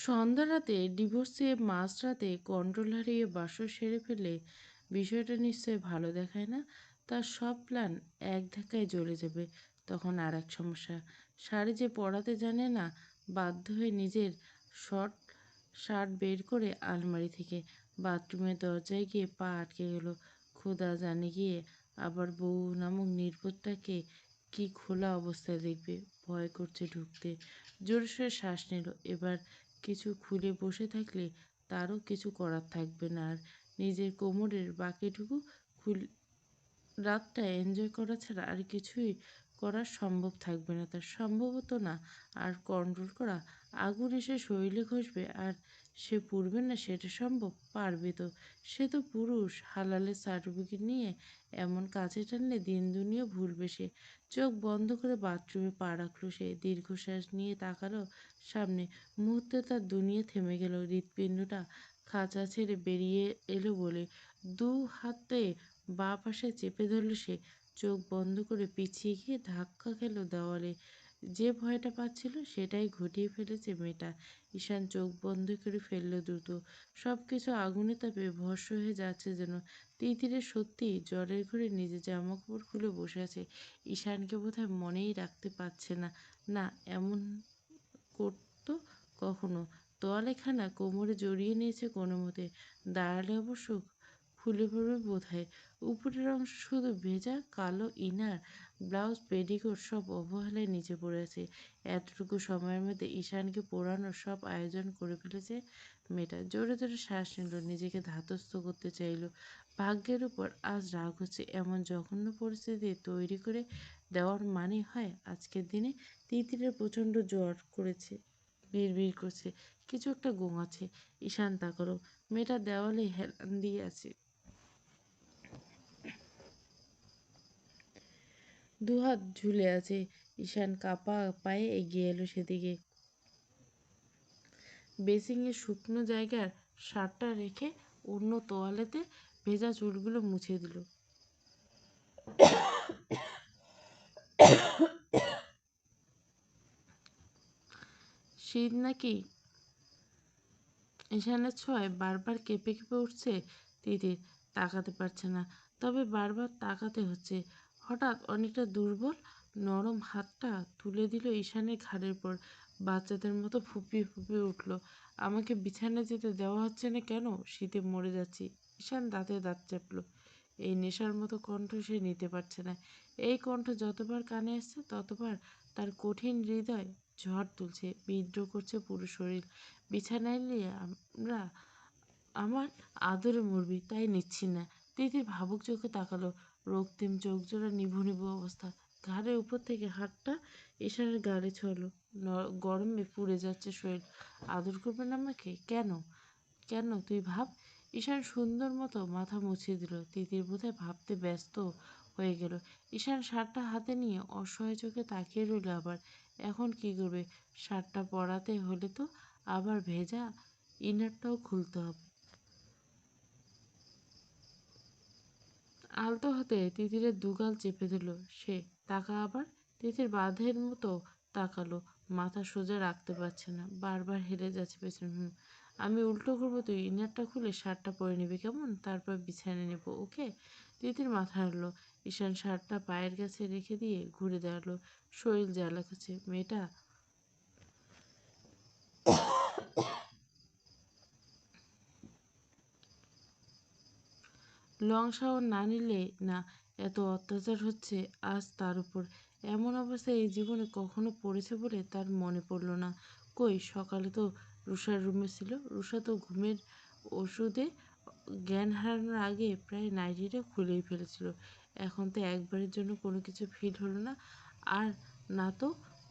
সন্ধ্যা রাতে ডিভোর্সে মাঝরাতে কন্ট্রোল হারিয়ে বাসর সেরে ফেলে বিষয়টা নিশ্চয়ই ভালো দেখায় না। তার সব প্ল্যান এক ধাক্কায় জ্বলে যাবে। তখন আর এক সমস্যা, শাড়ি যে পরাতে জানে না। বাধ্য হয়ে নিজের শর্ট শার্ট বের করে আলমারি থেকে বাথরুমের দরজায় গিয়ে পা আটকে গেল। খোদা জানে গিয়ে আবার বউ নামক নির্বোধটাকে কি খোলা অবস্থায় দেখবে। ভয় করছে ঢুকতে। জোরে সোরে শ্বাস নিল। এবার কিছু খুলে বসে থাকলে তারও কিছু করার থাকবে না। আর নিজের কোমরের বাকিটুকু খুল রাতটা এনজয় করা ছাড়া আর কিছুই করা সম্ভব থাকবে না তার। সম্ভবত না। আর কন্ট্রোল করা। আগুন এসে শরীরে ঘষবে আর সে পুড়বে না, সেটা সম্ভব? পারবে তো। সে তো পুরুষ। হালালের সার্টিফিকেট নিয়ে এমন কাছে টানলে দিন দুনিয়া ভুলবে সে। চোখ বন্ধ করে বাথরুমে পা রাখলো সে। দীর্ঘশ্বাস নিয়ে তাকালো সামনে। মুহূর্তে তার দুনিয়া থেমে গেল। হৃৎপিণ্ডটা খাঁচা ছেড়ে বেরিয়ে এলো বলে দু হাতে বাঁ পাশে চেপে ধরল সে। চোখ বন্ধ করে পিছিয়ে গিয়ে ধাক্কা খেল দেওয়ালে। যে ভয়টা পাচ্ছিল সেটাই ঘটিয়ে ফেলেছে মেয়েটা। ঈশান চোখ বন্ধ করে ফেলল দ্রুত। সব কিছু আগুনে তাপে ভস্ম হয়ে যাচ্ছে যেন। তিতিরে সত্যি জ্বরের ঘরে নিজের জামাকাপড় খুলে বসে আছে। ঈশানকে বোধহয় মনেই রাখতে পারছে না। না, এমন করতো কখনো। তোয়ালেখানা কোমরে জড়িয়ে নিয়েছে কোনো মতে। দাঁড়ালে অবশ্য খুলে পড়বে বোধহয়। উপরের অংশ শুধু ভেজা। কালো ইনার, ব্লাউজ, পেটিকোট সব অবহেলায় নিচে পড়ে আছে। এতটুকু সময়ের মধ্যে ঈশানকে পোড়ানোর সব আয়োজন করে ফেলেছে মেয়েটা। জোরে জোরে শ্বাস নিল। নিজেকে ধাতস্থ করতে চাইল। ভাগ্যের উপর আজ রাগ হচ্ছে। এমন জঘন্য পরিস্থিতি তৈরি করে দেওয়ার মানে হয় আজকের দিনে। তিতিরের প্রচণ্ড জ্বর করেছে। বিড়বিড় করছে। কিছু একটা গোঙাচ্ছে। ঈশান তাকালো। মেয়েটা দেওয়ালে হেলান দিয়ে আছে। দুহাত ঝুলে আছে। ঈশান কাঁপা পায়ে এগিয়ে এলো সেদিকে। বেসিংয়ের শুকনো জায়গার শার্টটা রেখে অন্য তোয়ালেতে ভেজা চুলগুলো মুছে দিল। শীত নাকি? ঈশানের ছোঁয়ায় বারবার কেঁপে কেঁপে উঠছে তিতির। তাকাতে পারছে না, তবে বারবার তাকাতে হচ্ছে। হঠাৎ অনেকটা দুর্বল নরম হাতটা তুলে দিল ঈশানের ঘাড়ের পর। বাচ্চাদের মতো ফুপিয়ে ফুপিয়ে উঠল। আমাকে বিছানায় যেতে দেওয়া হচ্ছে না কেন? শীতে মরে যাচ্ছি। ঈশান দাঁতে দাঁত চাপল। এই নেশার মতো কণ্ঠ সে নিতে পারছে না। এই কণ্ঠ যতবার কানে আসছে ততবার তার কঠিন হৃদয় ঝড় তুলছে, বিদ্রোহ করছে পুরো শরীর। বিছানায় নিয়ে আমরা আমার আদরে মরবি, তাই নিচ্ছি না। তিতির ভাবুক চোখে তাকালো। রক্তিম চোখ জোড়া নিভু নিভু অবস্থা। ঘাড়ের উপর থেকে হাতটা ঈশানের গালে ছোঁয়ালো। গরমে পুড়ে যাচ্ছে শরীর। আদর করবেন আমাকে? কেন? কেন তুই ভাব। ঈশান সুন্দর মতো মাথা মুছিয়ে দিল। তিতির বোধহয় ভাবতে ব্যস্ত হয়ে গেল। ঈশান শার্টটা হাতে নিয়ে অসহায় চোখে তাকিয়ে রইল আবার। এখন কি করবে? শার্টটা পরাতে হলে তো আবার ভেজা ইনারটাও খুলতে হবে। আলতো হাতে তিতিরের দুগাল চেপে দিল সে। তাকা আবার। তিতির বাঁধের মতো তাকালো। মাথা সোজা রাখতে পারছে না। বারবার হেলে যাচ্ছে পেছনে। আমি উল্টো করবো, তুই ইনারটা খুলে শার্টটা পরে নিবি কেমন? তারপর বিছানায় নেবো, ওকে? তিতির মাথা নাড়ল। ঈশান শার্টটা পায়ের কাছে রেখে দিয়ে ঘুরে দাঁড়ালো। শরীর জ্বালা করছে। মেয়েটা লং শাওয়ার না নিলে না। এত অত্যাচার হচ্ছে আজ তার উপর। এমন অবস্থায় এই জীবনে কখনো পড়েছে বলে তার মনে পড়ল না। কই, সকালে তো রুষার রুমে ছিল। রুষা তো ঘুমের ওষুধে জ্ঞান হারানোর আগে প্রায় নাইটিটা খুলেই ফেলেছিল। এখন তো একবারের জন্য কোনো কিছু ফিল হলো না। আর না তো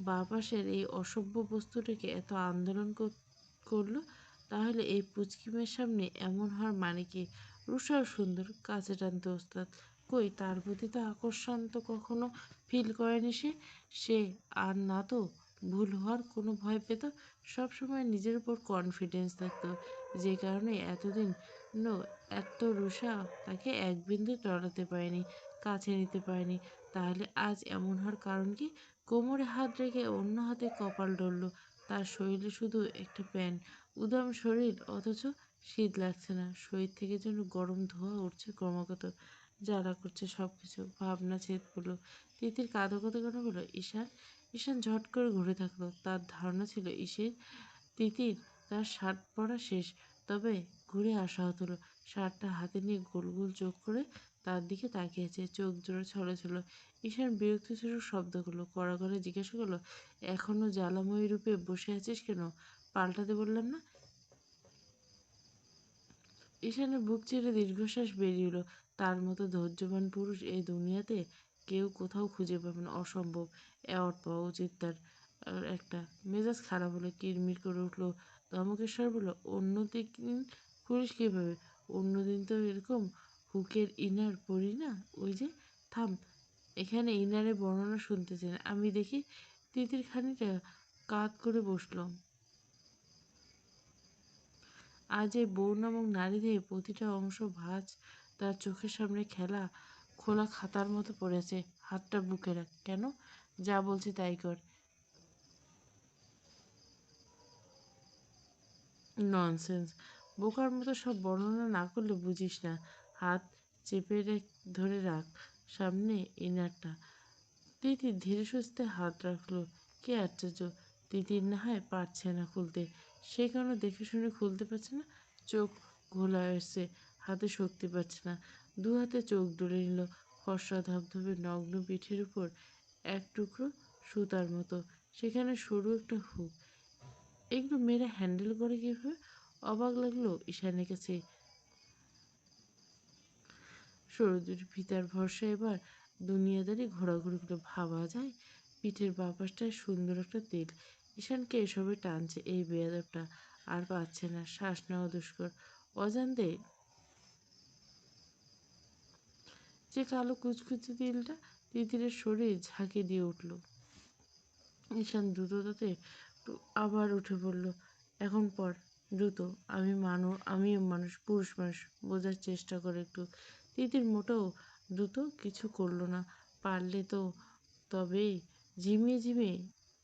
বাঁ পাশের এই অসভ্য বস্তুটাকে এত আন্দোলন করলো। তাহলে এই পুচকি মেয়ের সামনে এমন হওয়ার মানে কি? রুষাও সুন্দর, কাছে টানতে ওস্তাদ। কই, তার প্রতি তো আকর্ষণ তো কখনো ফিল করেনি সে। সে আর না তো ভুল হওয়ার কোনো ভয় পেত। সবসময় নিজের উপর কনফিডেন্স থাকতো, যে কারণে এতদিন এত রুষা তাকে এক বিন্দু টলাতে পারেনি, কাছে নিতে পারেনি। তাহলে আজ এমন হওয়ার কারণ কি? কোমরে হাত রেখে অন্য হাতে কপাল ডলল। তার শরীরে শুধু একটা প্যান্ট, উদাম শরীর, অথচ শীত লাগছে না। শরীর থেকে যেন গরম ধোঁয়া উঠছে ক্রমাগত, জ্বালা করছে সবকিছু। ভাবনা ছেদ পড়ল। তিতির কাঁদো কাঁদো কেন বলল, ঈশান। ঈশান ঝট করে ঘুরে থাকলো। তার ধারণা ছিল তিতির তার শার্ট পরা শেষ। তবে ঘুরে আশাহত হলো। শার্টটা হাতে নিয়ে গোল গোল চোখ করে তার দিকে তাকিয়েছে, চোখ জোড়া ছলছল। ঈশান বিরক্তিস্বরূপ শব্দ করলো, কড়া করে জিজ্ঞাসা করলো, এখনো জ্বালাময়ী রূপে বসে আছিস কেন? পাল্টাতে বললাম না? ঈশানের বুক চিরে দীর্ঘশ্বাস বেরিয়ে এলো। তার মতো ধৈর্যবান পুরুষ এই দুনিয়াতে কেউ কোথাও খুঁজে পাবে না। অসম্ভব। অ্যাওয়ার্ড পাওয়া উচিত তার। আর একটা মেজাজ খারাপ হলো, কিরমির করে উঠলো। ধমকেশ্বর বলল, অন্যদিন করিস কীভাবে? অন্যদিন তো এরকম হুকের ইনার পড়ি না। ওই যে, থাম, এখানে ইনারের বর্ণনা শুনতে চাই না। আমি দেখি। তিতির খানিকটা কাত করে বসলো। আজ এই বউ নামক নারীদের প্রতিটা অংশ ভাঁজ তার চোখের সামনে খোলা খাতার মতো পড়েছে। হাতটা বুকে রাখ। কেন? যা বলছি তাই কর। ননসেন্স। বোকার মতো সব বর্ণনা না করলে বুঝিস না। হাত চেপে ধরে রাখ সামনে ইনারটা। তিতির ধীরে সুস্থে হাত রাখলো। কে আশ্চর্য, তিতির না হয় পারছে না খুলতে। সে কেন দেখে শুনে খুলতে পারছে না? চোখ ঘোলা এসছে, হাতে শক্তি পাচ্ছে না। দু হাতে চোখ ডলে নিল। ফর্সা ধবধবে নগ্ন পিঠের উপর এক টুকরো সুতার মতো, সেখানে সরু একটা হুক। এগুলো মেয়েরা হ্যান্ডেল করে কীভাবে? অবাক লাগলো ঈশানের কাছে। সরু দুটি ফিতার ভরসা এবার দুনিয়াদারি ঘোরাঘুরি করে ভাবা যায়। পিঠের বাঁ পাশটায় সুন্দর একটা তেল। ঈশানকে এসবে টানছে এই বেয়াদবটা। আর পাচ্ছে না, শ্বাস নেওয়া দুষ্কর। অজান্তে যে কালো কুচকুচে তিলটা তিতিরের শরীর ঝাঁকি দিয়ে উঠল। ঈশান দ্রুততাতে আবার উঠে পড়ল। এখন পর, দ্রুত। আমিও মানুষ, পুরুষ মানুষ, বোঝার চেষ্টা করে একটু। তিতির মোটেও দ্রুত কিছু করলো না। পারলে তো তবেই। ঝিমিয়ে ঝিমিয়ে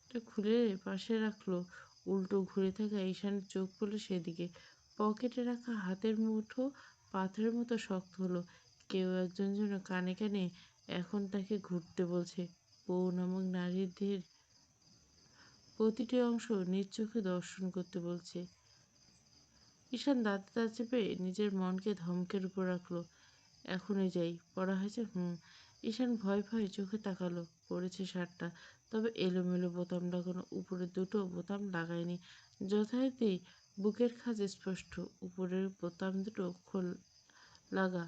এটা খুলে পাশে রাখলো। উল্টো ঘুরে থাকা ঈশানের চোখ পড়ল সেদিকে। পকেটে রাখা হাতের মুঠো পাথরের মতো শক্ত হলো। কেউ একজন যেন কানে কানে এখন তাকে ঘুরতে বলছে। বউ নামক নারীদের প্রতিটি অংশ নিজ চোখে দর্শন করতে বলছে। ঈশান দাঁতে দাঁত চেপে নিজের মনকে ধমকের উপর রাখলো। এখনই যাই। পড়া হয়েছে? হুম। ঈশান ভয় ভয়ে চোখে তাকালো। পড়েছে শার্টটা, তবে এলোমেলো বোতাম লাগানো। উপরের দুটো বোতাম লাগায়নি। যথারীতি বুকের খাঁজ স্পষ্ট। উপরের বোতাম দুটো লাগা।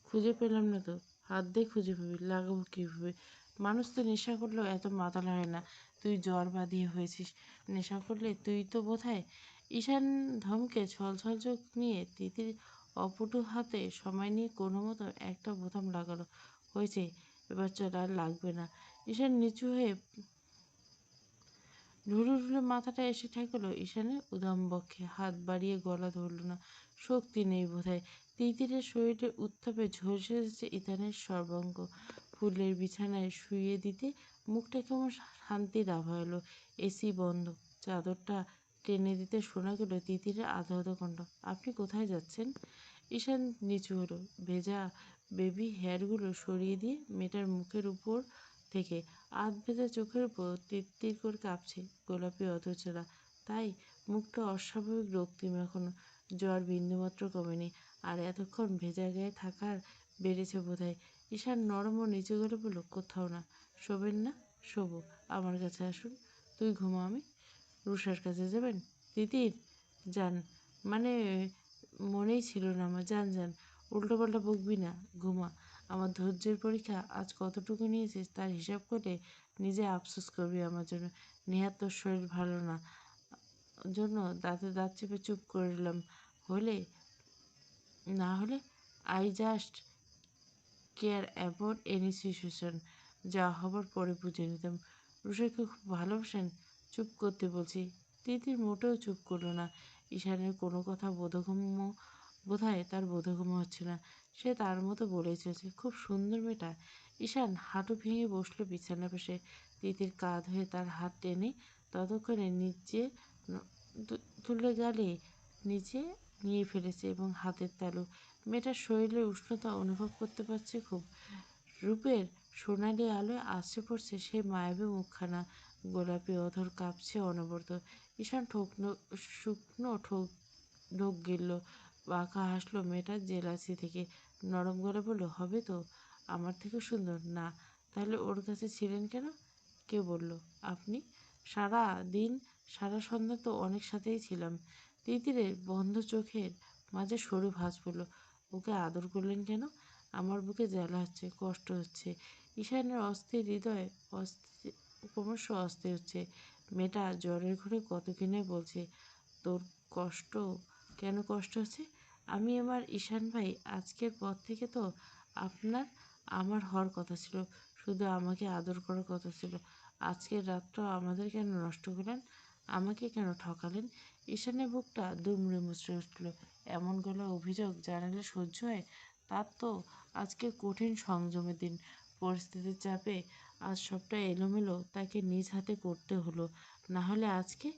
খুঁজে পেলাম না তো। হাত দিয়ে খুঁজে পাবি, লাগাবো কীভাবে? মানুষ তো নেশা করলেও এত মাতাল হয় না। তুই জ্বর বাঁধিয়ে হয়েছিস। নেশা করলে তুই তো বোধহয়। ঈশান ধমকে ছলছল চোখ নিয়ে তিতির অপটু হাতে সময় নিয়ে কোনো মতো একটা বোতাম লাগালো। হয়েছে, এবার চল, আর লাগবে না। ঈশান নিচু হয়ে ঢুলু ঢুলু মাথাটা এসে ঠেকলো ঈশানের উদাম বক্ষে। হাত বাড়িয়ে গলা ধরল না। শক্তি নেই বোধহয়। তিতিরের শরীরে উত্তাপে ঝলসে যাচ্ছে ইথানের সর্বাঙ্গ। ফুলের বিছানায় শুইয়ে দিতে মুখটা কেমন শান্তির আভা এলো। এসি বন্ধ। চাদরটা টেনে দিতে শোনা গেল তিতিরের আধো আধো কণ্ঠ। আপনি কোথায় যাচ্ছেন? ঈশান নিচু হলো। ভেজা বেবি হেয়ারগুলো সরিয়ে দিয়ে মেয়েটার মুখের উপর থেকে আধ ভেজা চোখের উপর তিত্তির করে কাঁপছে গোলাপি অধরচোরা। তাই মুখটা অস্বাভাবিক রক্তিম এখনো। জ্বর বিন্দুমাত্র কমেনি। আর এতক্ষণ ভেজা গায়ে থাকার বেড়েছে বোধহয়। ঈশান নরম ও নিচু গলে বলল, কোথাও না। শোবেন না? শোবো। আমার কাছে আসুন। তুই ঘুমা, আমি। রুষার কাছে যাবেন? তিতির, যান। মানে, মনেই ছিল না আমার। যান যান। উল্টোপাল্টা বকবি না, ঘুমা। আমার ধৈর্যের পরীক্ষা আজ কতটুকু নিয়েছিস তার হিসাব করলে নিজে আফসোস করবি আমার জন্য। নেহাত তোর শরীর ভালো না জন্য দাঁতে দাঁত চেপে চুপ করলাম। হলে না হলে I just care about any situation. যা হবার পরে বুঝে নিতাম। রুষাকে খুব ভালোবাসেন? চুপ করতে বলছি। তিতির মোটেও চুপ করলো না। ঈশানের কোনো কথা বোধহয় তার বোধগম্য হচ্ছে না। সে তার মতো বলেই চলেছে, খুব সুন্দর মেয়েটা। ঈশান হাঁটু ভেঙে বসলো বিছানার পাশে। তিতির কাঁধ হয়ে তার হাত টেনে ততক্ষণে নিচে তুলে গালে নিচে নিয়ে ফেলেছে এবং হাতের তালু। মেয়েটার শরীরের উষ্ণতা অনুভব করতে পারছে খুব। রূপের সোনালি আলোয় আছড়ে পড়ছে সেই মায়াবী মুখখানা। গোলাপি অধর কাঁপছে অনবরত। ঈশান শুকনো ঢোক গিলল, বাঁকা হাসলো মেয়েটার জেলাসি থেকে। নরম গলা বলল, হবে তো? আমার থেকে সুন্দর? না। তাহলে ওর কাছে ছিলেন কেন? কে বলল? আপনি। সারা দিন সারা সন্ধ্যা তো অনেক সাথেই ছিলাম। তিতিরের বন্ধ চোখের মাঝে সরু ভাঁজ পড়ল। ওকে আদর করলেন কেন? আমার বুকে জ্বালা হচ্ছে, কষ্ট হচ্ছে। ঈশানের অস্থির হৃদয় ক্রমশ অস্থির হচ্ছে। মেয়েটা জ্বরের ঘরে কত কিনে বলছে, তোর কষ্ট কেন কষ্ট হচ্ছে? আমি আমার ঈশান ভাই, আজকের পর থেকে তো আপনার আমার হওয়ার কথা ছিল। শুধু আমাকে আদর করার কথা ছিল। আজকের রাতটাও আমাদের কেন নষ্ট করলেন? আমাকে কেন ঠকালেন? ঈশানের বুকটা দুমড়ে মুচড়ে উঠল। এমন গলা অভিযোগ জানালে সহ্য হয়? তার তো আজকে কঠিন সংযমের দিন। পরিস্থিতির চাপে আজ সবটা এলোমেলো তাকে নিজ হাতে করতে হলো। না হলে আজকে।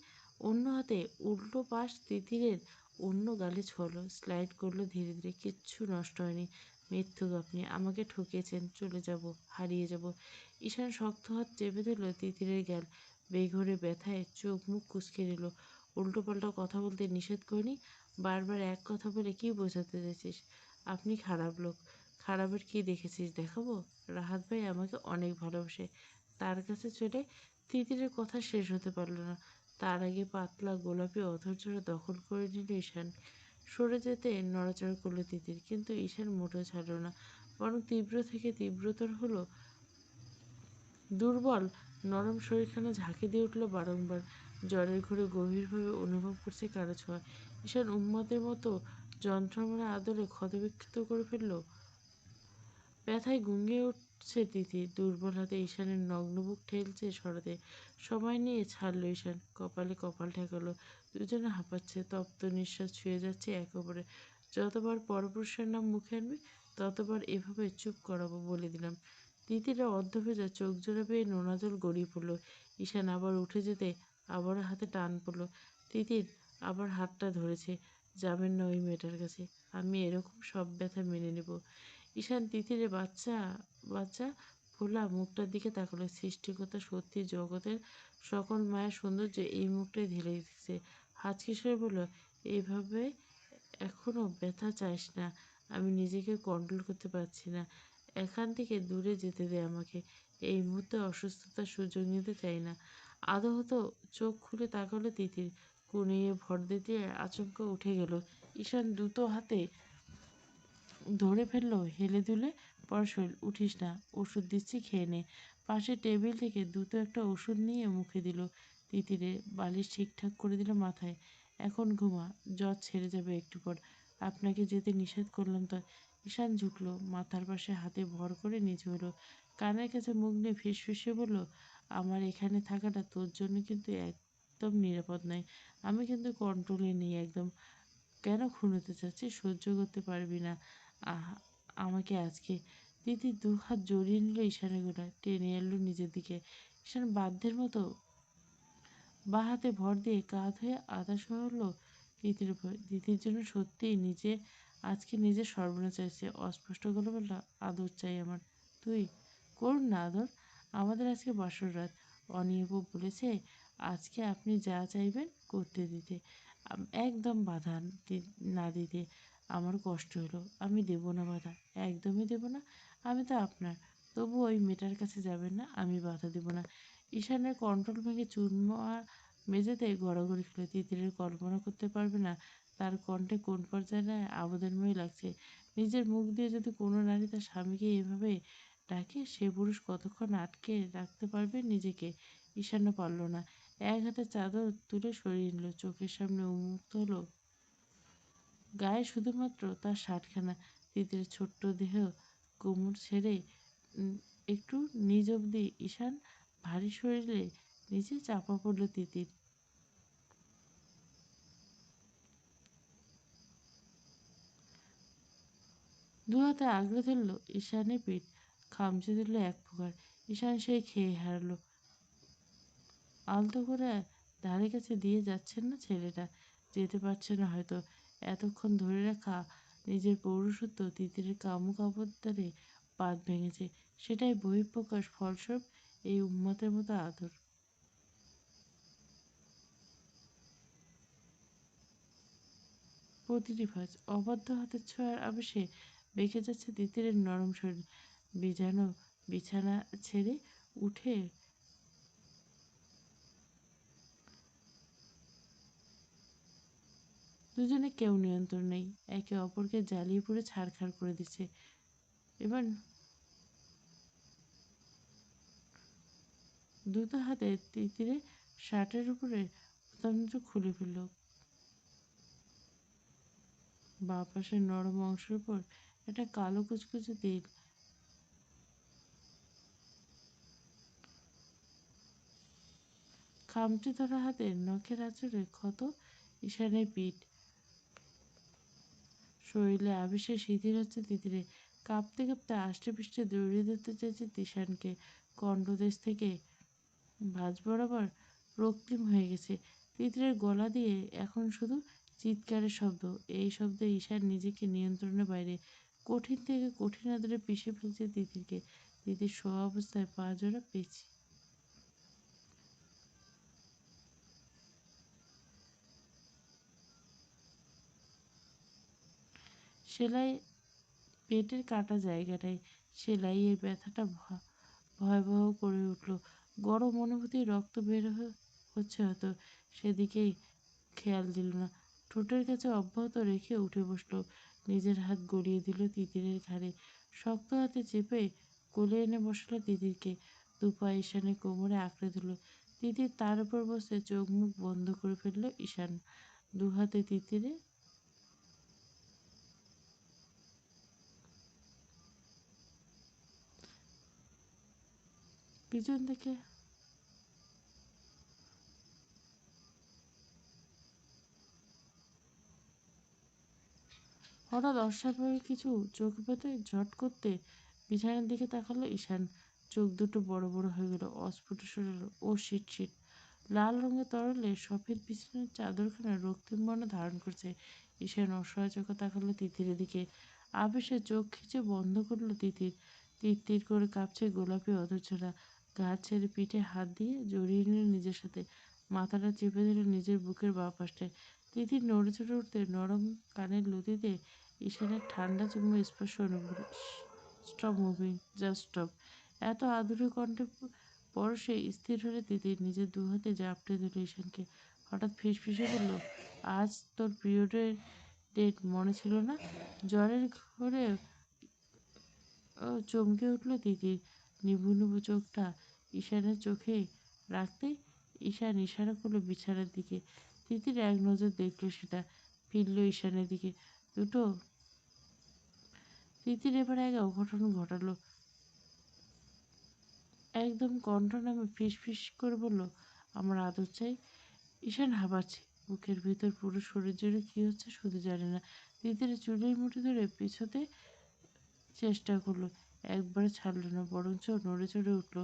অন্য হাতে উল্টো পাশ তিতিরের অন্য গালে ছোঁয়ালো, স্লাইড করলো ধীরে ধীরে। কিচ্ছু নষ্ট হয়নি। মিথ্যুক আপনি, আমাকে ঠকিয়েছেন। চলে যাব, হারিয়ে যাব। ঈশান শক্ত হাত চেপে ধরল তিতিরের গাল। বেঘোরে ব্যথায় চোখ মুখ কুঁচকে নিল। উল্টোপাল্টা কথা বলতে নিষেধ করিনি। বারবার এক কথা বলে কি বোঝাতে চাইছিস? আপনি খারাপ লোক। খারাপের কি দেখেছিস দেখাবো? রাহাত ভাই আমাকে অনেক ভালোবাসে। তার কাছে চলে। তিতিরের কথা শেষ হতে পারল না। তার আগে পাতলা গোলাপি অধৈর্যটা দখল করে নিল ঈশান। সরে যেতে নড়াচড়া করলো তিতির, কিন্তু ঈশান মোটেও ছাড়ল না, বরং তীব্র থেকে তীব্রতর হলো। দুর্বল নরম শরীরখানা ঝাঁকি দিয়ে উঠল বারংবার। জ্বরের ঘোরে গভীরভাবে অনুভব করছে কারো ছোঁয়া। ঈশান উন্মাদের মতো যন্ত্রণার আদলে ক্ষতবিক্ষত করে ফেলল। ব্যথায় গুঙিয়ে উঠছে তিথি। দুর্বল হাতে ঈশানের নগ্ন বুক ঠেলছে সরাতে। সময় নিয়ে ছাড়ল ঈশান। কপালে কপাল ঠেকালো। দুজনে হাঁপাচ্ছে, তপ্ত নিঃশ্বাস ছুঁয়ে যাচ্ছে একে অপরে। যতবার পরপুরুষের নাম মুখে আনবি ততবার এভাবে চুপ করাবো বলে দিলাম। তিতিরা অর্ধভেজা চোখ জোড়া পেয়ে নোনা জল গড়িয়ে পড়ল। ঈশান আবার উঠে যেতে আবারও হাতে টান পড়ল। তিতির আবার হাতটা ধরেছে। যাবেন না ওই মেয়েটার কাছে। আমি এরকম সব ব্যথা মেনে নেব। ঈশান তিতিরের বাচ্চা বাচ্চা ফোলা মুখটার দিকে তাকালো। সৃষ্টিকর্তা সত্যি জগতের সকল মায়ের সৌন্দর্য এই মুখটাই ঢেলে দিচ্ছে। হাত কিশোরে বলল, এইভাবে এখনো ব্যথা চাইস না। আমি নিজেকে কন্ট্রোল করতে পারছি না। এখান থেকে দূরে যেতে দে আমাকে। এই মুহূর্তে অসুস্থতার সুযোগ নিতে চাই না। আদৌ হতো চোখ খুলে তাকালো তিতির। কুনিয়ে ভর দিতে আচমকা উঠে গেল। ঈশান দ্রুত হাতে ধরে ফেললো হেলে দুলে। পরশরীর, উঠিস না, ওষুধ দিচ্ছি, খেয়ে নে। পাশে টেবিল থেকে দ্রুত একটা ওষুধ নিয়ে মুখে দিল। তিতিরে বালিশ ঠিকঠাক করে দিল মাথায়। এখন ঘুমা, জ্বর ছেড়ে যাবে একটু পর। আপনাকে যেতে নিষেধ করলাম তো। ঈশান ঝুঁকলো, মাথার পাশে হাতে ভর করে নিচে হলো। কানের কাছে মুখ নিয়ে ফিসফিসে বলল, আমার এখানে থাকাটা তোর জন্য কিন্তু একদম নিরাপদ নয়। আমি কিন্তু কন্ট্রোলে নেই একদম। কেন খুন হতে চাচ্ছিস? সহ্য করতে পারবি না আমাকে আজকে। দিদি দু হাত জড়িয়ে নিল ঈশানের গোড়ায়, টেনে এলো নিজের দিকে। ঈশান বাধ্যের মতো বা হাতে ভর দিয়ে কাঁধ হয়ে আধা সরল দিদির উপর। দিদির জন্য সত্যিই আজকে নিজের সর্বনাশ চাইছে। অস্পষ্ট গলা বলল, আদর চাই আমার। তুই করুন না আদর। আমাদের আজকে বাসর রাত। অনিয়বু বলেছে আজকে আপনি যা চাইবেন করতে দিতে, একদম বাধা না দিতে। আমার কষ্ট হলো, আমি দেব না বাধা, একদমই দেব না। আমি তো আপনার। তবু ওই মেয়েটার কাছে যাবেন না, আমি বাধা দেব না। ঈশানের কন্ট্রোল ভেঙে চুরমার মেঝেতে গড়াগড়ি খেলো। তিতিরের কল্পনা করতে পারবে না তার কণ্ঠে কোন পর্যায়ে আবেদনময় লাগছে। নিজের মুখ দিয়ে যদি কোনো নারী তার স্বামীকে এভাবে ডাকে, সে পুরুষ কতক্ষণ আটকে রাখতে পারবে নিজেকে? ঈশানও পারল না। এক হাতে চাদর তুলে সরিয়ে নিল। চোখের সামনে উন্মুক্ত হলো গায়ে শুধুমাত্র তার শার্টখানা। তিতিরের ছোট্ট দেহ কোমর ছেড়ে একটু নিজ অব্দি ঈশান ভারী শরীরে নিচে চাপা পড়ল তিতির। দু হাতে আগলে ধরল ঈশানের পিঠ, খামচে দিল এক প্রকার। ঈশান সেই খেয়ে হারল। আলতো করে ধারে কাছে দিয়ে যাচ্ছেন না ছেলেটা। যেতে পারছে না হয়তো। এতক্ষণ ধরে রাখা নিজের পৌরুষত্ব তিতিরের কামুক অবতারে বাঁধ ভেঙেছে। সেটাই বহিঃপ্রকাশ, ফলস্বরূপ এই উন্মাদের মতো আদর। প্রতিটি ভাঁজ অবাধ্য হাতের ছোঁয়ার আবেশে বেঁকে যাচ্ছে তিতিরের নরম শরীর। বিছানো বিছানা ছেড়ে উঠে দুজনে কেউ নিয়ন্ত্রণ নেই। একে অপরকে জ্বালিয়ে পুড়ে ছারখার করে দিচ্ছে। এবার দুটো হাতে তিতিরে শার্টের উপরে বোতামটা খুলে ফেলল। বাঁ পাশের নরম অংশের উপর একটা কালো কুচকুচে তিল। খামচে ধরা হাতে নখের আঁচড়ে ক্ষত। ঈশানের পিঠ, শরীরে আবেশে শিথিল হচ্ছে তিতিরে। কাঁপতে কাঁপতে আষ্টে পৃষ্ঠে জড়িয়ে ধরতে চাইছে তিশানকে। কণ্ঠদেশ থেকে ভাঁজ বরাবর রক্তিম হয়ে গেছে। তিতিরের গলা দিয়ে এখন শুধু চিৎকারের শব্দ। এই শব্দে ঈশান নিজেকে নিয়ন্ত্রণের বাইরে। কঠিন থেকে কঠিন আদরে পিষে ফেলছে তিতিরকে। তিতির শোয়া অবস্থায় পা জোড়া পেঁচি। সেলাই পেটের কাটা জায়গাটায় সেলাইয়ের ব্যথাটা ভয়াবহ করে উঠল। গরম অনুভূতি, রক্ত বের হচ্ছে হয়তো। সেদিকেই খেয়াল দিল না। ঠোঁটের কাছে অব্যাহত রেখে উঠে বসলো। নিজের হাত গড়িয়ে দিল তিতিরের ঘাড়ে। শক্ত হাতে চেপে কোলে এনে বসালো তিতিরকে। দুপা ঈশানের কোমরে আঁকড়ে ধরল। তিতির তার উপর বসে চোখ মুখ বন্ধ করে ফেললো ঈশান। দু হাতে তিতিরে পিছন থেকে হঠাৎ অস্বাভাবিক কিছু চোখে পেতে ঝট করতে বিছানার দিকে তাকালো ঈশান। চোখ দুটো বড় বড় হয়ে গেল। অস্ফুট সরে এলো, ও শিট শিট। লাল রঙের তরলে সফেদ বিছানার চাদরখানা রক্তিম বর্ণ ধারণ করছে। ঈশান অসহায় চোখে তাকালো তিতিরের দিকে। আবেশে চোখ খিচে বন্ধ করলো তিতির। তীর তীর করে কাঁপছে গোলাপি অধৈর্যটা। গা ছেড়ে পিঠে হাত দিয়ে জড়িয়ে নিল নিজের সাথে। মাথাটা চেপে দিল নিজের বুকের বাঁ পাশটায়। তিতির নড়ে চড়ে উঠতে নরম কানের লতিতে ঈশানের ঠান্ডা চুম্বক স্পর্শ অনুভব হলো। Stop moving, just stop. এত আদুরে কণ্ঠে পরশে স্থির হলে তিতির নিজের দু হাতে জাপটে দিল ঈশানকে। হঠাৎ ফিসফিসে বলল, আজ তোর পিরিয়ডের ডেট মনে ছিল না? জ্বরের ঘোরে চমকে উঠল তিতির। নিভু নিভু চোখটা ঈশানের চোখে রাখতে ঈশান ইশারা করলো বিছানার দিকে। তিতির এক নজর দেখলো সেটা, ফিরল ঈশানের দিকে। দুটো তিতির এবার এক অঘটন ঘটালো। একদম কণ্ঠ নামে ফিস ফিস করে বলল, আমার আদর চাই। ঈশান হাঁপাচ্ছে। বুকের ভিতর পুরো শরীর জুড়ে কি হচ্ছে শুধু জানে না। তিতিরের চুলের মুঠি ধরে পিছোতে চেষ্টা করলো। একবারে ছাড়লো না, বরঞ্চ নড়ে চড়ে উঠল।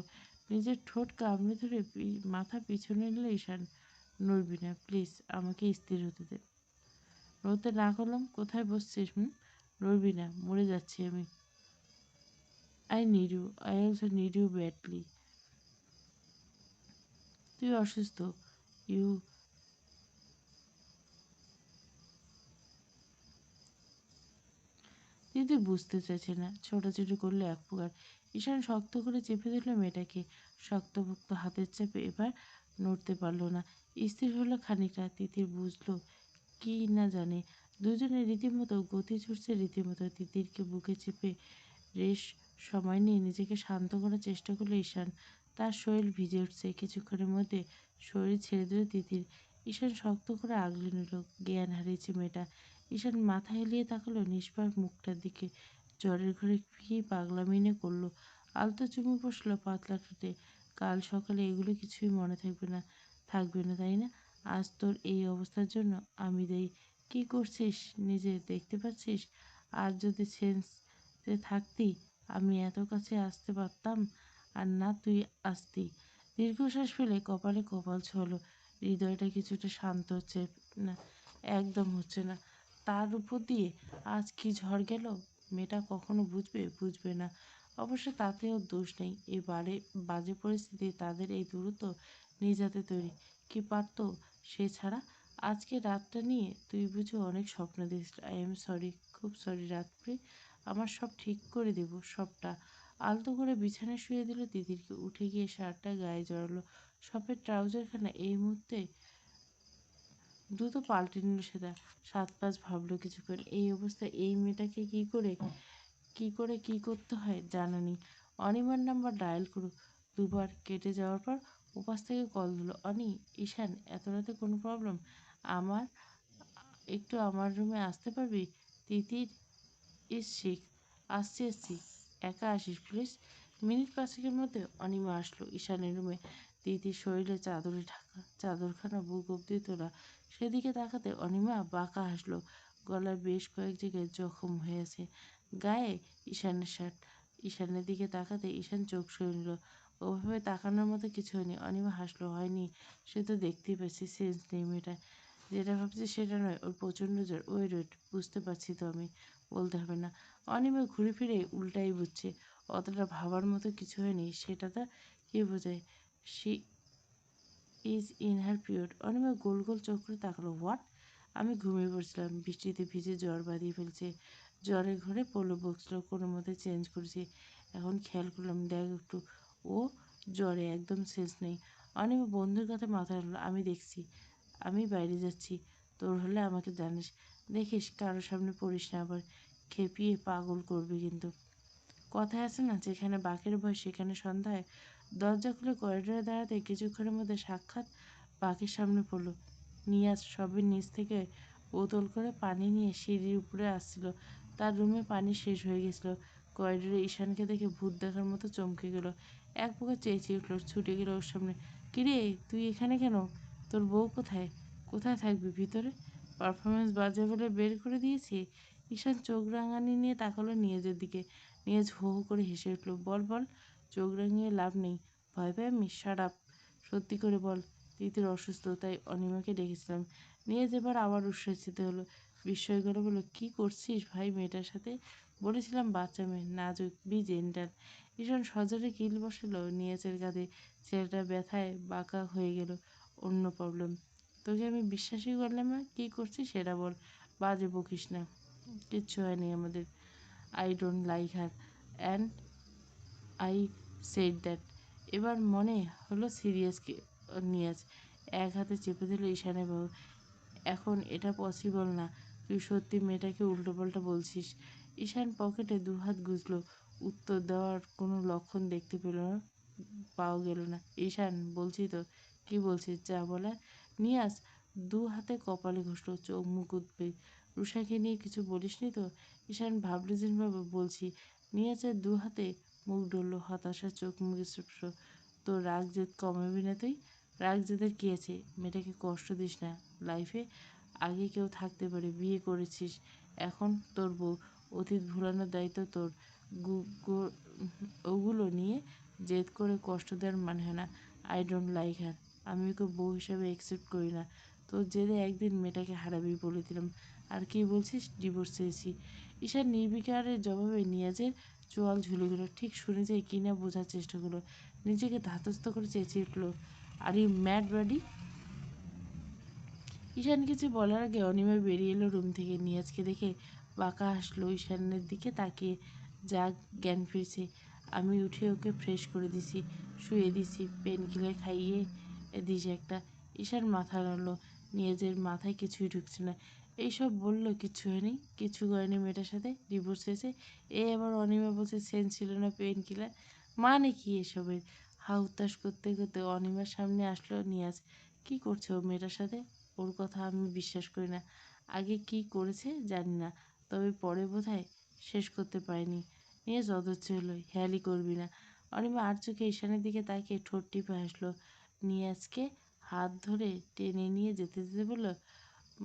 নিজের ঠোঁট কামড়ে ধরে মাথা পিছনে নিল ঈশান। নড়বি না প্লিজ, আমাকে স্থির হতে দে। নড়তে না করলাম? কোথায় বসছিস? নড়বি না, মরে যাচ্ছি আমি। I need you, I also need you badly. তুই অসুস্থ। ইউ দিদি বুঝতে চাইছে না, ছোটাছুটি করলে এক প্রকার। ঈশান শক্ত করে চেপে দিল মেয়েটাকে। শক্তপোক্ত হাতের চাপে এবার নড়তে পারল না। স্থির হলো খানিকটা। তিতির বুঝলো কি না জানে। দুজনে রীতিমতো গতি ছুটছে রীতিমতো। তিতিরকে বুকে চেপে রেশ সময় নিয়ে নিজেকে শান্ত করার চেষ্টা করলো ঈশান। তার শরীর ভিজে উঠছে। কিছুক্ষণের মধ্যে শরীর ছেড়ে দিল তিতির। ঈশান শক্ত করে আগলে নিল। জ্ঞান হারিয়েছে মেয়েটা। ঈশান মাথা হেলিয়ে তাকালো নিষ্পাপ মুখটার দিকে। জ্বরের ঘরে কি পাগলামি না করলো। আলতো চুমু বসলো পাতলা ঠোঁটে। কাল সকালে এগুলো কিছুই মনে থাকবে না। থাকবে না, তাই না? আজ তোর এই অবস্থার জন্য আমি দায়ী। কি করছিস নিজে দেখতে পাচ্ছিস? আর যদি সেন্সে থাকতি আমি এত কাছে আসতে পারতাম? আর না তুই আসতি। দীর্ঘশ্বাস ফেলে কপালে কপাল ছোঁলো। হৃদয়টা কিছুটা শান্ত হচ্ছে না, একদম হচ্ছে না। তার উপর দিয়ে আজ কি ঝড় গেল। মেয়েটা কখনো বুঝবে, বুঝবে না। অবশ্য তাতেও দোষ নেই। এই বাজে পরিস্থিতি তাদের এই দূরত্ব নিজ হাতে তৈরি। কি পারত সে ছাড়া? আজকে রাতটা নিয়ে তুই বুঝি অনেক স্বপ্ন দেখছিস। আই এম সরি, খুব সরি রাত্রি। আমার সব ঠিক করে দেব, সবটা। আলতো করে বিছানায় শুয়ে দিল তিতিরকে। উঠে গিয়ে শার্টটা গায়ে জড়ালো। শপের ট্রাউজারখানা এই মুহূর্তে দ্রুত পাল্টে নিল সেটা। সাত পাঁচ ভাবলো কিছুক্ষণ। এই অবস্থায় এই মেয়েটাকে কি করতে হয় জানা নেই। অনিমার নাম্বার ডায়াল করুক। দুবার কেটে যাওয়ার পর ওপাশ থেকে কল দিল। অনি, ঈশান, এত রাতে কোনো প্রবলেম? আমার একটু আমার রুমে আসতে পারবি? তিতির ইস শিখ। আসছি। একা আসিস প্লিজ। মিনিট পাঁচেকের মধ্যে অনিমা আসলো ঈশানের রুমে। তিতির শরীরে চাদরে ঢাকা, চাদরখানা বুক অব্দি তোলা। সেদিকে তাকাতে অনিমা বাঁকা হাসলো। গলার বেশ কয়েক জায়গায় জখম হয়েছে। গায়ে ঈশানের শার্ট। ঈশানের দিকে তাকাতে ঈশান চোখ সরিয়ে নিল। ওভাবে তাকানোর মতো কিছু হয়নি। অনিমা হাসলো। হয়নি? সে তো দেখতেই পাচ্ছি সেন্স নেই মেয়েটা। যেটা ভাবছি সেটা নয়, ওর প্রচণ্ড জ্বর। ওয়েট, বুঝতে পারছি তো আমি, বলতে হবে না। অনিমা ঘুরে ফিরে উল্টাই বুঝছে। অতটা ভাবার মতো কিছু হয়নি। সেটা তা কি বোঝায়? She is in her period. Anima গোল গোল চোখ করে তাকালো। হোয়াট? আমি ঘুমিয়ে পড়ছিলাম। বৃষ্টিতে ভিজে জ্বর বাঁধিয়ে ফেলছে। জ্বরের ঘরে পড়লো বকছিল, কোনো মতে চেঞ্জ করেছি। এখন খেয়াল করলাম, দেখ একটু, ও জ্বরে একদম সেন্স নেই। অনিমা বন্ধুর কথা মাথা রাখলো। আমি দেখছি। আমি বাইরে যাচ্ছি। তোর হলে আমাকে জানিস। দেখিস কারোর সামনে পড়িস না আবার। খেপিয়ে পাগল করবি কিন্তু। কথায় আছে না, যেখানে বাঘের ভয় সেখানে সন্ধ্যায়। দরজা খুলে করিডোরে দাঁড়াতে কিছুক্ষণের মধ্যে সাক্ষাৎ বাঘের সামনে পড়ল। নিয়াজ সবের নিচ থেকে বোতল করে পানি নিয়ে সিঁড়ির উপরে আসছিল। তার রুমে পানি শেষ হয়ে গেছিল। করিডোরে ঈশানকে দেখে ভূত দেখার মতো চমকে গেল। এক প্রকার চেঁচিয়ে উঠল, ছুটে গেল ওর সামনে। কিরে, তুই এখানে কেন? তোর বউ কোথায়? কোথায় থাকবি, ভিতরে? পারফরমেন্স বাজে বলে বের করে দিয়েছি? ঈশান চোখ রাঙানি নিয়ে তাকালো নিয়াজের দিকে। নিয়াজ হো হো করে হেসে উঠল। বল বল, চোখ রাঙিয়ে লাভ নেই। ভয় পাই আমি? Shut up. সত্যি করে বল। তিতির অসুস্থ, তাই অনিমাকে ডেকেছিলাম। নিয়াজ এবার আবার উচ্ছ্বসিত হলো। বিস্ময় করে বলল, কি করছিস ভাই মেয়েটার সাথে? বলেছিলাম বাচ্চা মেয়ে, নাজুক, বি জেন্টাল। ঈশান সজোরে কিল বসালো নিয়াজের কাঁধে। ছেলেটা ব্যথায় বাঁকা হয়ে গেল। অন্য প্রবলেম। তোকে আমি বিশ্বাসই করলাম না। কী করছিস সেটা বল। বাজে বকিস না। কিচ্ছু হয়নি আমাদের। I don't like her and I said that. এবার মনে হলো সিরিয়াস নিয়াজ। এক হাতে চেপে দিল ঈশানের বাহু। এখন এটা পসিবল না। তুই সত্যি মেয়েটাকে উল্টোপাল্টা বলছিস? ঈশান পকেটে দুহাত গুজল। উত্তর দেওয়ার কোনো লক্ষণ দেখতে পেল না, পাওয়া গেল না। ঈশান, বলছি তো। কি বলছিস, যা বলার। নিয়াজ দু হাতে কপালে ঘষল, চোখ মুখ উদ্বেগ। রুষাকে নিয়ে কিছু বলিসনি তো? ঈশান ভাবলেন বলছি। নিয়াজের দু হাতে মুখ ডলল, হতাশা চোখ মুখে স্পষ্ট। তোর রাগ জেদ কমাবি না তুই? রাগ জেদের কী আছে? মেয়েটাকে কষ্ট দিস না। লাইফে আগে কেউ থাকতে পারে, বিয়ে করেছিস, এখন তোর বউ। অতীত ভুলানোর দায়িত্ব তোর। ওগুলো নিয়ে জেদ করে কষ্ট দেওয়ার মানে হয় না। I don't like her. আমি ওকে বউ হিসাবে অ্যাকসেপ্ট করি না। তোর জেদে একদিন মেয়েটাকে হারাবি বলে দিলাম। আর কি বলছিস? ডিভোর্স চেয়েছি। ঈশান নির্বিকারের জবাবে নিয়াজের চোয়াল ঝুলে গেল। ঠিক শুনে যায় কিনা বোঝার চেষ্টা করলো। নিজেকে ধাতস্থ করে চেঁচিয়ে উঠল, আর ইউ ম্যাড বাডি? ঈশান কিছু বলার আগে অনিমা বেরিয়ে এলো রুম থেকে। নিয়াজকে দেখে বাঁকা হাসলো ঈশানের দিকে তাকিয়ে। যা জ্ঞান ফিরছে। আমি উঠে ওকে ফ্রেশ করে দিছি, শুয়ে দিছি, পেন কিলার খাইয়ে দিস একটা। ঈশান মাথা নাড়ল। নিয়াজের মাথায় কিছুই ঢুকছে না। এইসব বললো কিচ্ছু হয়নি, কিছু করেনি মেয়েটার সাথে, ডিভোর্স হয়েছে। আবার অনিমা বলছে সেন্স ছিল না, পেন কিলার। মানে কি এসবের? হা হুতাশ করতে করতে অনিমার সামনে আসলো নিয়াজ। কি করছে ও মেয়েটার সাথে? ওর কথা আমি বিশ্বাস করি না। আগে কি করেছে জানি না, তবে পরে বোধহয় শেষ করতে পারিনি। নিয়ে যথেচ্ছ হলো, হেয়ালি করবি না। অনিমা আর চোখে ঈশানের দিকে তাকিয়ে ঠোঁট টিপে হাসলো। নিয়াজকে হাত ধরে টেনে নিয়ে যেতে যেতে বলল,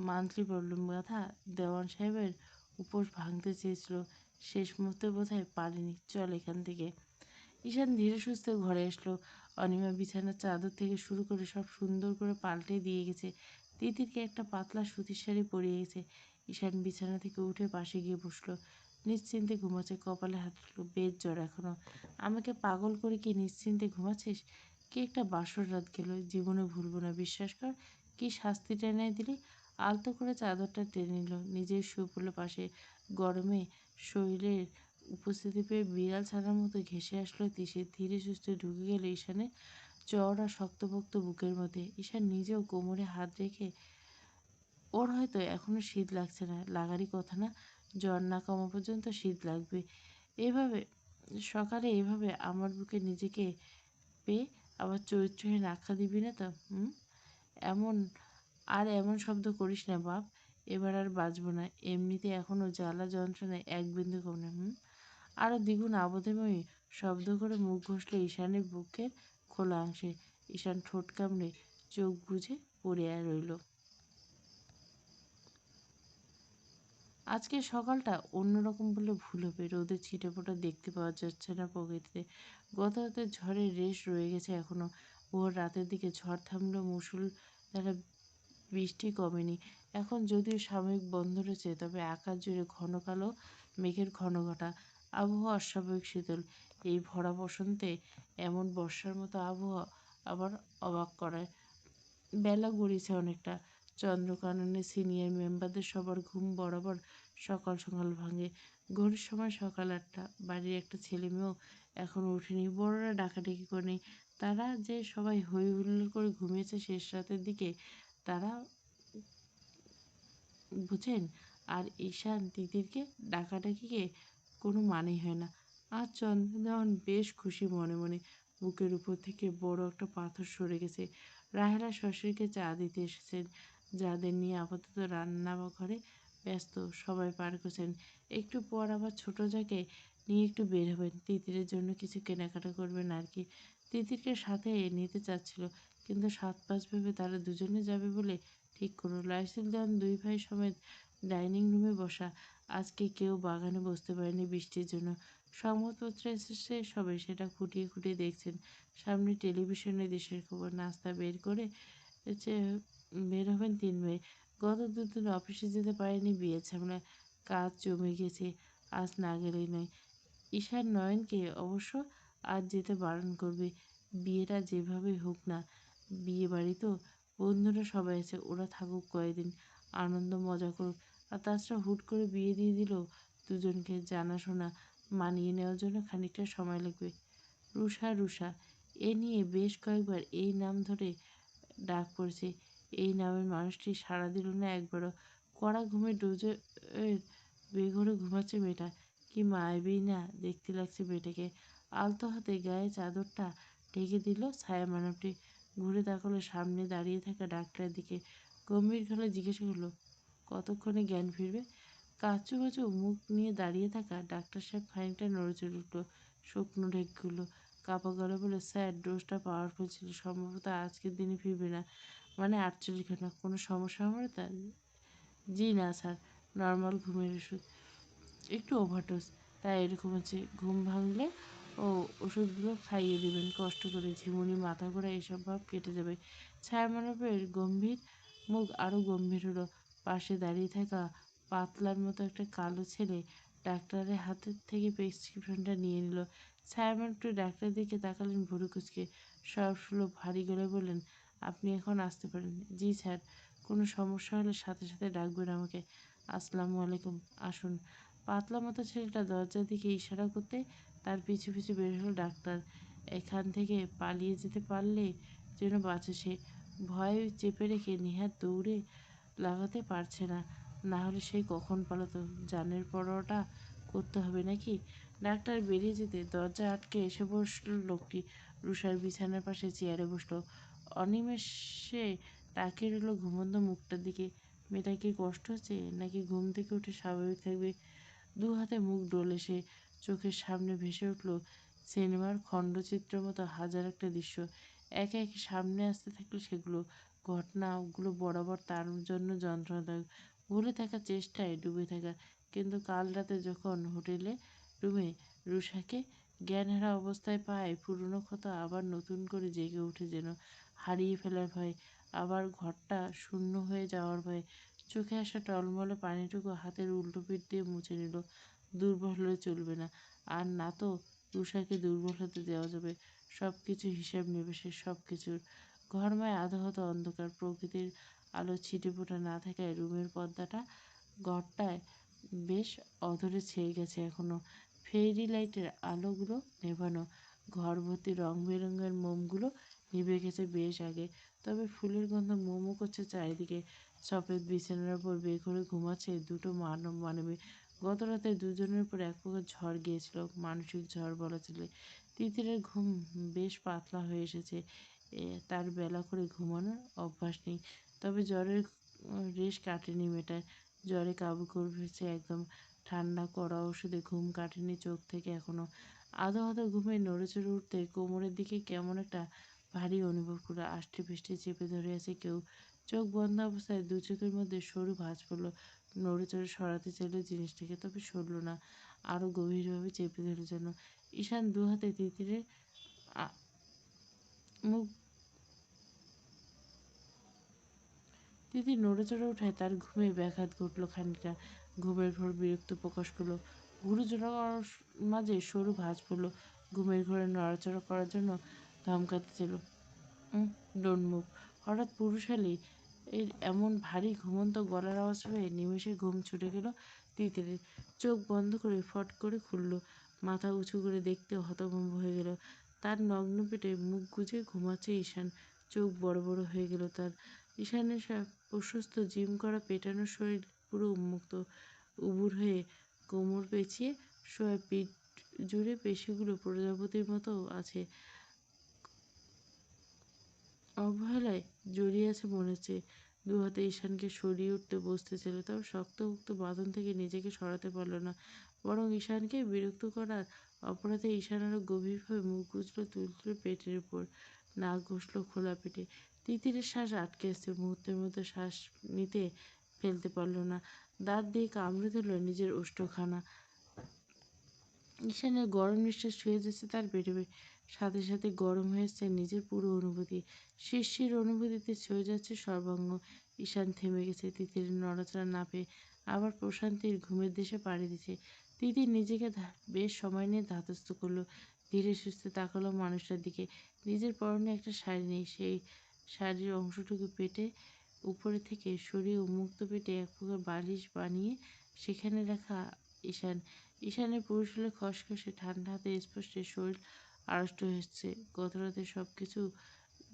মান্থলি প্রবলেম গাথা দেওয়ান সাহেবের উপোস ভাঙতে চেয়েছিল, শেষ মুহূর্তে বোধহয় পারেনি, চল এখান থেকে। ঈশান ধীরে সুস্থে ঘরে আসলো। অনিমা বিছানার চাদর থেকে শুরু করে সব সুন্দর করে পাল্টে দিয়ে গেছে। তিতিরকে একটা পাতলা সুতির শাড়ি পরিয়ে গেছে। ঈশান বিছানা থেকে উঠে পাশে গিয়ে বসলো। নিশ্চিন্তে ঘুমাচ্ছে, কপালে হাত রাখলো। বেশ জ্বর এখনো। আমাকে পাগল করে কি নিশ্চিন্তে ঘুমাচ্ছিস? কি একটা বাসর রাত গেল, জীবনে ভুলবো না, বিশ্বাস কর। কি শাস্তি টেনে দিলি। আলতো করে চাদরটা টেনে নিল, নিজেই শুয়ে পড়লো পাশে। গরমে শরীরের উপস্থিতি পেয়ে বিড়াল ছানার মতো ঘেঁষে আসলো তিসি। ধীরে সুস্থে ঢুকে গেল ঈশানের চওড়া শক্তপোক্ত বুকের মধ্যে। ঈশান নিজেও কোমরে হাত রেখে, ওর হয়তো এখনো শীত লাগছে না, লাগারই কথা না, জ্বর না কমা পর্যন্ত শীত লাগবে। এভাবে সকালে এভাবে আমার বুকে নিজেকে পেয়ে আবার চরিত্রহীন আখ্যা দিবি না তো? এমন এমন শব্দ করিস না বাপ। এবার আর বাঁচব না। এমনিতে এখনো জ্বালা যন্ত্রণায় এক বিন্দু কমে না। আরও দ্বিগুণ আবদারময়ী শব্দ করে মুখ ঘষল ঈশানের বুকের খোলা অংশে। ঈশান ঠোঁট কামড়ে চোখ বুজে পড়ে রইল। আজকের সকালটা অন্যরকম বললে ভুল হবে। রোদের ছিটেফোঁটা দেখতে পাওয়া যাচ্ছে না প্রকৃতিতে। গত রাতের ঝড়ের রেশ রয়ে গেছে এখনো। ভোর রাতের দিকে ঝড় থামলেও দ্বারা বৃষ্টি কমেনি। এখন যদিও সাময়িক বন্ধ রয়েছে, তবে আকাশ জুড়ে ঘন কালো মেঘের ঘনঘটা। আবহাওয়া অস্বাভাবিক শীতল। এই ভরা বসন্তে এমন বর্ষার মতো আবহাওয়া আবার অবাক করায়। বেলা গড়িয়েছে অনেকটা। চন্দ্রকাননে সিনিয়র মেম্বারদের সবার ঘুম বরাবর সকাল সকাল ভাঙে। ঘড়ির সময় সকাল ৮টা। বাড়ির একটা ছেলে মেয়েও এখনো ওঠেনি। বড়রা ডাকাডাকি করেনি। তারা যে সবাই হই হুল্লোড় করে ঘুমিয়েছে শেষ রাতের দিকে, তারা বুঝেন। আর ঈশান তিতিরকে ডাকাডাকিকে কোনো মানেই হয় না। আজ চন্দ্রদেওয়ান বেশ খুশি মনে মনে। বুকের উপর থেকে বড় একটা পাথর সরে গেছে। রাহেলা শ্বশুরকে চা দিতে এসেছেন। যাদের নিয়ে আপাতত রান্না ঘরে ব্যস্ত, সবাই পার করছেন। একটু পর আবার ছোট যাকে নিয়ে একটু বের হবেন। তিতিরের জন্য কিছু কেনাকাটা করবেন আর কি। তিতিরকে সাথে নিতে চাচ্ছিল, কিন্তু ৭-৫ ভেবে তারা দুজনে যাবে বলে ঠিক করল। লাইসেল দেওয়ান দুই ভাই সমেত ডাইনিং রুমে বসা। আজকে কেউ বাগানে বসতে পারেনি বৃষ্টির জন্য। সংবাদপত্রে এসেছে সবে, সেটা খুঁটিয়ে খুঁটিয়ে দেখছেন। সামনে টেলিভিশনে দেশের খবর। নাস্তা বের করে বের হবেন ৩ মেয়ে। গত দুদিন অফিসে যেতে পারেনি, বিয়ে ঝামেলা, কাজ জমে গেছে। আজ না গেলেই নয়। ঈশান নয়নকে অবশ্য আজ যেতে বারণ করবে। বিয়েটা যেভাবেই হোক না, বিয়ে বাড়ি তো, বন্ধুরা সবাই আছে, ওরা থাকুক কয়েকদিন, আনন্দ মজা করুক। আর তাছাড়া হুট করে বিয়ে দিয়ে দিল দুজনকে, জানাশোনা মানিয়ে নেওয়ার জন্য খানিকটা সময় লাগবে। রুষা রুষা এ নিয়ে বেশ কয়েকবার এই নাম ধরে ডাক পড়েছে। এই নামের মানুষটি সাড়া দিল না একবারও। কড়া ঘুমে ডোজে বেঘরে ঘুমাচ্ছে মেয়েটা। কি মায়াবী না দেখতে লাগছে মেয়েটাকে। আলতো হাতে গায়ে চাদরটা ঢেকে দিল ছায়া মানবটি। ঘুরে তাকালো সামনে দাঁড়িয়ে থাকা ডাক্তারের দিকে। গম্ভীর গলায় জিজ্ঞাসা করলো, কতক্ষণে জ্ঞান ফিরবে? কাচু কাচু মুখ নিয়ে দাঁড়িয়ে থাকা ডাক্তার সাহেব খানিকটা নড়েচড়ে উঠল, শুকনো ঢেকগুলো কাপা গলা বলে, স্যার ডোজটা পাওয়ারফুল ছিল, সম্ভবত আজকের দিনে ফিরবে না, মানে 48 ঘন্টা। কোনো সমস্যা হবে তার? জি না স্যার, নর্মাল ঘুমের ওষুধ, একটু ওভারডোজ, তাই এরকম হচ্ছে। ঘুম ভাঙলে ও ওষুধগুলো খাইয়ে দেবেন কষ্ট করে। ঝিমুনি, মাথা ঘোরা এসব ভাব কেটে যাবে। ছায়ামানবের গম্ভীর মুখ আরও গম্ভীর হলো। পাশে দাঁড়িয়ে থাকা পাতলার মতো একটা কালো ছেলে ডাক্তারের হাতের থেকে প্রেসক্রিপশনটা নিয়ে নিল। ছায়ামান একটু ডাক্তারের দিকে তাকালেন ভুরু কুচকে। সবসুলভ ভারী গলায় বললেন, আপনি এখন আসতে পারেন। জি স্যার, কোনো সমস্যা হলে সাথে সাথে ডাকবেন আমাকে। আসসালামু আলাইকুম, আসুন। পাতলা মতো ছেলেটা দরজার দিকে ইশারা করতে তার পিছু পিছু বের হলো ডাক্তার। এখান থেকে পালিয়ে যেতে পারলে যেন বাঁচে সে। ভয় চেপে রেখে নেহাত দৌড়ে লাগাতে পারছে না, না হলে সেই কখন পালাতো। জানের পরোয়াটা করতে হবে নাকি? ডাক্তার বেরিয়ে যেতে দরজা আটকে এসে বসল লোকটি। রুষার বিছানার পাশে চেয়ারে বসলো। অনিমেষে তাকিয়ে রইল ঘুমন্ত মুখটার দিকে। মেয়েটা কি কষ্ট হচ্ছে, নাকি ঘুম থেকে উঠে স্বাভাবিক থাকবে? দু হাতে মুখ ডলে সে। চোখের সামনে ভেসে উঠল সিনেমার খণ্ডচিত্র মতো হাজার একটা দৃশ্য। একে একে সামনে আসতে থাকলো সেগুলো। ঘটনাগুলো বরাবর তার জন্য যন্ত্রণাদায়ক। ভুলে থাকার চেষ্টায় ডুবে থাকা। কিন্তু কাল রাতে যখন হোটেলে রুমে রুষাকে জ্ঞানহারা অবস্থায় পায় পুরনো ক্ষত আবার নতুন করে জেগে ওঠে, যেন হারিয়ে ফেলার ভয়, আবার ঘরটা শূন্য হয়ে যাওয়ার ভয়। চোখে আসা টলমলে পানিটুকু হাতের উল্টো পিঠ দিয়ে মুছে নিল। দুর্বল হলে চলবে না, আর না তো তুষারকে দুর্বল হতে দেওয়া যাবে। সব কিছু হিসাব নিবেশের, সব কিছুর। ঘরময় আধো অন্ধকার, প্রকৃতির আলো ছিটেফোঁটা না থাকায় রুমের পর্দাটা ঘরটায় বেশ অধরে ছেয়ে গেছে এখনো। ফেরি লাইটের আলোগুলো নেভানো, ঘর ভর্তি রং বেরঙের মোমগুলো নিভে গেছে বেশ আগে। তবে ফুলের গন্ধ মোমো করছে চারিদিকে। সফেদ বিছানার উপর বেঘরে ঘুমাচ্ছে দুটো মানব মানবী। গত রাতে দুজনের উপর এক প্রকার ঝড় গিয়েছিল, মানসিক ঝড় বলা চলে। তিতিরের ঘুম বেশ পাতলা হয়ে এসেছে। তার বেলা করে ঘুমানোর অভ্যাস নেই। তবে জ্বরের রেশ কাটেনি মেয়েটার। জ্বরে কাবু করছে একদম। ঠান্ডা কড়া ওষুধে ঘুম কাটেনি চোখ থেকে এখনো। আধো আধো ঘুমে নড়েচড়ে উঠতে কোমরের দিকে কেমন একটা ভারী অনুভব করে আষ্টে পৃষ্ঠে চেপে ধরে আছে কেউ। চোখ বন্ধ অবস্থায় দু চোখের মধ্যে সরু ভাঁজ পড়লো। নড়েচড়ে সরাতে চাইল জিনিসটাকে, তবে সরল না। আরো গভীরভাবে চেপে ধরে যেন। ঈশান দু হাতে তিতিরের মুখ। তিতির নড়েচড়ে ওঠায় তার ঘুমে ব্যাঘাত ঘটল খানিকটা। ঘুমের ঘোর বিরক্ত প্রকাশ করলো। ঘুরোচড়া করার মাঝে সরু ভাঁজ পড়ল। ঘুমের ঘোরে নড়াচড়া করার জন্য ধমকাতে ছিল। Don't move. হঠাৎ পুরুষালী এর এমন ভারী ঘুমন্ত গলার আওয়াজ পেয়ে নিমেষে ঘুম ছুটে গেল তিতিরের। চোখ বন্ধ করে ফট করে খুলল। মাথা উঁচু করে দেখতে হতভম্ব হয়ে গেল। তার নগ্ন পেটে মুখ গুজে ঘুমাচ্ছে ঈশান। চোখ বড় বড় হয়ে গেল তার। ঈশানের প্রশস্ত জিম করা পেটানো শরীর পুরো উন্মুক্ত, উবুর হয়ে কোমর পেঁচিয়ে শোয়া, পিঠ জুড়ে পেশিগুলো প্রজাপতির মতো আছে। অবহেলায় জড়িয়ে আছে মনে হচ্ছে। দু হাতে ঈশানকে সরিয়ে উঠতে বসতে ছিল, তবে শক্তপোক্ত বাঁধন থেকে নিজেকে সরাতে পারল না। বরং ঈশানকে বিরক্ত করার অপরাধে ঈশান আরো গভীরভাবে মুখ গুজল তুলতুলে পেটের উপর। নাক ঘষল খোলা পেটে। তিতিরের শ্বাস আটকে আসছে। মুহূর্তের মধ্যে শ্বাস নিতে ফেলতে পারল না। দাঁত দিয়ে কামড়ে ধরল নিজের ওষ্ঠখানা। ঈশানের গরম নিঃশ্বাস ছুঁয়ে যাচ্ছে তার পেটে। সাথে সাথে গরম হয়ে আসছে নিজের পুরো অনুভূতি। শিরশির অনুভূতিতে ছুঁয়ে যাচ্ছে সর্বাঙ্গ। ঈশান থেমে গেছে তিতির নড়াচড়া না পেয়ে। আবার প্রশান্তির ঘুমের দেশে পাড়ি দিচ্ছে। তিতির নিজেকে বেশ সময় নিয়ে ধাতস্থ করলো। ধীরে সুস্থে তাকালো মানুষটার দিকে। নিজের পরনে একটা শাড়ি নেই। সেই শাড়ির অংশটুকু পেটে উপরে থেকে সরিয়ে উন্মুক্ত পেটে এক প্রকার বালিশ বানিয়ে সেখানে রাখা ঈশান। ঈশানের পুরুষ হলে খসখসে ঠান্ডা হাতে স্পষ্টে শরীর আড়ষ্ট হচ্ছে। গত রাতে সব কিছু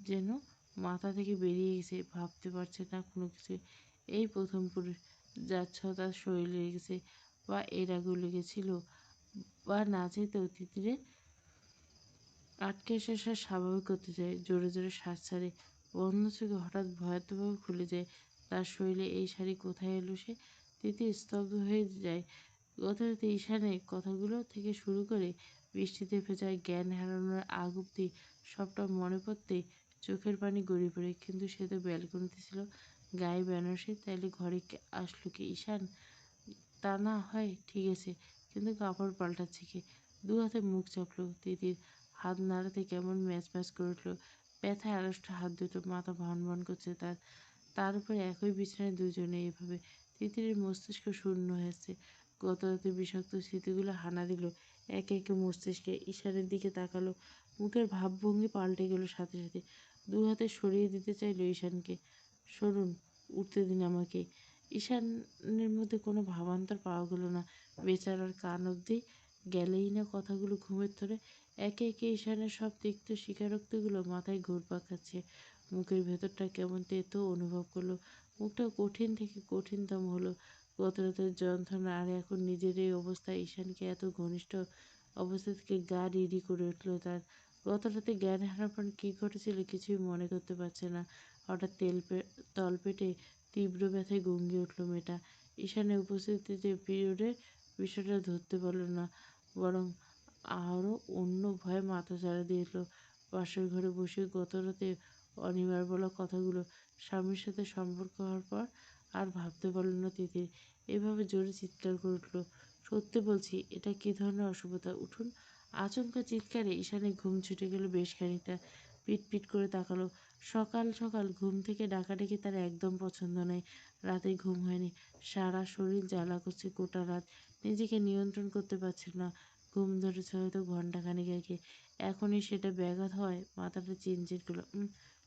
যেন মাথা থেকে বেরিয়ে গেছে, ভাবতে পারছে না কোনো কিছু। এই প্রথম পুরুষ যার ছোঁয়া তার শরীরে লেগেছে, বা এর আগেও লেগেছিল, বা না চাইতেও তিতিরে আটকে এসে শ্বাস স্বাভাবিক করতে চায়। জোরে জোরে শ্বাস ছাড়ে। বন্ধ চোখে হঠাৎ ভয়ার্থভাবে খুলে যায়। তার শরীরে এই শাড়ি কোথায় এলো সে? তিতির স্তব্ধ হয়ে যায়। গত রাতে ঈশানের কথাগুলো থেকে শুরু করে বৃষ্টিতে ভেজা জ্ঞান হারানোর আগ অব্দি সবটা মনে পড়তে চোখের পানি গড়িয়ে পড়ে। কিন্তু সে তো ব্যালকনিতে ছিল, গায়ে বেনারসি, তাইলে ঘরে আসলো কি ঈশান? তা না হয় ঠিক আছে, কিন্তু কাপড় পাল্টাচ্ছে কে? দু হাতে মুখ চাপলো। তিতির হাত নাড়াতে কেমন ম্যাচ ম্যাচ করে উঠলো। ব্যথায় আড়ষ্ট হাত দুটো, মাথা ভন ভন করছে তার। তার উপরে একই বিছানায় দুজনে এভাবে। তিতিরের মস্তিষ্ক শূন্য হয়েছে। গত রাতে বিষাক্ত স্মৃতিগুলো হানা দিল একে একে মস্তিষ্কে। ঈশানের দিকে তাকালো। মুখের ভাবভঙ্গি পাল্টে গেল সাথে সাথে। দু হাতে সরিয়ে দিতে চাইলো ঈশানকে। সরুন, উঠতে দিন আমাকে। ঈশানের মধ্যে কোনো ভাবান্তর পাওয়া গেল না। বেচারার কান অবধি গেলেই না কথাগুলো ঘুমের ধরে। একে একে ঈশানের সব তিক্ত স্বীকারোক্তিগুলো মাথায় ঘুরপাক খাচ্ছে। মুখের ভেতরটা কেমন তেতো অনুভব করলো। মুখটা কঠিন থেকে কঠিনতম হলো। গত রাতের যন্ত্রণা আর এখন নিজের এই অবস্থায় ঈশানকে এত ঘনিষ্ঠ অবস্থা থেকে গা রিরি করে উঠল তার। গত রাতে জ্ঞান হারার পর কী ঘটেছিল কিছুই মনে করতে পারছে না। হঠাৎ তলপেটে তীব্র ব্যথায় গঙ্গিয়ে উঠল মেয়েটা। ঈশানের উপস্থিতিতে পিরিয়ডের বিষয়টা ধরতে পারল না, বরং আরও অন্য ভয়ে মাথাচাড়া দিয়ে এলো। পাশের ঘরে বসে গত রাতে অনিবার বলা কথাগুলো স্বামীর সাথে সম্পর্ক হওয়ার পর আর ভাবতে পারল না তিতির। এভাবে জোরে চিৎকার করে উঠল, সত্যি বলছি, এটা কী ধরনের অসভ্যতা? উঠুন, আচমকা চিৎকারে ঈশানের ঘুম ছুটে গেল বেশ খানিকটা। পিট করে তাকালো। সকাল সকাল ঘুম থেকে ডাকাডাকি তার একদম পছন্দ নয়। রাতে ঘুম হয়নি, সারা শরীর জ্বালা করছে গোটা রাত। নিজেকে নিয়ন্ত্রণ করতে পারছিল না। ঘুম ধরেছে হয়তো ঘন্টাখানেক আগে, এখনই সেটা ব্যাঘাত হয়। মাথাটা চিনচিন করলো।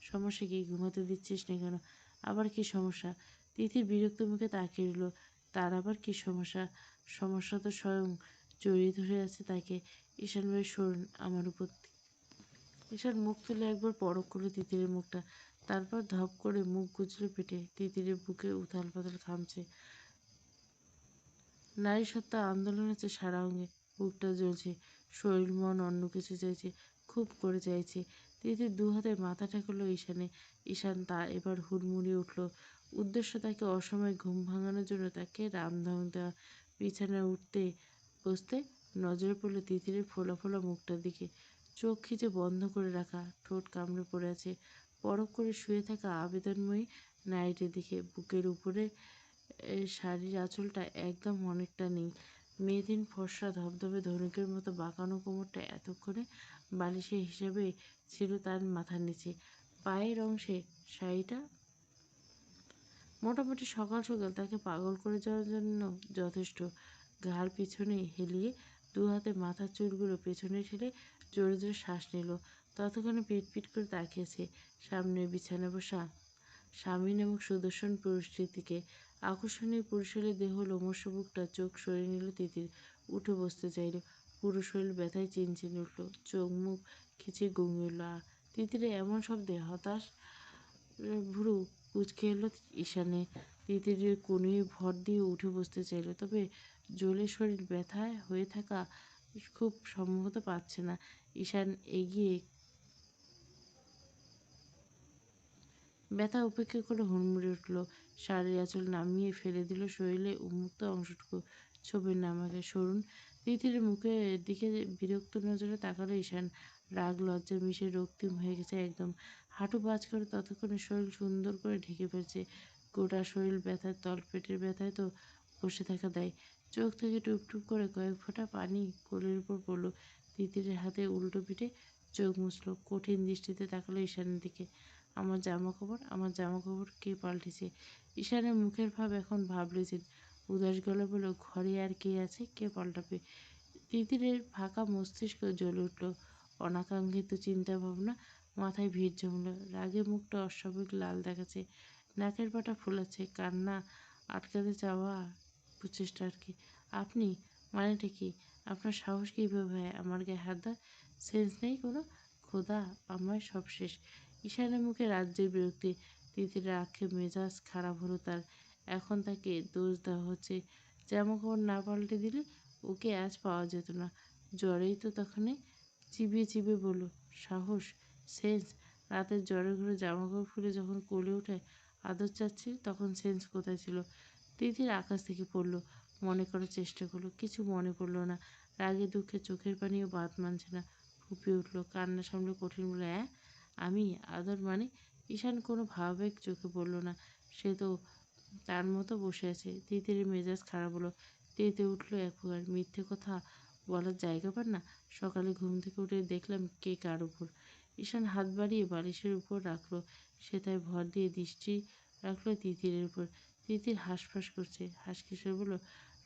সমস্যা কি? ঘুমাতে দিচ্ছিস না কেন? আবার কি সমস্যা? তিথি বিরক্ত মুখে তাকিয়ে রইল। তার আবার কি সমস্যা? সমস্যা তো স্বয়ং জড়িয়ে ধরে আছে তাকে। ঈশান ভাই সরুন আমার উপর। ঈশান মুখ তুলে একবার পরখ করলো তিতিরের মুখটা, তারপর ধপ করে মুখ গুজলো পেটে। তিতিরের বুকে উথাল পাথাল ঘামছে, নারী সত্তা আন্দোলন আছে সারা অঙ্গে। বুকটা জ্বলছে, শরীর মন অন্য কিছু চাইছে, খুব করে চাইছে। তিতির দু হাতে মাথা ঠেকালো ঈশানে। ঈশান তা এবার হুড়মুড়িয়ে উঠল। উদ্দেশ্য তাকে অসময়ে ঘুম ভাঙানোর জন্য তাকে রামধাম দেওয়া। বিছানায় উঠতে বসতে নজরে পড়ল তিতিরের ফোলা ফোলা মুখটার দিকে। চোখ খিচে বন্ধ করে রাখা, ঠোঁট কামড়ে পড়ে আছে। পরক করে শুয়ে থাকা আবেদনময়ী নারীটির দিকে। বুকের উপরে শাড়ির আঁচলটা একদম অনেকটা নেই। মেয়েদিন ফর্সা ধবধবে ধনুকের মতো বাঁকানো কোমরটা এতক্ষণে বালিশের হিসাবে ছিল তার মাথার নিচে। পায়ের অংশে শাড়িটা মোটামুটি সকাল সকাল তাকে পাগল করে যাওয়ার জন্য যথেষ্ট। ঘাড় পিছনে হেলিয়ে দু হাতে মাথার চুলগুলো পেছনে ঠেলে জোরে জোরে শ্বাস নিল। ততক্ষণে পিট করে তাকিয়েছে সামনের বিছানায় বসা স্বামীন এবং সুদর্শন পুরুষটির দিকে। আকর্ষণীয় পুরুষের দেহ লোমশ বুকটা চোখ সরিয়ে নিল তিতির। উঠে বসতে চাইল। পুরো শরীর ব্যথায় চিনচিনে উঠল, চোখ মুখ খিচে ঘুমিয়ে উঠল। তিতিরে এমন শব্দে হতাশ ভুরু কুঁচকে এলো ঈশানে। তিতিরের কনুই ভর দিয়ে উঠে বসতে চাইল, তবে জ্বলে শরীর ব্যথায় হয়ে থাকা খুব সম্ভবত পারছে না। ঈশান এগিয়ে ব্যথা উপেক্ষা করে হুড়মুড়ে উঠল। শাড়ির আঁচল নামিয়ে ফেলে দিল শরীরে উন্মুক্ত অংশটুকু। ছবির না আমাকে সরুন। তিতিরের মুখের দিকে বিরক্ত নজরে তাকালো ঈশান। রাগ লজ্জা মিশে রক্তিম হয়ে গেছে একদম। হাঁটু বাজ করে ততক্ষণে শরীর সুন্দর করে ঢেকে ফেলছে। গোটা শরীর ব্যথায়, তলপেটের ব্যথায় তো বসে থাকা দেয়। চোখ থেকে টুপ করে কয়েক ফোঁটা পানি কোলের উপর পড়ল। তিতিরের হাতে উল্টো পিঠে চোখ মুছল। কঠিন দৃষ্টিতে তাকালো ঈশানের দিকে। আমার জামা কাপড় কে পাল্টেছে? ঈশানের মুখের ভাব এখন ভাবলেছেন। উদাস গলা বলল, ঘরে আর কে আছে? কে পাল্টাবে? তিতিরের ফাঁকা মস্তিষ্ক জ্বলে উঠল। অনাকাঙ্ক্ষিত চিন্তা ভাবনা মাথায় ভিড় জমল। রাগে মুখটা অস্বাভাবিক লাল দেখাচ্ছে, নাকের পাটা ফোলাচ্ছে, কান্না আটকাতে চাওয়া প্রচেষ্টা আর কি। আপনি মানেটা কি? আপনার সাহস কীভাবে হয় আমার গায়ে হাত দেওয়ার? সেন্স নেই কোনো? খোদা, আমার সব শেষ। ঈশানের মুখে রাজ্যের বিরক্তি। তিতিরের আক্ষেপ, মেজাজ খারাপ হলো তার। এখন তাকে দোষ দেওয়া হচ্ছে। জামাকাপড় না পাল্টে দিলে ওকে আজ পাওয়া যেত না। জ্বরেই তো তখনই চিবিয়ে বলল, সাহস, সেন্স? রাতের জ্বরের ঘরে জামাকাপড় খুলে যখন কোলে উঠে আদর চাচ্ছিল তখন সেন্স কোথায় ছিল? তিতির আকাশ থেকে পড়ল। মনে করার চেষ্টা করলো, কিছু মনে পড়ল না। রাগে দুঃখে চোখের পানিও বাদ মানছে না। ফুপিয়ে উঠল, কান্না সামলে কঠিন বলে, আমি আদর মানে? ঈশান কোনো ভাবাবেগ চোখে পড়ল না। সে তো তার মতো বসে আছে। তিতিরের মেজাজ খারাপ হলো, তেতে উঠল এক প্রকার। মিথ্যে কথা বলার জায়গা পান না? সকালে ঘুম থেকে উঠে দেখলাম কে কার উপর। ঈশান হাত বাড়িয়ে বালিশের উপর রাখলো। সে তাই ভর দিয়ে দৃষ্টি রাখলো তিতিরের উপর। তিতির হাঁসফাঁস করছে। হাঁসকিশোর বলল,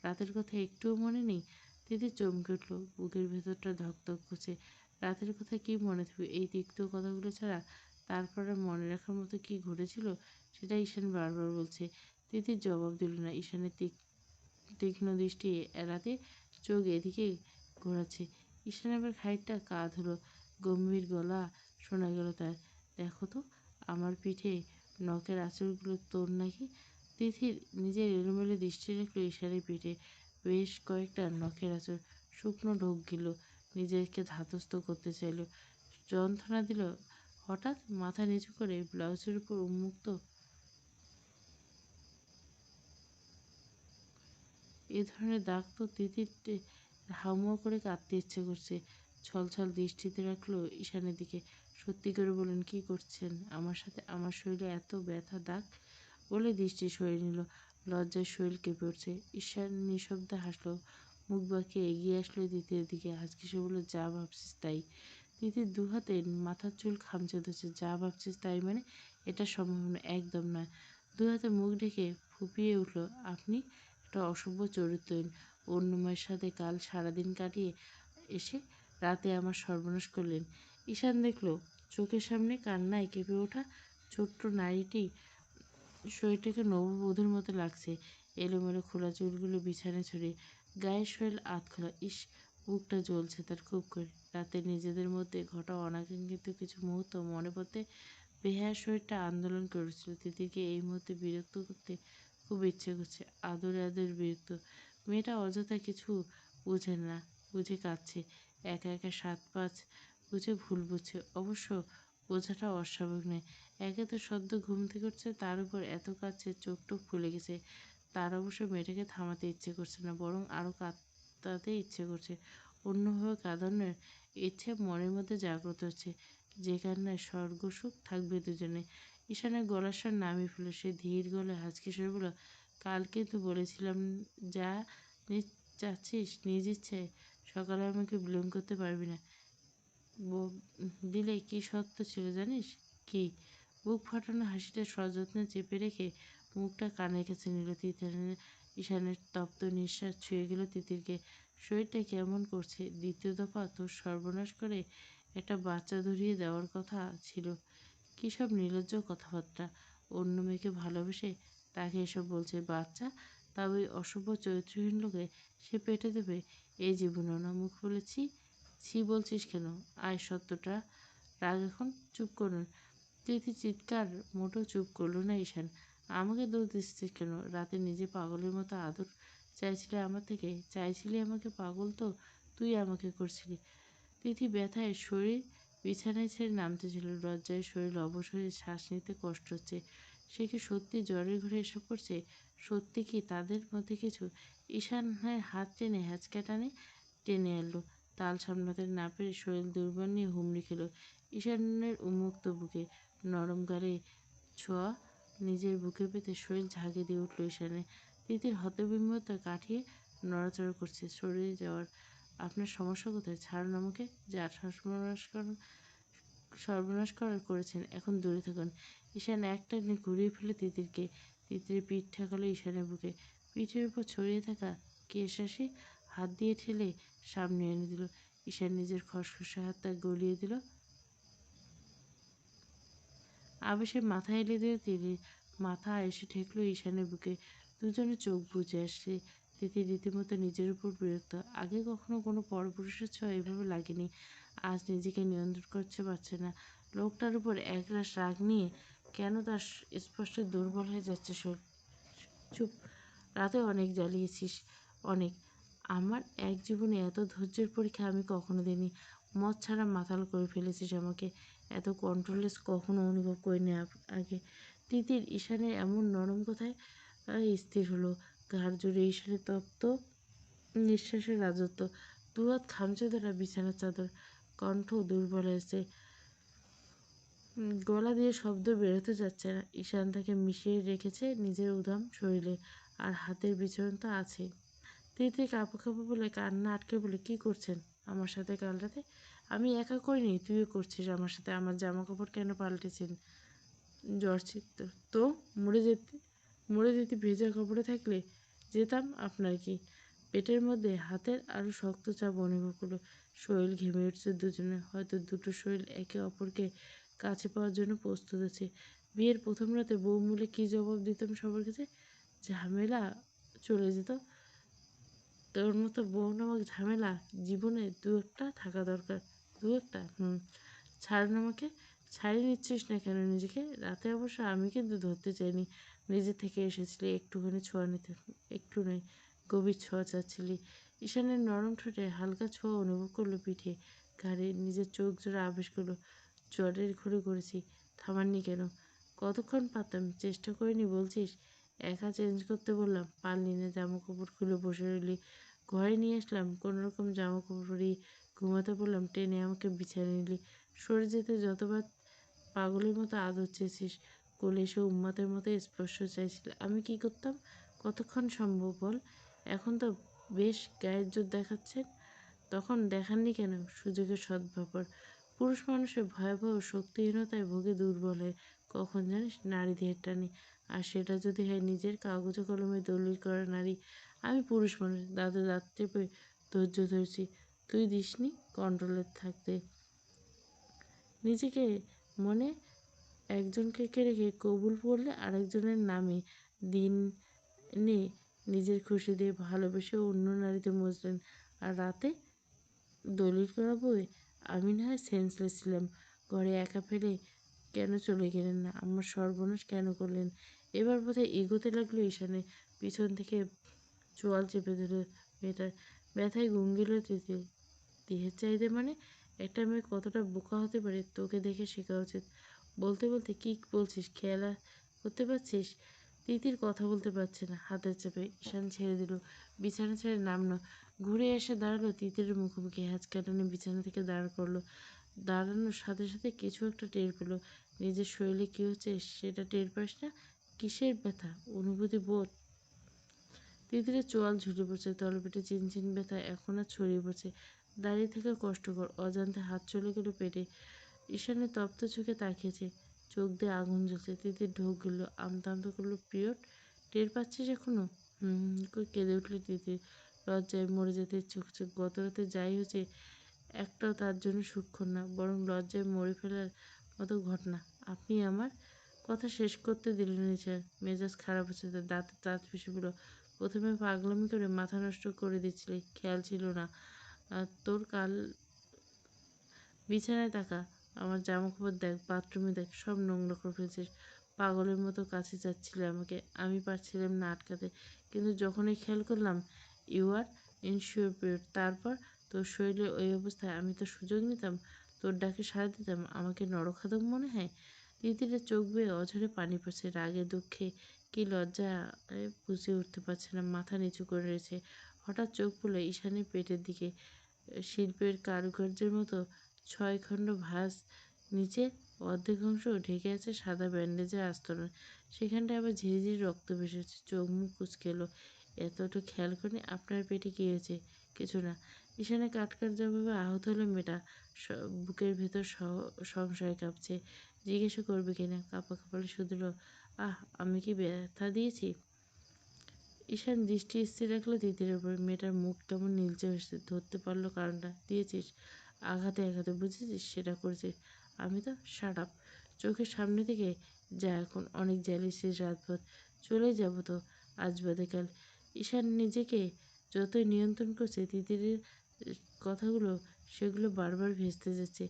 রাতের কথা একটুও মনে নেই? তিতির চমকে উঠল, বুকের ভেতরটা ধকধক করছে। রাতের কথা কি মনে থাকবে এই তিক্ত কথাগুলো ছাড়া? তারপর আর মনে রাখার মতো কি ঘটেছিল সেটা ঈশান বারবার বলছে। তিতির জবাব দিল না। ঈশানের তীক্ষ্ণ দৃষ্টি এড়াতে চোখ এদিকে ঘোরাচ্ছে। ঈশান আবার খানিকটা কাঁধ হলো। গম্ভীর গলা শোনা গেল তার, দেখো তো আমার পিঠে নখের আঁচড়গুলো তোর নাকি? তিথির নিজের এলোমেলো দৃষ্টি রাখলো ঈশানের পিঠে। বেশ কয়েকটা নখের আঁচড়। শুকনো ঢোক গিল। নিজেকে ধাতস্থ করতে চাইল, যন্ত্রণা দিল। হঠাৎ মাথা নিচু করে ব্লাউজের উপর উন্মুক্ত এ ধরনের দাগ তো তিতিরতে হাউমাউ করে কাঁদতে ইচ্ছে করছে। ছলছল দৃষ্টিতে রাখলো ঈশানের দিকে। সত্যি করে বলুন, কি করছেন আমার সাথে? আমার শরীরে এত ব্যথা দাগ? বলে দৃষ্টি সরিয়ে নিল। লজ্জায় শরীর কেঁপে উঠছে। ঈশান নিঃশব্দে হাসলো। মুখ বাঁকিয়ে এগিয়ে আসলো তিতির দিকে। আজকে সে বলল, যা ভাবছিস তাই। তিতির দুহাতে মাথার চুল খামচে ধরছে। যা ভাবছিস তাই মানে? এটা সম্ভব না, একদম নয়। দুহাতে মুখ ঢেকে ফুপিয়ে উঠল, আপনি একটা অসভ্য চরিত্রহীন। অন্যময়ের সাথে কাল সারাদিন কাটিয়ে এসে রাতে আমার সর্বনাশ করলেন। ঈশান দেখল চোখের সামনে কান্নায় কেঁপে ওঠা ছোট্ট নারীটি। শরীরটাকে নববধূর মতো লাগছে। এলোমেলো খোলা চুলগুলো বিছানায় ছড়িয়ে, গায়ের শরীর আধখোলা। ইস, বুকটা জ্বলছে তার খুব করে। রাতে নিজেদের মধ্যে ঘটা অনাকাঙ্ক্ষিত কিছু মুহূর্ত মনে পড়তে বেহায়া শরীরটা আন্দোলন করেছিল। তিতিরকে এই মুহূর্তে বিরক্ত করতে খুব ইচ্ছে করছে। আদরে আদরে বিরক্ত। মেয়েটা অযথা কিছু বুঝে না, বুঝে কাঁদছে। একা একা ৭-৫ বুঝে ভুল বুঝছে। অবশ্য বোঝাটা অস্বাভাবিক নয়। একে তো সদ্য ঘুম থেকে উঠছে, তার উপর এত কাঁদছে, চোখ টোক ফুলে গেছে। তার অবশ্য মেয়েটাকে থামাতে ইচ্ছে করছে না, বরং আরও কাঁদাতে ইচ্ছে করছে। অন্যভাবে কাঁদানোর ইচ্ছে মনের মধ্যে জাগ্রত হচ্ছে, যে কান্নায় স্বর্গসুখ থাকবে দুজনে। ঈশানের গলার স্বর নামিয়ে ফেলল। সে ধীর গলায় হাঁচকি সরে বলল, কাল কিন্তু বলেছিলাম, যা চাচ্ছিস নিজ ইচ্ছায় সকালে আমাকে বিলম্ব করতে পারবি না। দিলে কি সত্য ছিল জানিস? কি? বুক ফাটানো হাসিটা সযত্নে চেপে রেখে মুখটা কানের কাছে নিল। ঈশানের তপ্ত নিঃশ্বাস ছুঁয়ে গেল তিতিরকে। শরীরটা কেমন করছে। দ্বিতীয় দফা তোর সর্বনাশ করে একটা বাচ্চা ধরিয়ে দেওয়ার কথা ছিল। কী সব নির্লজ্জ কথাবার্তা! অন্য মেয়েকে ভালোবেসে তাকে এসব বলছে। বাচ্চা? তা ওই অসভ্য চরিত্রহীন লোকে সে পেটে দেবে? এই জীবনেও না। মুখ বলেছি। ছি বলছিস কেন? আয় সত্যটা রাগ এখন। চুপ করুন। তিথি চিৎকার। মোটেও চুপ করল না ঈশান। আমাকে দোষ দিচ্ছিস কেন? রাতে নিজে পাগলের মতো আদর চাইছিলে আমার থেকে। চাইছিলি আমাকে পাগল, তো তুই আমাকে করছিলি। তিথি ব্যথায় শরীর বিছানায় ছেড়ে নামতে ছিল। লজ্জায় শরীর অবশ হয়ে শ্বাস নিতে কষ্ট হচ্ছে। সে কি সত্যি জ্বরের ঘরে এসব করছে? সত্যি কি তাদের মধ্যে কিছু? ঈশান হাত টেনে হ্যাঁচকা টানে টেনে এলো। তাল সামলাতে না পেরে শরীর দুর্বল নিয়ে হুমড়ি খেল। ঈশানের উন্মুক্ত বুকে নরম গালে ছোঁয়া নিজের বুকে পেতে শরীর ঝাঁকে দিয়ে উঠল ঈশানের। তিতির হতবিম্বতা কাটিয়ে নড়াচড়া করছে। সরে যাওয়ার আপনার সমস্যা কোথায়? ছাড়ুন আমাকে। যা সর্বনাশ করার করেছেন, এখন দূরে থাকুন। ঈশান একটানে ঘুরিয়ে ফেলে তিতিরকে। তিতির পিঠ ঠেকালো ঈশানের বুকে। পিঠের উপর ছড়িয়ে থাকা কেশরাশি হাত দিয়ে ঠেলে সামনে এনে দিল। ঈশান নিজের খসখসে হাতটা গলিয়ে দিল। আবেশে মাথা এলে দিল তিতির। মাথা এসে ঠেকলো ঈশানের বুকে। দুজনে চোখ বুজে আসছে। তিতির রীতিমতো নিজের উপর বিরক্ত। আগে কখনো কোনো পরপুরুষের ছোঁয়া এভাবে লাগেনি। আজ নিজেকে নিয়ন্ত্রণ করতে পারছে না। লোকটার উপর একরাশ রাগ নিয়ে কেন তার স্পষ্ট দুর্বল হয়ে যাচ্ছে শরীর। চুপ। রাতে অনেক জ্বালিয়েছিস, অনেক। আমার এক জীবনে এত ধৈর্যের পরীক্ষা আমি কখনো দিইনি। মদ ছাড়া মাতাল করে ফেলেছিস আমাকে। এত কন্ট্রোললেস কখনো অনুভব করিনি আগে। তিতির ঈশানের এমন নরম কথায় স্থির হলো। ঘাড় জুড়ে ঈশানের তপ্ত নিঃশ্বাসের রাজত্ব। দুহাত খামচে ধরা বিছানার চাদর। কণ্ঠ দুর্বল হয়েছে। গলা দিয়ে শব্দ বেরোতে যাচ্ছে না। ঈশান তাকে মিশিয়ে রেখেছে নিজের উদাম শরীরে, আর হাতের বিচরণ তো আছে। তিতির কাঁপা কাঁপা বলে কান্না আটকে বলে, কি করছেন আমার সাথে কাল রাতে? আমি একা করিনি, তুইও করছিস আমার সাথে। আমার জামা কাপড় কেন পাল্টেছেন? জ্বর ছিটত তো মরে যেতে ভেজা কাপড়ে থাকলে যেতাম, আপনার কি? পেটের মধ্যে হাতের আরও শক্ত চাপ অনুভব করলো। শরীর ঘেমে উঠছে দুজনে। হয়তো দুটো শরীর একে অপরকে কাছে পাওয়ার জন্য প্রস্তুত আছে। বিয়ের প্রথম রাতে বউ বলে কী জবাব দিতাম সবার কাছে? ঝামেলা চলে যেত। তোর মতো বউ নামক ঝামেলা জীবনে দু একটা থাকা দরকার। দু একটা। ছাড়ুন আমাকে। ছাড়িয়ে নিচ্ছিস না কেন নিজেকে? রাতে অবশ্য আমি কিন্তু ধরতে চাইনি। নিজে থেকে এসেছিলি একটুখানি ছোঁয়া নিতে। একটু নয়, গভীর ছোঁয়া চাচ্ছিলি। ঈশানের নরম ঠোঁটে হালকা ছোঁয়া অনুভব করলো পিঠে, ঘাড়ে। নিজের চোখ জোড়া আবেশ করলো। জ্বরের ঘুরে করেছি, থামাননি কেন? কতক্ষণ পারতাম, চেষ্টা করিনি বলছিস? একা চেঞ্জ করতে বললাম, পারলি না। জামা কাপড় খুলে বসে রইলি। ঘরে নিয়ে আসলাম, কোনোরকম জামা কাপড় পরিয়ে ঘুমাতে বললাম, টেনে আমাকে বিছানায় নিলি। সরে যেতে যতবার পাগলের মতো আদর চেয়েছিস। কোলে এসে উন্মাদের মতো স্পর্শ চাইছিল। আমি কি করতাম? কতক্ষণ সম্ভব বল? এখন তো বেশ গায়ের জোর দেখাচ্ছেন। তখন দেখাননি কেন? সুযোগের সদ্ব্যবহার। পুরুষ মানুষের ভয়াবহ শক্তিহীনতায় ভোগে, দুর্বল হয় কখন জানিস? নারীদের টানে। আর সেটা যদি হয় নিজের কাগজে কলমে দলিল করা নারী। আমি পুরুষ মানুষ, দাঁতে দাঁত চেপে ধৈর্য ধরেছি। তুই দিসনি কন্ট্রোলে থাকতে। নিজেকে মনে একজনকে রেখে কবুল পড়লে আরেকজনের নামে দিন নে নিজের খুশি দিয়ে ভালোবেসে অন্য নারীতে মজলেন। আর রাতে দলিল করা বই। আমি না হয় সেন্সলেস ছিলাম, ঘরে একা ফেলে কেন চলে গেলেন না? আমার সর্বনাশ কেন করলেন? এবার বোধহয় এগোতে লাগলো ঈশানের পিছন থেকে চোয়াল চেপে ধরে মেয়েটার। ব্যথায় গুঙ্গিল তিতির। দেহের চাহিদা মানে? একটা মেয়ে কতটা বোকা হতে পারে তোকে দেখে শেখা উচিত। বলতে বলতে কি বলছিস খেয়াল করতে পারছিস? তিতির কথা বলতে পারছে না, হাতের চাপে ঈশান ছেড়ে দিল। বিছানা ছেড়ে নামলো, ঘুরে এসে দাঁড়ালো তিতিরের মুখোমুখি। হ্যাঁচ কাটানে বিছানা থেকে দাঁড় করলো। দাঁড়ানোর সাথে সাথে কিছু একটা টের পেলো। নিজের শরীরে কি হচ্ছে সেটা টের পাস না? কিসের ব্যথা? অনুভূতি বোধ? তিতিরের চোয়াল ঝুলে পড়ছে, তলপেটে চিনচিন ব্যথা এখন আর ছড়িয়ে পড়ছে। দাঁড়িয়ে থাকা কষ্টকর, অজান্তে হাত চলে গেল পেটে। ঈশানের তপ্ত চোখে তাকিয়েছে, চোখ দিয়ে আগুন জ্বলছে। তিতির ঢোক গেল, আমতা আমতা করলো। পিরিয়ড টের পাচ্ছিস এখনো? করে কেঁদে উঠল তিতির। লজ্জায় মরে যেতে ইচ্ছে করছে। গত রাতে যাই হয়েছে একটাও তার জন্য সূক্ষ্ম না, বরং লজ্জায় মরে ফেলার মতো ঘটনা। আপনি আমার কথা শেষ করতে দিলেন স্যার। মেজাজ খারাপ হচ্ছে তার, দাঁতে দাঁত পিষে বলল, প্রথমে পাগলামি করে মাথা নষ্ট করে দিচ্ছিলি, খেয়াল ছিল না। আর তোর কাল বিছানায় তাকা, আমার জামা কাপড় দেখ, বাথরুমে দেখ, সব নোংরা করে ফেলছিস। পাগলের মতো কাছে যাচ্ছিলে আমাকে, আমি পারছিলাম না আটকাতে। কিন্তু যখনই খেয়াল করলাম ইউ আর ইনশিওর পিরিয়ড, তারপর তোর শরীরের ওই অবস্থায় আমি তো সুযোগ নিতাম, তোর ডাকে সাড়া দিতাম। আমাকে নরখাদক মনে হয়? তিতিরের চোখ বেয়ে অঝরে পানি পড়ছে, রাগে দুঃখে কি লজ্জা বুঝে উঠতে পারছে না। মাথা নিচু করে রয়েছে। হঠাৎ চোখ পড়ল ঈশানের পেটের দিকে। শিল্পের কারুকার্যের মতো 6 খণ্ড ভাঁজ, নিচে অর্ধেক অংশ ঢেকে আছে সাদা ব্যান্ডেজের আস্তরণ। সেখানটায় আবার ঝিরিঝিরি রক্ত ভেসেছে। চোখ মুখ কুঁচকে এলো। এতটা খেয়াল করেনি। আপনার পেটে কী হয়েছে? কিছু না। ঈশানে কাটকাট জবাবে আহত হলো মেয়েটা। বুকের ভেতর সংশয় কাঁপছে। জিজ্ঞাসা করবে কিনা কাঁপা কপালে শুধল, আহ, আমি কি ব্যথা দিয়েছি? ঈশান দৃষ্টি স্থির রাখলো তিতিরের উপর। মেয়েটার মুখ কেমন নীলচে হয়েছে, ধরতে পারলো কারণটা। দিয়েছিস আঘাতে আঘাতে, বুঝেছিস সেটা করেছিস। আমি তো শাট আপ। চোখের সামনে থেকে যা এখন, অনেক জ্যালিসিস রাতভর। চলে যাব তো আজ বাদে কাল। ঈশান নিজেকে যতই নিয়ন্ত্রণ করছে তিতিরের কথাগুলো সেগুলো বারবার ভেস্তে যাচ্ছে।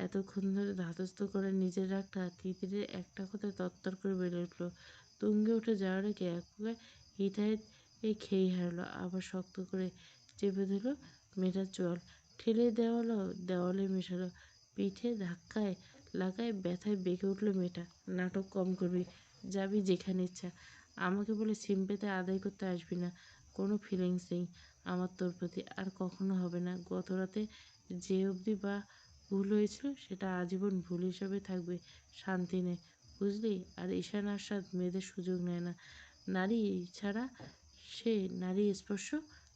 এতক্ষণ ধরে ধাতস্থ করা নিজের রাগটা তিতিরের একটা কথায় তত্তর করে বেড়ে উঠল। তুঙ্গে উঠে যাওয়ার আগে এক প্রকার হিতাহিত খেয়েই হারলো। আবার শক্ত করে চেপে ধরল মেয়েটার চোয়াল, ঠেলে দেওয়ালে মেশালো। পিঠে ধাক্কায় লাগায় ব্যথায় বেঁকে উঠল মেয়েটা। নাটক কম করবি, যাবি যেখানে ইচ্ছা। আমাকে বলে সিম্পেতে আদায় করতে আসবি না। কোনো ফিলিংস নেই আমার তোর প্রতি, আর কখনো হবে না। গত রাতে যে অবধি বা ভুল হয়েছিল সেটা আজীবন ভুল হিসাবে থাকবে। শান্তি নেই, বুঝলি? আর ঈশান আশাদ মেয়েদের সুযোগ নেয় না। নারী ছাড়া সে নারী স্পর্শ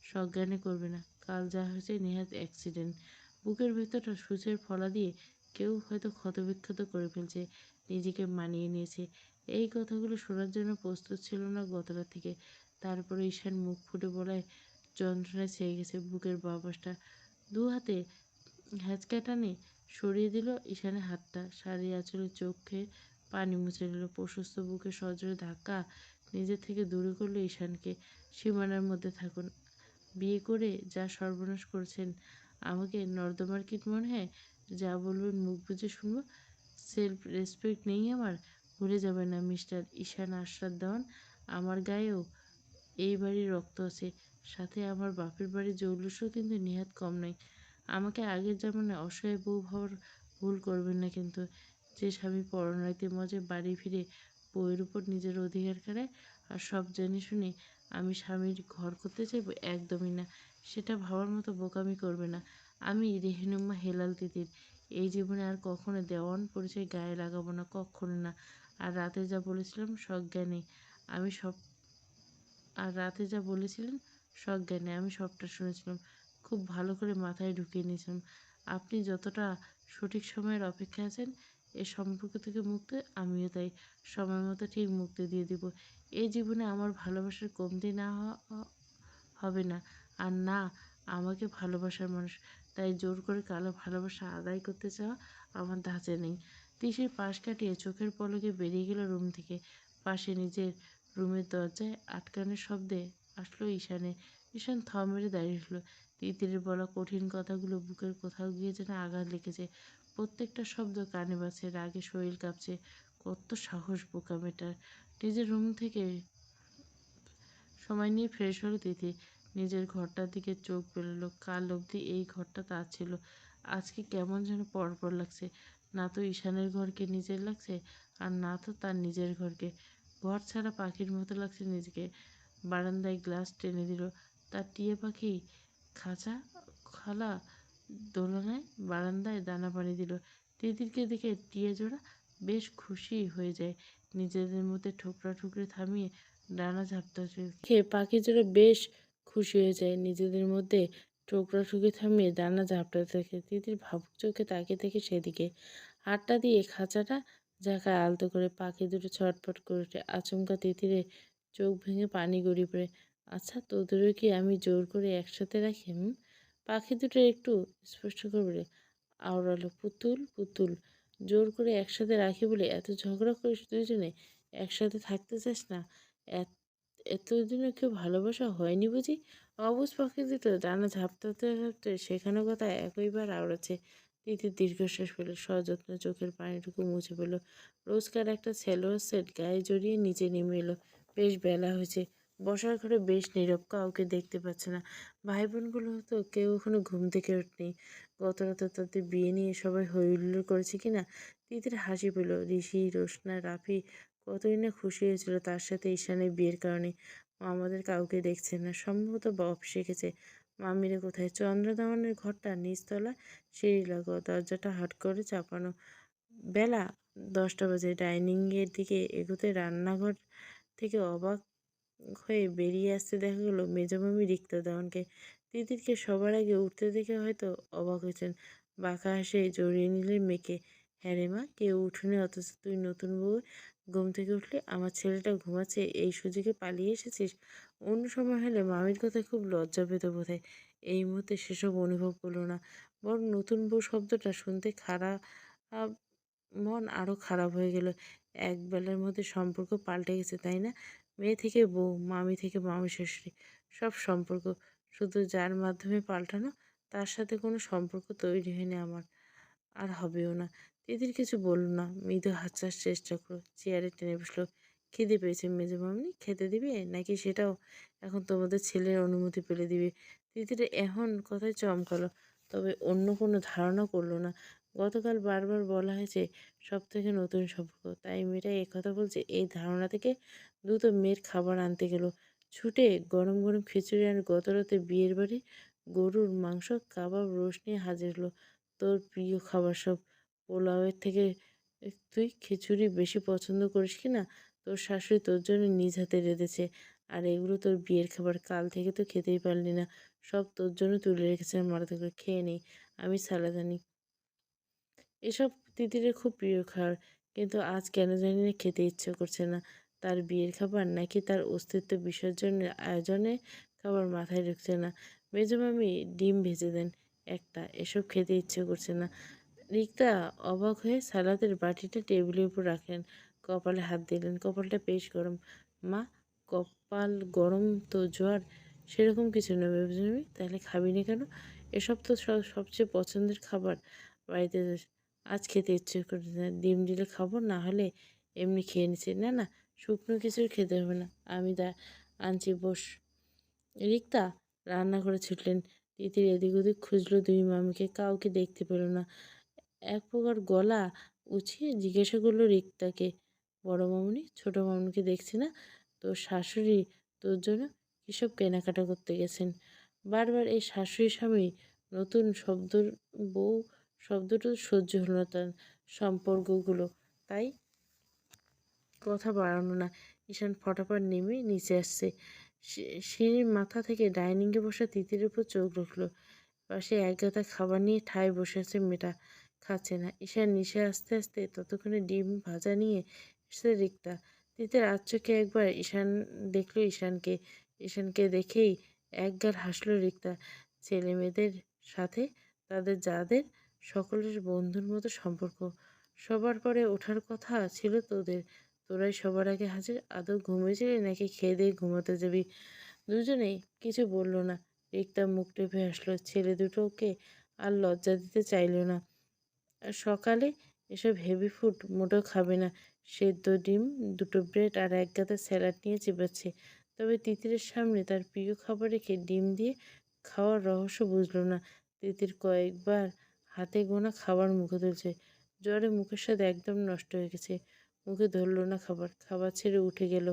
সজ্ঞানে করবে না। কাল যা হয়েছে নেহাত অ্যাক্সিডেন্ট। বুকের ভেতরটা সূচের ফলা দিয়ে কেউ হয়তো ক্ষতবিক্ষত করে ফেলছে। নিজেকে মানিয়ে নিয়েছে। এই কথাগুলো শোনার জন্য প্রস্তুত ছিল না গতরাত থেকে। তারপরে ঈশান মুখ ফুটে বলায় যন্ত্রণায় ছেয়ে গেছে বুকের বাঁ পাশটা। দু হাতে হ্যাঁচকা টানে সরিয়ে দিল ঈশানের হাতটা। শাড়ির আঁচলে চোখে পানি মুছে নিল। প্রশস্ত বুকে সজোরে ধাক্কা নিজের থেকে দূরে করলো ঈশানকে। সীমানার মধ্যে থাকুন। বিয়ে করে যা সর্বনাশ করেছেন আমাকে, নর্দমার কীট মনে হয়? যা বলবেন মুখ বুজে শুনবো। সেলফ রেসপেক্ট নেই আমার? ভুলে যাবেন না মিস্টার ঈশান আশরাফ দেওয়ান, আমার গায়েও এই বাড়ির রক্ত আছে। সাথে আমার বাপের বাড়ির জৌলুসও কিন্তু নেহাত কম নয়। আমাকে আগের জামানায় অসহায় বউ ভাবার ভুল করবেন না কিন্তু। যে স্বামী পরনারীতে মজে বাড়ি ফিরে বউয়ের উপর নিজের অধিকার খাটায়, আর সব জেনে শুনে আমি স্বামীর ঘর করতে চাইব, একদমই না। সেটা ভাবার মতো বোকামি করবে না। আমি রেহেনুম্মা হেলাল তিতির এই জীবনে আর কখনো দেওয়ান পরিচয় গায়ে লাগাবো না, কখনো না। আর রাতে যা বলেছিলাম সজ্ঞানে আমি সব আর রাতে যা বলেছিলেন সজ্ঞানে আমি সবটা শুনেছিলাম, খুব ভালো করে মাথায় ঢুকিয়ে নিয়েছিলাম। আপনি যতটা সঠিক সময়ের অপেক্ষায় আছেন এ সম্পর্ক থেকে মুক্তি, আমিও তাই সময় মতো ঠিক মুক্তি দিয়ে দিব। এই জীবনে আমার ভালোবাসার কমতি না হবে না, আর না আমাকে ভালোবাসার মানুষ। তাই জোর করে কালো ভালোবাসা আদায় করতে চাওয়া আমার ধাঁচে নেই। তিসির পাশ কাটিয়ে চোখের পলকে বেরিয়ে গেল রুম থেকে। পাশে নিজের রুমের দরজায় আটকানোর শব্দে আসলো ঈশানে। ঈশান থম মেরে দাঁড়িয়ে উঠল। তিতিরের বলা কঠিন কথাগুলো বুকের কোথাও গিয়ে যেন আঘাত লেগেছে। প্রত্যেকটা শব্দ কানে বাজছে, রাগে শরীর কাঁপছে। কত সাহস বোকা মেয়েটার! নিজের রুম থেকে সময় নিয়ে ফ্রেশ হলো তিথি। নিজের ঘরটার দিকে চোখ বেরোলো। কাল অবধি এই ঘরটা তার ছিল, আজকে কেমন যেন পরপর লাগছে। না তো ঈশানের ঘরকে নিজের লাগছে, আর না তো তার নিজের ঘরকে। ঘর ছাড়া পাখির মতো লাগছে নিজেকে। বারান্দায় গ্লাস টেনে দিল। তার টিয়া পাখি খাঁচা খালা দোলনায় বারান্দায় দানা পানি দিল। তিতিরকে দেখে টিয়া জোড়া বেশ খুশি হয়ে যায়। নিজেদের মধ্যে ঠোকরা ঠুকরি থামিয়ে ডানা ঝাপটা খেয়ে পাখি জোড়া বেশ খুশি হয়ে যায়। নিজেদের মধ্যে ঠোকরা-ঠুকরি থামিয়ে ডানা ঝাপটাতে থাকে। তিতির ভাবুক চোখে তাকিয়ে থেকে সেদিকে। হাতটা দিয়ে খাঁচাটা ঝাঁকায় আলতো করে। পাখি দুটো ছটফট করে ওঠে। আচমকা তিতিরের চোখ ভেঙে পানি গড়িয়ে পড়ে। আচ্ছা, তোদেরও কি আমি জোর করে একসাথে রাখি? পাখি দুটো একটু স্পষ্ট করে বলে আওড়ালো, পুতুল পুতুল, জোর করে একসাথে রাখি বলে এত ঝগড়া করিস দুইজনে? একসাথে থাকতে চাস না? এতদিনও কেউ ভালোবাসা হয়নি বুঝি? অবুঝ পাখি দুটো ডানা ঝাপটাতে ঝাপটাতে শেখানো কথা একইবার আওড়াচ্ছে। তিতির দীর্ঘশ্বাস পেল, সযত্নে চোখের পানিটুকু মুছে পেল। রোজকার একটা সেলোয়ার সেট গায়ে জড়িয়ে নিচে নেমে এলো। বেশ বেলা হয়েছে। বসার ঘরে বেশ নীরব, কাউকে দেখতে পাচ্ছে না। ভাই বোনগুলো তো কেউ এখনো ঘুম থেকে ওঠেনি। গত রাতে তাদের বিয়ে নিয়ে সবাই হই হুল্লোড় করেছে কিনা। তিতির হাসি পেল। ঋষি, রোশনা, রাফি কতই না খুশি হয়েছিল তার সাথে ঈশানের বিয়ের কারণে। আমাদের কাউকে দেখছে না, সম্ভবত অফিসে গেছে। মামিরা কোথায়? চন্দ্রদামনের ঘরটা নিচতলা, সিঁড়ি লাগোয়া, দরজাটা হাট করে চাপানো। বেলা 10টা বাজে। ডাইনিংয়ের দিকে এগোতে রান্নাঘর থেকে অবাক হয়ে বেরিয়ে আসতে দেখা গেল মেজমামি রিক্তা দেওয়ানকে। তিতিরকে সবার আগে উঠতে দেখে হয়তো অবাক হয়েছেন। বাঁকা হাসে জড়িয়ে নিলেন মেয়েকে। হ্যাঁ রে মা, কেউ উঠোনে, অথচ তুই নতুন বউ ঘুম থেকে উঠলে আমার ছেলেটা ঘুমাচ্ছে এই সুযোগে পালিয়ে এসেছিস। অন্য সময় হলে মামির কথায় খুব লজ্জা পেত বোধহয়। এই মুহূর্তে সেসব অনুভব করলো না। বরং নতুন বউ শব্দটা শুনতে খারাপ, মন আরও খারাপ হয়ে গেল। এক বেলার মধ্যে সম্পর্ক পাল্টে গেছে, তাই না? মেয়ে থেকে বউ, মামি থেকে মামি শাশুড়ি, সব সম্পর্ক শুধু যার মাধ্যমে পাল্টানো, তার সাথে কোনো সম্পর্ক তৈরি হয়নি আমার, আর হবেও না। তিতির কিছু বলল না, মৃদু হাসার চেষ্টা করলো। চেয়ারে টেনে বসলো। খিদে পেয়েছে মেজো মামনি, খেতে দিবে নাকি সেটাও এখন তোমাদের ছেলের অনুমতি পেলে দিবে? তিতির এখন কথায় চমকালো, তবে অন্য কোনো ধারণা করলো না। গতকাল বারবার বলা হয়েছে সব থেকে নতুন সম্পর্ক, তাই মেয়েটা কথা বলছে এই ধারণা থেকে দ্রুত মেয়ের খাবার আনতে গেল। ছুটে গরম গরম খিচুড়ি আর গত রাতে বিয়ের বাড়ি গরুর মাংস, কাবাব, রোস্ট নিয়ে হাজির হলো। তোর প্রিয় খাবার সব। পোলাওয়ের থেকে তুই খিচুড়ি বেশি পছন্দ করিস কি না? তোর শাশুড়ি তোর জন্য নিজ হাতে রেঁধেছে, আর এগুলো তোর বিয়ের খাবার। কাল থেকে তো খেতেই পারলি না, সব তোর জন্য তুলে রেখেছে মাথাতে করে, খেয়ে নেই। আমি সালাদ আনি। এসব তিতিরের খুব প্রিয় খাবার, কিন্তু আজ কেন জানি না খেতে ইচ্ছে করছে না। তার বিয়ের খাবার নাকি তার অস্তিত্ব বিসর্জনের আয়োজনে খাবার মাথায় ঢুকছে না। মেজমামি ডিম ভেজে দেন একটা, এসব খেতে ইচ্ছে করছে না। রিক্তা অবাক হয়ে সালাদের বাটিটা টেবিলের উপর রাখলেন। কপালে হাত দিলেন। কপালটা বেশ গরম। মা, কপাল গরম তো জ্বর সেরকম কিছু না মেজমামি, তাহলে খাবি না কেন? এসব তো সবচেয়ে পছন্দের খাবার বাড়িতে। আজ খেতে ইচ্ছে করে না, ডিম দিলে খাবো, না হলে এমনি খেয়ে নিচ্ছি। না না, শুকনো কিছুই খেতে হবে না, আমি আনছি, বস। রিক্তা রান্নাঘরে ছুটলেন। তিতির এদিক ওদিক খুঁজলো দুই মামিকে, কাউকে দেখতে পেল না। এক প্রকার গলা উঁচিয়ে জিজ্ঞাসা করলো রিক্তাকে, বড় মামুনি, ছোট মামুনিকে দেখছি না? তোর শাশুড়ি তোর জন্য কিসব কেনাকাটা করতে গেছেন? বারবার এই শাশুড়ি স্বামী নতুন বউ শব্দটা সহ্য হলো না তার সম্পর্কগুলো, তাই কথা বাড়ানো না। ঈশান ফটাফট নেমে নিচে আসছে। সিঁড়ির মাথা থেকে ডাইনিংয়ে বসা তিতির উপর চোখ রাখলো। পাশে একগাদা খাবার নিয়ে ঠায় বসে আছে মেয়েটা, খাচ্ছে না। ঈশান নিশে আস্তে আস্তে ততক্ষণে ডিম ভাজা নিয়ে এসেছে রিক্তা। তিতির আধ চোখে একবার ঈশান দেখলো ঈশানকে। ঈশানকে দেখেই একগাল হাসলো রিক্তা। ছেলে মেয়েদের সাথে তাদের যাদের সকলের বন্ধুর মতো সম্পর্ক। সবার পরে ওঠার কথা ছিল তোদের, তোরাই সবার আগে হাজির। আদৌ ঘুমিয়েছিলি নাকি খেয়ে দিয়ে ঘুমাতে যাবি? দুজনেই কিছু বলল না। রিক্তা মুখ টিপে হাসলো। ছেলে দুটোকে আর লজ্জা দিতে চাইল না। আর সকালে এসব হেভি ফুড মোটেও খাবে না। সেদ্ধ ডিম, দুটো ব্রেড আর এক গাদা স্যালাড নিয়ে চিবাচ্ছে। তবে তিতিরের সামনে তার প্রিয় খাবার রেখে ডিম দিয়ে খাওয়ার রহস্য বুঝল না। তিতির কয়েকবার হাতে গোনা খাবার মুখে তুলছে। জ্বরে মুখের স্বাদ একদম নষ্ট হয়ে গেছে। মুখে ধরল না খাবার। খাবার ছেড়ে উঠে গেল।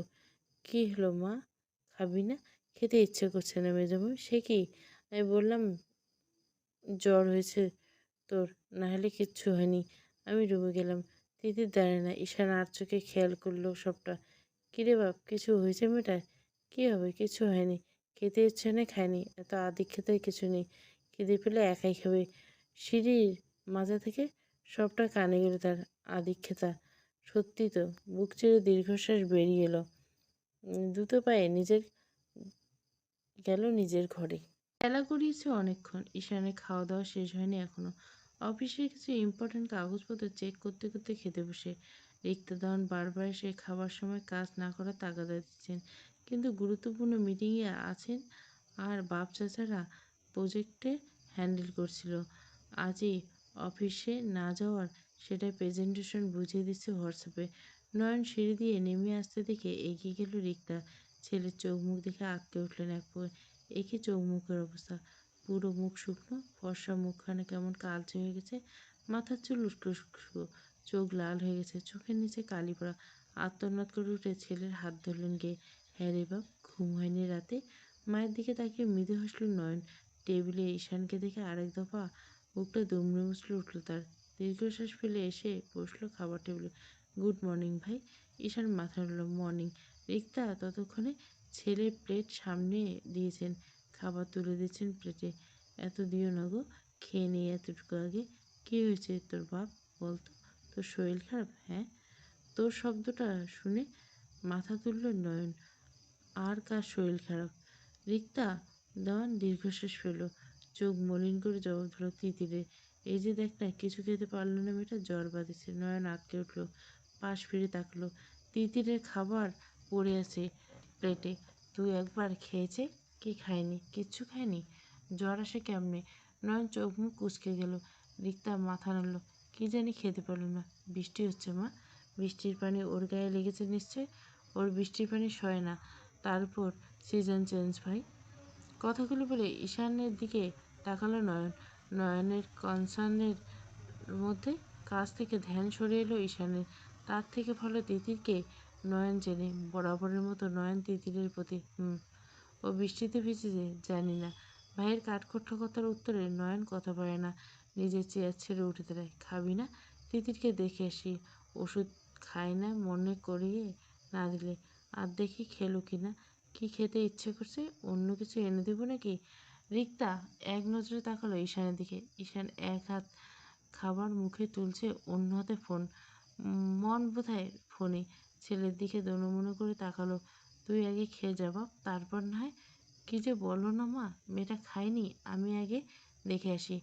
কি হলো মা, খাবি না? খেতে ইচ্ছে করছে না মেজোমা? সে কি? আমি বললাম জ্বর হয়েছে তোর, না হলে কিচ্ছু হয়নি। আমি ডুবে গেলাম। তিতির দাঁড়ায় না। ঈশান আর চোখে খেয়াল করলো সবটা। কিরে বাপ, কিছু হয়েছে মেয়েটার? কি হবে, কিছু হয়নি। খেতে ইচ্ছে নেই, খায়নি। এত আদিক খেতে কিছু নেই। খিদে পেলে একাই খাবে। সিঁড়ির মাথা থেকে সবটা কানে গেল তার। আদিক খেতা। সত্যি তো। বুক চিরে দীর্ঘশ্বাস বেরিয়ে এলো। দ্রুত পায়ে নিজের ঘরে। বেলা গড়িয়েছে অনেকক্ষণ। ঈশানের খাওয়া দাওয়া শেষ হয়নি এখনো। অফিসের কিছু ইম্পর্টেন্ট কাগজপত্র চেক করতে করতে খেতে বসে। রিক্তা দেওয়ান বারবার এসে খাবার সময় কাজ না করার তাগাদা দিচ্ছেন, কিন্তু গুরুত্বপূর্ণ মিটিংয়ে আছেন আর বাপ চাচারা প্রজেক্টে হ্যান্ডেল করছিল। আজই অফিসে না যাওয়ার সেটাই প্রেজেন্টেশন বুঝিয়ে দিচ্ছে হোয়াটসঅ্যাপে। নয়ন সিঁড়ি দিয়ে নেমে আসতে দেখে এগিয়ে গেল রিক্তা। ছেলের চোখ মুখ দেখে আঁতকে উঠলেন এক পর। একে চোখ মুখের অবস্থা। পুরো মুখ শুকনো, ফর্সা মুখখানা কেমন কালচে হয়ে গেছে। মাথার চুল উস্কো উস্কো, চোখ লাল হয়ে গেছে, চোখের নিচে কালি পড়া। আর্তনাদ করে উঠে ছেলের হাত ধরলেন গিয়ে। হ্যাঁ রে বাপ, ঘুম হয়নি রাতে? মায়ের দিকে তাকিয়ে মৃদু হাসল নয়ন। টেবিলে ঈশানকে দেখে আরেক দফা বুকটা দুমড়ে মুচড়ে উঠল তার। দীর্ঘশ্বাস ফেলে এসে বসলো খাবার টেবিলে। গুড মর্নিং ভাই। ঈশান মাথা নাড়ল। মর্নিং। রিক্তা ততক্ষণে ছেলের প্লেট সামনে দিয়েছেন, খাবার তুলে দিচ্ছেন প্লেটে। এত দিও না গো, খেয়ে নেই এতটুকু আগে। কী হয়েছে তোর বাপ, বলতো? তোর শরীর খারাপ? হ্যাঁ। তোর শব্দটা শুনে মাথা তুলল নয়ন। আর কার শরীর খারাপ? রিক্তা দেওয়ান দীর্ঘশ্বাস ফেলল। চোখ মলিন করে জবাব দিল তিতিরের। এই যে দেখ না, কিছু খেতে পারল না মেয়েটা, জ্বর বাঁধেছে। নয়ন আটকে উঠল, পাশ ফিরে তাকলো। তিতিরের খাবার পড়ে আছে প্লেটে। তুই একবার খেয়েছে? কি খায়নি? কিচ্ছু খায়নি? জ্বর আসে কেমনে? নয়ন চোখ মুখ কুঁচকে গেল। রিক্তা মাথা নাড়ল। কি জানি খেতে পারল না। বৃষ্টি হচ্ছে মা, বৃষ্টির পানি ওর গায়ে লেগেছে নিশ্চয়। ওর বৃষ্টির পানি সয় না, তার উপর সিজন চেঞ্জ ভাই। কথাগুলো বলে ঈশানের দিকে তাকালো নয়ন। নয়নের কনসার্নের মধ্যে কাজ থেকে ধ্যান সরিয়ে এলো ঈশানের। তার থেকে ভালো তিতিরকে নয়ন চেনে। বরাবরের মতো নয়ন তিতিরের প্রতি। ও বৃষ্টিতে ভিজেছে? জানি না। ভাইয়ের কাঠখোট্টা কথার উত্তরে নয়ন কথা পারে না। নিজের চেয়ার ছেড়ে উঠে দাঁড়ায়। খাবি না? তিতিরকে দেখে আসি। ওষুধ খায় না মনে করিয়ে না দিলে। আর দেখি খেলো কি না। কি খেতে ইচ্ছে করছে? অন্য কিছু এনে দেবো নাকি? রিক্তা এক নজরে তাকালো ঈশানের দিকে। ঈশান এক হাত খাবার মুখে তুলছে, অন্য হাতে ফোন। মন বোধহয় ফোনে। ছেলের দিকে দোনমনো করে তাকালো। তুই আগে খেয়ে যা বাপ, তারপর না হয়। কি যে বলো না মা, মেয়েটা খায়নি, আমি আগে দেখে আসি।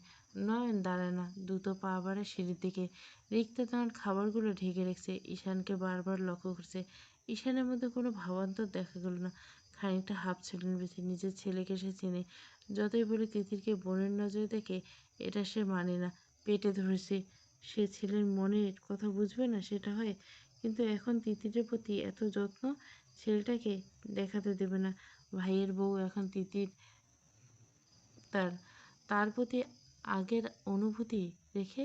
নয়ন দাঁড়ায় না, দ্রুত পা বাড়ে সিঁড়ির দিকে। রিক্তা তখন খাবারগুলো ঢেকে রেখেছে, ঈশানকে বারবার লক্ষ্য করছে। ঈশানের মধ্যে কোনো ভাবান্তর দেখা গেল না। খানিকটা হাঁপ ছেড়ে বেঁচে। নিজের ছেলেকে সে চেনে। যতই বলে তিতিরকে বোনের নজরে দেখে, এটা সে মানে না। পেটে ধরেছে, সে ছেলের মনের কথা বুঝবে না সেটা হয়। কিন্তু এখন তিতিরের প্রতি এত যত্ন, ছেলেটাকে দেখাতে দেবে না। ভাইয়ের বউ এখন তিতির তার। তার প্রতি আগের অনুভূতি রেখে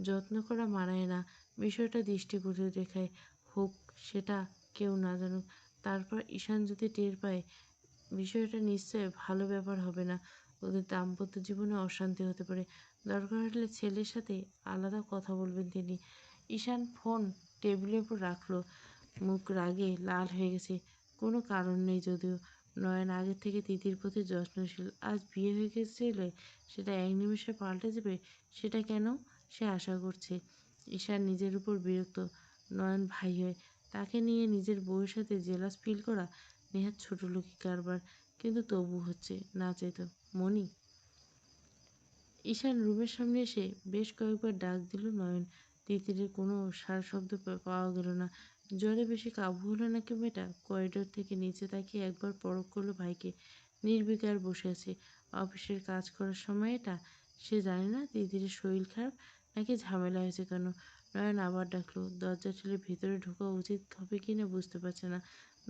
যত্ন করা মানায় না। বিষয়টা দৃষ্টিকটু দেখায়। হোক সেটা কেউ না জানুক। তারপর ঈশান যদি টের পায়, বিষয়টা নিশ্চয় ভালো ব্যাপার হবে না। ওদের দাম্পত্য জীবনে অশান্তি হতে পারে। দরকার হলে ছেলের সাথে আলাদা কথা বলবেন তিনি। ঈশান ফোন টেবিলের উপর রাখলো। মুখ রাগে লাল হয়ে গেছে। কোনো কারণ নেই যদিও। নয়ন আগের থেকে তিথির প্রতি যত্নশীল। আজ বিয়ে হয়ে গেছিলে সেটা এক নিমেষে পাল্টে যাবে সেটা কেন সে আশা করছে। ঈশান নিজের উপর বিরক্ত। নয়ন ভাই হয়, তাকে নিয়ে নিজের বউয়ের সাথে জেলাস ফিল করা নেহাত ছোটলোকি কারবার, কিন্তু তবু হচ্ছে না চাইতো। মনি। ঈশান রুমের সামনে এসে বেশ কয়েকবার ডাক দিল নয়ন। তিতিরের কোনো সাড়া শব্দ পাওয়া গেল না। জ্বরে বেশি কাবু হলো নাকি মেয়েটা? করিডোর থেকে নিচে তাকিয়ে একবার পরখ করলো ভাইকে। নির্বিকার বসে আছে। অফিসের কাজ করার সময় এটা। সে জানে না তিতিরের শরীর খারাপ নাকি ঝামেলা হয়েছে কেন। নয়ন আবার ডাকলো। দরজা ঠেলে ভেতরে ঢোকা উচিত হবে কিনা বুঝতে পারছে না।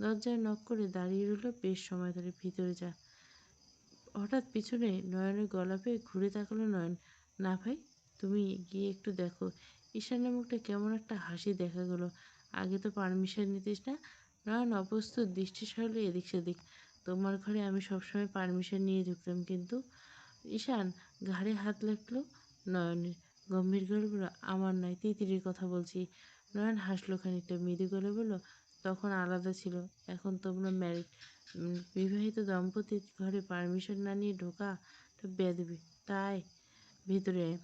দরজায় নক করে দাঁড়িয়ে রইল বেশ সময় ধরে। ভিতরে যা। হঠাৎ পিছনে নয়নের গলা পেয়ে ঘুরে তাকালো নয়ন। না ভাই, তুমি গিয়ে একটু দেখো। ঈশানের মুখটা কেমন একটা হাসি দেখা গেল। আগে তো পারমিশন নিতিস না? নয়ন অপ্রস্তুত দৃষ্টি সরলে এদিক সেদিক। তোমার ঘরে আমি সবসময় পারমিশন নিয়ে ঢুকতাম কিন্তু। ঈশান ঘাড়ে হাত লাগলো নয়নের। গম্ভীর গলা বলল, আমার নয়, তিতিরির কথা বলছি। নয়ন হাসলো খানিকটা, মৃদু গলে বলল, তখন আলাদা ছিল, এখন তোমরা ম্যারিড। বিবাহিত দম্পতির ঘরে পারমিশন না নিয়ে ঢোকাটা বেয়াদবি। তাই ভিতরে আয়।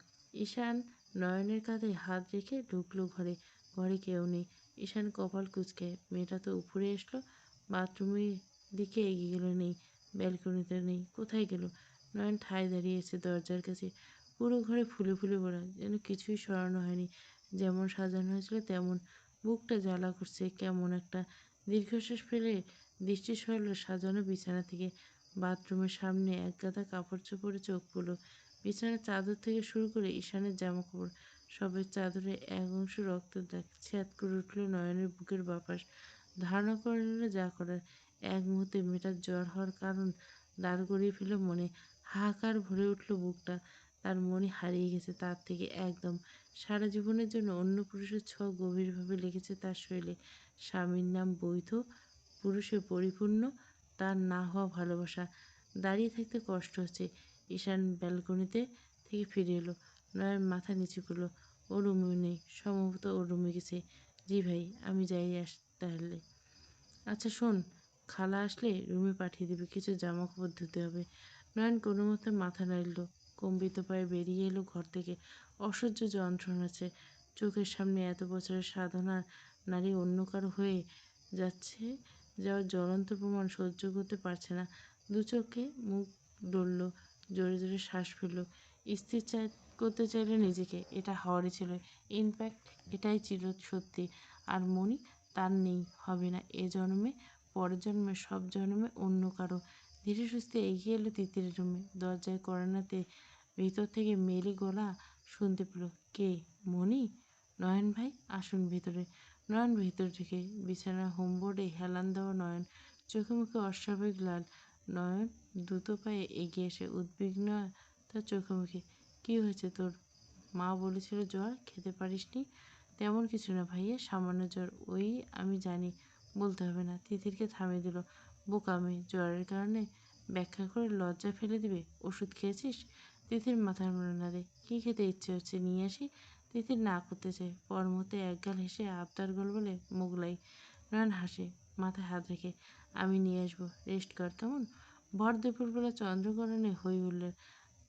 ঈশান নয়নের কাঁধে হাত রেখে ঢুকলো ঘরে। ঘরে কেউ নেই। ঈশান কপাল কুঁচকে, মেয়েটা তো উপরে এসলো, বাথরুমের দিকে এগিয়ে গেল, নেই। ব্যালকনিতে নেই, কোথায় গেল? নয়ন ঠায় দাঁড়িয়েছে দরজার কাছে। পুরো ঘরে ফুলে ফুলে ভরা, যেন কিছুই সরানো হয়নি। যেমন সাজানো হয়েছিল তেমন। বুকটা জ্বালা করছে কেমন একটা। দীর্ঘশ্বাস ফেলে দৃষ্টি সরল সাজানো বিছানা থেকে। বাথরুমের সামনে একগাদা কাপড় চোপড়ে চোখ পড়ল। বিছানার চাদর থেকে শুরু করে ঈশানের জামা কাপড়, সবের চাদরে এক অংশ রক্তের দাগ। ছ্যাদ করে উঠল নয়নের বুকের বাপাস। ধারণা করে নিল যা করার। এক মুহূর্তে মেয়েটার জ্বর হওয়ার কারণ দাঁড় করিয়ে ফেলে মনে। হাহাকার ভরে উঠল বুকটা। তার মনে হারিয়ে গেছে তার থেকে একদম। সারা জীবনের জন্য অন্য পুরুষের ছোঁয়া গভীরভাবে লেগেছে তার শরীরে। স্বামীর নাম বৈধ, পুরুষে পরিপূর্ণ, তার না হওয়া ভালোবাসা। দাঁড়িয়ে থাকতে কষ্ট হচ্ছে। ঈশান ব্যালকনিতে থেকে ফিরে এলো। নয়ন মাথা নিচু করলো। ও রুমে নেই, সম্ভবত ও রুমে গেছে। জি ভাই, আমি যাই তাহলে। আচ্ছা শোন, খালা আসলে রুমে পাঠিয়ে দিবে, কিছু জামা কাপড় ধুতে হবে। নয়ন কোনো মতে মাথা নাড়ল। কম্পিত পায়ে বেরিয়ে এলো ঘর থেকে। অসহ্য যন্ত্রণা আছে। চোখের সামনে এত বছরের সাধনার নারী অন্য কারো হয়ে যাচ্ছে, যাওয়ার জ্বলন্ত প্রমাণ সহ্য করতে পারছে না। দু চোখে মুখ ডলল, জোরে জোরে শ্বাস ফেলল। স্থির করতে চাইলে নিজেকে, এটা হওয়ারই ছিল। ইনফ্যাক্ট এটাই চির সত্যি। আর মনি, তার নেই, হবে না এ জন্মে, পরের জন্মে, সব জন্মে অন্য কারো। ধীরে সুস্থে এগিয়ে এলো তিতিরের রুমে। দরজায় কড়া নাড়তে ভিতর থেকে মেয়েলি গলা শুনতে পেল। কে? মনি? নয়ন ভাই, আসুন ভিতরে। নয়ন ভিতর ঢুকে বিছানার হোমবোর্ডে হেলান দেওয়া নয়ন, চোখে মুখে অস্বাভাবিক লাল। নয়ন দ্রুত পায়ে এগিয়ে এসে উদ্বিগ্ন তার চোখে মুখে। কি হয়েছে তোর? মা বলেছিল জ্বর, খেতে পারিসনি। তেমন কিছু না ভাইয়া, সামান্য জ্বর। ওই, আমি জানি, বলতে হবে না। তিতিরকে থামিয়ে দিল। বোকা মেয়ে, জ্বরের কারণে ব্যাখ্যা করে লজ্জা ফেলে দিবে। ওষুধ খেয়েছিস? তিতির মাথার মনে নাড়ে। কী খেতে ইচ্ছে হচ্ছে, নিয়ে আসি? তিতির না করতে চায়, পরমুহূর্তে একগাল হেসে আবদার গল বলে, মোগলাই। নয়ন হাসে, মাথায় হাত রেখে। আমি নিয়ে আসবো, রেস্ট কর কেমন। ভর দুপুরবেলা চন্দ্রগ্রহণে হই হুল্লোড়,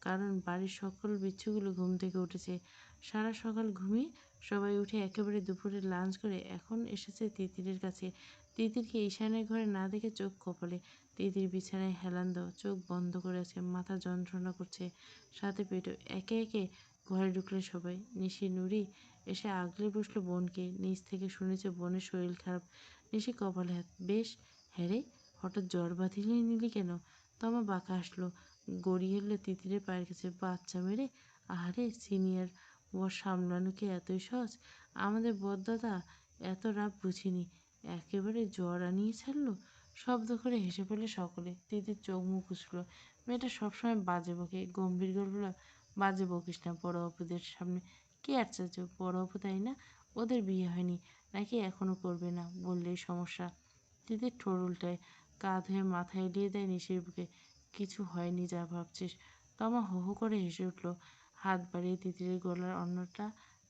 কারণ বাড়ির সকল বিচ্ছুগুলো ঘুম থেকে উঠেছে। সারা সকাল ঘুমিয়ে সবাই উঠে একেবারে দুপুরে লাঞ্চ করে এখন এসেছে তিতিরের কাছে। তিতিরকে ঈশানের ঘরে না দেখে চোখ কপালে। তিতির বিছানায় হেলান দাও, চোখ বন্ধ করে আছে, মাথা যন্ত্রণা করছে, সাথে পেটও। একে একে ঘরে ঢুকলে সবাই। নিশি নুরি এসে আগলে বসলো বোনকে। নিচ থেকে শুনেছে বোনের শরীর খারাপ। নিশি কপালে হাত। বেশ। হ্যাঁ রে, হঠাৎ জ্বর বাঁধিয়ে নিলি কেন? তমা বাঁকা আসলো, গড়িয়ে এলো তিতিরের পায়ের কাছে। বাচ্চা মেরে, আহারে সিনিয়র বর সামলানো কি এতই সহজ? আমাদের বড়দাদা এত রাগ বুঝিনি, একেবারে জ্বর আনিয়ে ছাড়লো। শব্দ করে হেসে ফেলে সকলে। তিতির চোখ মুখ উছল। মেয়েটা সবসময় বাজে বকে। গম্ভীর গলা, বাজে বকিস না বড় অপুদের সামনে। কি আশ্চর্য, বড় অপু তাই না? ওদের বিয়ে হয়নি নাকি এখনো করবে না বললেই সমস্যা। তিতির ঠোঁট উল্টায়, কাঁধ হয়ে মাথা এলিয়ে দেয় নিশির বুকে। কিছু হয়নি যা ভাবছিস। তমা হো হো করে হেসে উঠল। হাত বাড়িয়ে তিতিরের গলার অন্যটা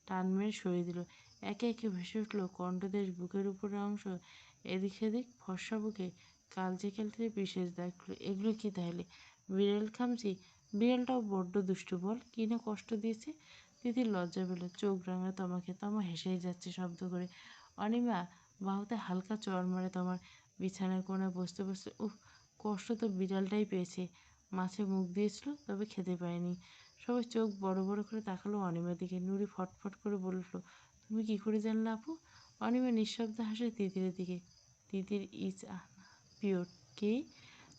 টান মেরে সরিয়ে দিল। একে একে ভেসে উঠল কণ্ঠদেশ, বুকের উপরের অংশ এদিক সেদিক, ফর্সা বুকে কাল যে খেলতে বিশেষ দেখলো, এগুলো কি তাহলে? বিড়াল খামচি? বিড়ালটাও বড্ড দুষ্টু, বল কি না কষ্ট দিয়েছে। তিতির লজ্জা পেল, চোখ রাঙা তমাকে। তমা হেসেই যাচ্ছে শব্দ করে। অনিমা বাহুতে হালকা চড় মারে তোমার। বিছানার কোণে বসতে বসতে, উফ, কষ্ট তো বিড়ালটাই পেয়েছে। মাছে মুখ দিয়েছিল, তবে খেতে পায়নি। সবাই চোখ বড় বড় করে তাকালো অনিমার দিকে। নুরি ফটফট করে বলল, তুমি কি করে জানলে আপু? অনিমা নিঃশব্দে হাসে তিতিরের দিকে। তিতির ইজ পিওর। কে?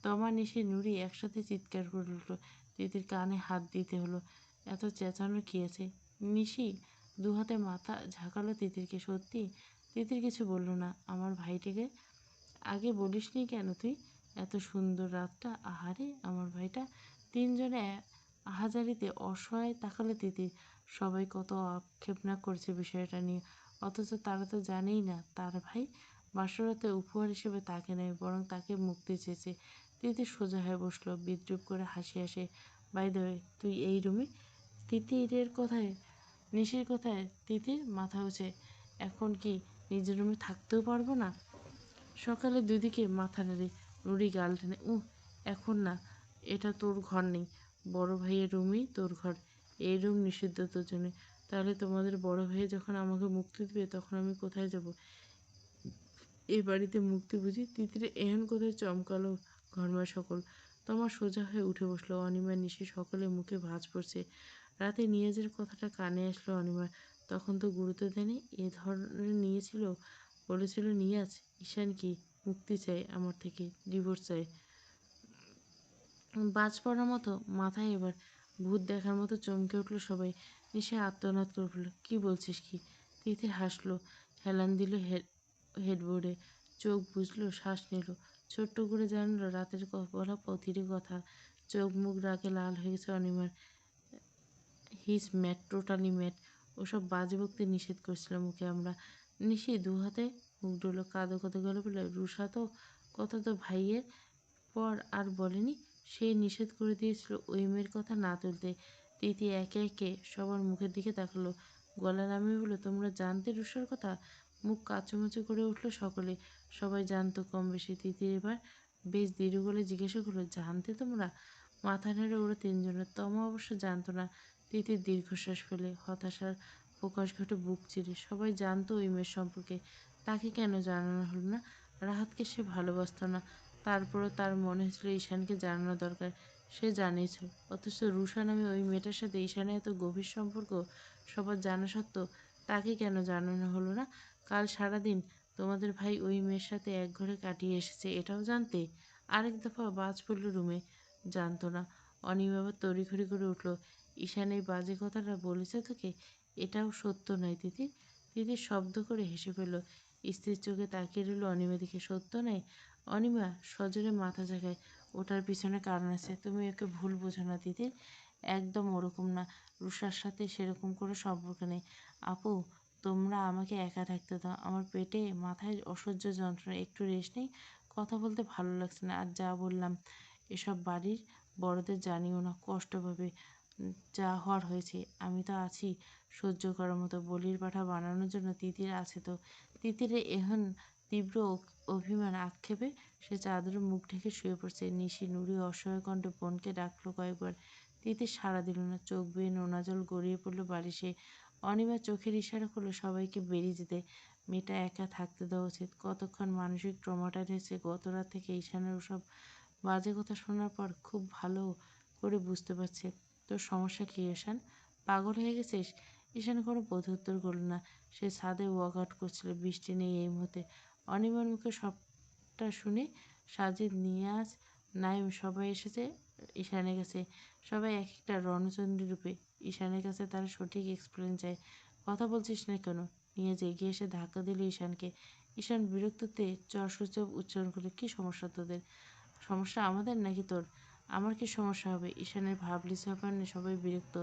তমা, নিশি, নুরি একসাথে চিৎকার করে উঠল। তিতির কানে হাত দিতে হলো। এত চেঁচানোর কি আছে? নিশি দু হাতে মাথা ঝাঁকালো তিতিরকে। সত্যি? তিতির কিছু বলল না। আমার ভাইটাকে আগে বলিসনি কেন তুই? এত সুন্দর রাতটা, আহারে আমার ভাইটা। তিনজনে আহাজারিতে অসহায় তাকালো তিতির। সবাই কত আক্ষেপ না করছে বিষয়টা নিয়ে, অথচ তারা তো জানেই না তার ভাই বাসরাতে উপহার হিসেবে তাকে নেয়, বরং তাকে মুক্তি চেয়েছে। তিতির সোজা হয়ে বসলো, বিদ্রুপ করে হাসি আসে। বাই দ্য ওয়ে, তুই এই রুমে? তিতিরের কথায়, নিশির কথায় তিতির মাথা উঁচে। এখন কি নিজের রুমে থাকতেও পারবো না? সকালে দুদিকে মাথা নেড়ে নুড়ি গাল টেনে, এখন না, এটা তোর ঘর নেই। বড় ভাইয়ের রুমই তোর ঘর। এই রুম নিষিদ্ধ তোর জন্য। তাহলে তোমাদের বড় ভাই যখন আমাকে মুক্তি দেবে, তখন আমি কোথায় যাব? এ বাড়িতে মুক্তি বুঝি? তিতিরে এহেন কোথায় চমকালো ঘরময় সকল। তোমার সোজা হয়ে উঠে বসলো। অনিমা, নিশি সকলের মুখে ভাঁজ পড়ছে। রাতে নিয়াজের কথাটা কানে আসলো অনিমার। তখন তো গুরুত্ব দেয়নি। এ ধরনের নিয়েছিল, বলেছিল নিয়াজ ঈশান কি মুক্তি চাই আমার থেকে, ডিভোর্স চাই। বাজ পড়ার মতো মাথায় এবার ভূত দেখার মতো চমকে উঠল সবাই। নিশা আত্মনাদ করে ফেলল, কি বলছিস কি? তিথি হাসলো, হেলান দিল হেডবোর্ডে। চোখ বুঝলো, শ্বাস নিল, ছোট্ট করে জানলো রাতের বলা প্রতিটি কথা। চোখ মুখ রাগে লাল হয়ে গেছে অনিমার। He's mad, totally mad. ওসব বাজে বকতে নিষেধ করেছিল মুখে আমরা। নিশি দু হাতে মুখ ডুলো, কাঁদো কাঁদো গেল বলে, রুষা তো কথা তো ভাইয়ের পর আর বলেনি। সে নিষেধ করে দিয়েছিল ওই মেয়ের কথা না তুলতে। তিথি একে একে সবার মুখের দিকে তাকালো, গলা নামিয়ে বলল, তোমরা জানতে রুষার কথা? মুখ কাচুমাচু করে উঠলো সকলে। সবাই জানতো কম বেশি। তিথি এবার বেশ দৃঢ় গলে জিজ্ঞাসা করলো, জানতে তোমরা? মাথা নেড়ে ওরা তিনজনের। তমা অবশ্য জানতো না। তিথির দীর্ঘশ্বাস ফেলে হতাশার প্রকাশ ঘটে বুক চিরে। সবাই জানতো ওই মেয়ের সম্পর্কে, তাকে কেন জানানো হলো না? রাহাতকে সে ভালোবাসতো না, তারপরও তার মনে হয়েছিল ঈশানকে জানানো দরকার। সে জানিয়েছিল, অথচ রুষা নামে ওই মেয়েটার সাথে ঈশানের এত গভীর সম্পর্ক সবার জানা সত্ত্বেও তাকে কেন জানানো হলো না? কাল সারাদিন তোমাদের ভাই ওই মেয়ের সাথে এক ঘরে কাটিয়ে এসেছে, এটাও জানতে? আরেক দফা বাজ পড়ল রুমে। জানতো না। অনিমা আবার তড়িঘড়ি করে উঠল, ঈশান এই বাজে কথাটা বলেছে তোকে? এটাও সত্য নয় তিথি? তিথি শব্দ করে হেসে ফেলল, স্ত্রীর চোখে তাকিয়ে রইল অনিমার দিকে। সত্য নয়? অনিমা সজোরে মাথা ঝাঁকায়। ওটার পিছনে কারণ আছে, তুমি ওকে ভুল বোঝো না তিতির। একদম ওরকম না। রুষার সাথে সেরকম কোনো সম্পর্ক নেই। আপু, তোমরা আমাকে একা থাকতে দাও। আমার পেটে মাথায় অসহ্য যন্ত্রণা, একটু রেস্ট নেই। কথা বলতে ভালো লাগছে না। আর যা বললাম এসব বাড়ির বড়দের জানিও না, কষ্ট পাবে। যা হওয়ার হয়েছে, আমি তো আছি সহ্য করার মতো। বলির পাঠা বানানোর জন্য তিতির আছে তো। তিতিরে এখন তীব্র অভিমান আক্ষেপে সে চাদরে মুখ ঢেকে শুয়ে পড়ছে। নিশি, নুরি অসহায় কণ্ঠে বোনকে ডাকলো কয়েকবার। তিতির সাড়া দিল না। চোখ বেয়ে নোনা জল গড়িয়ে পড়ল বালিশে। অনিমা চোখের ইশারা করলো সবাইকে বেরিয়ে যেতে। মেয়েটা একা থাকতে দেওয়া উচিত। কতক্ষণ মানসিক ট্রমাটাইজ হয়েছে গত রাত থেকে ঈশানের ওসব বাজে কথা শোনার পর। খুব ভালো করে বুঝতে পারছে। তোর সমস্যা কি ঈশান? পাগল হয়ে গেছিস? ঈশান কোনো প্রত্যুত্তর করল না। সে ছাদে ওয়ার্কআউট করছিল। বৃষ্টি নেই এই মুহূর্তে। অনিমার মুখে সবটা শুনে সাজিদ, নিয়াজ, নাইম সবাই এসেছে ঈশানের কাছে। সবাই এক একটা রণচণ্ডী রূপে। ঈশানের কাছে তারা সঠিক এক্সপ্লেন চায়। কথা বলছিস না কেন? নিয়াজ এগিয়ে এসে ধাক্কা দিল ঈশানকে। ঈশান বিরক্ততে চর উচ্চারণ করল, কি সমস্যা তোদের? সমস্যা আমাদের নাকি তোর? আমার কি সমস্যা হবে? ঈশানের ভাবলিস ব্যাপার নিয়ে সবাই বিরক্ত।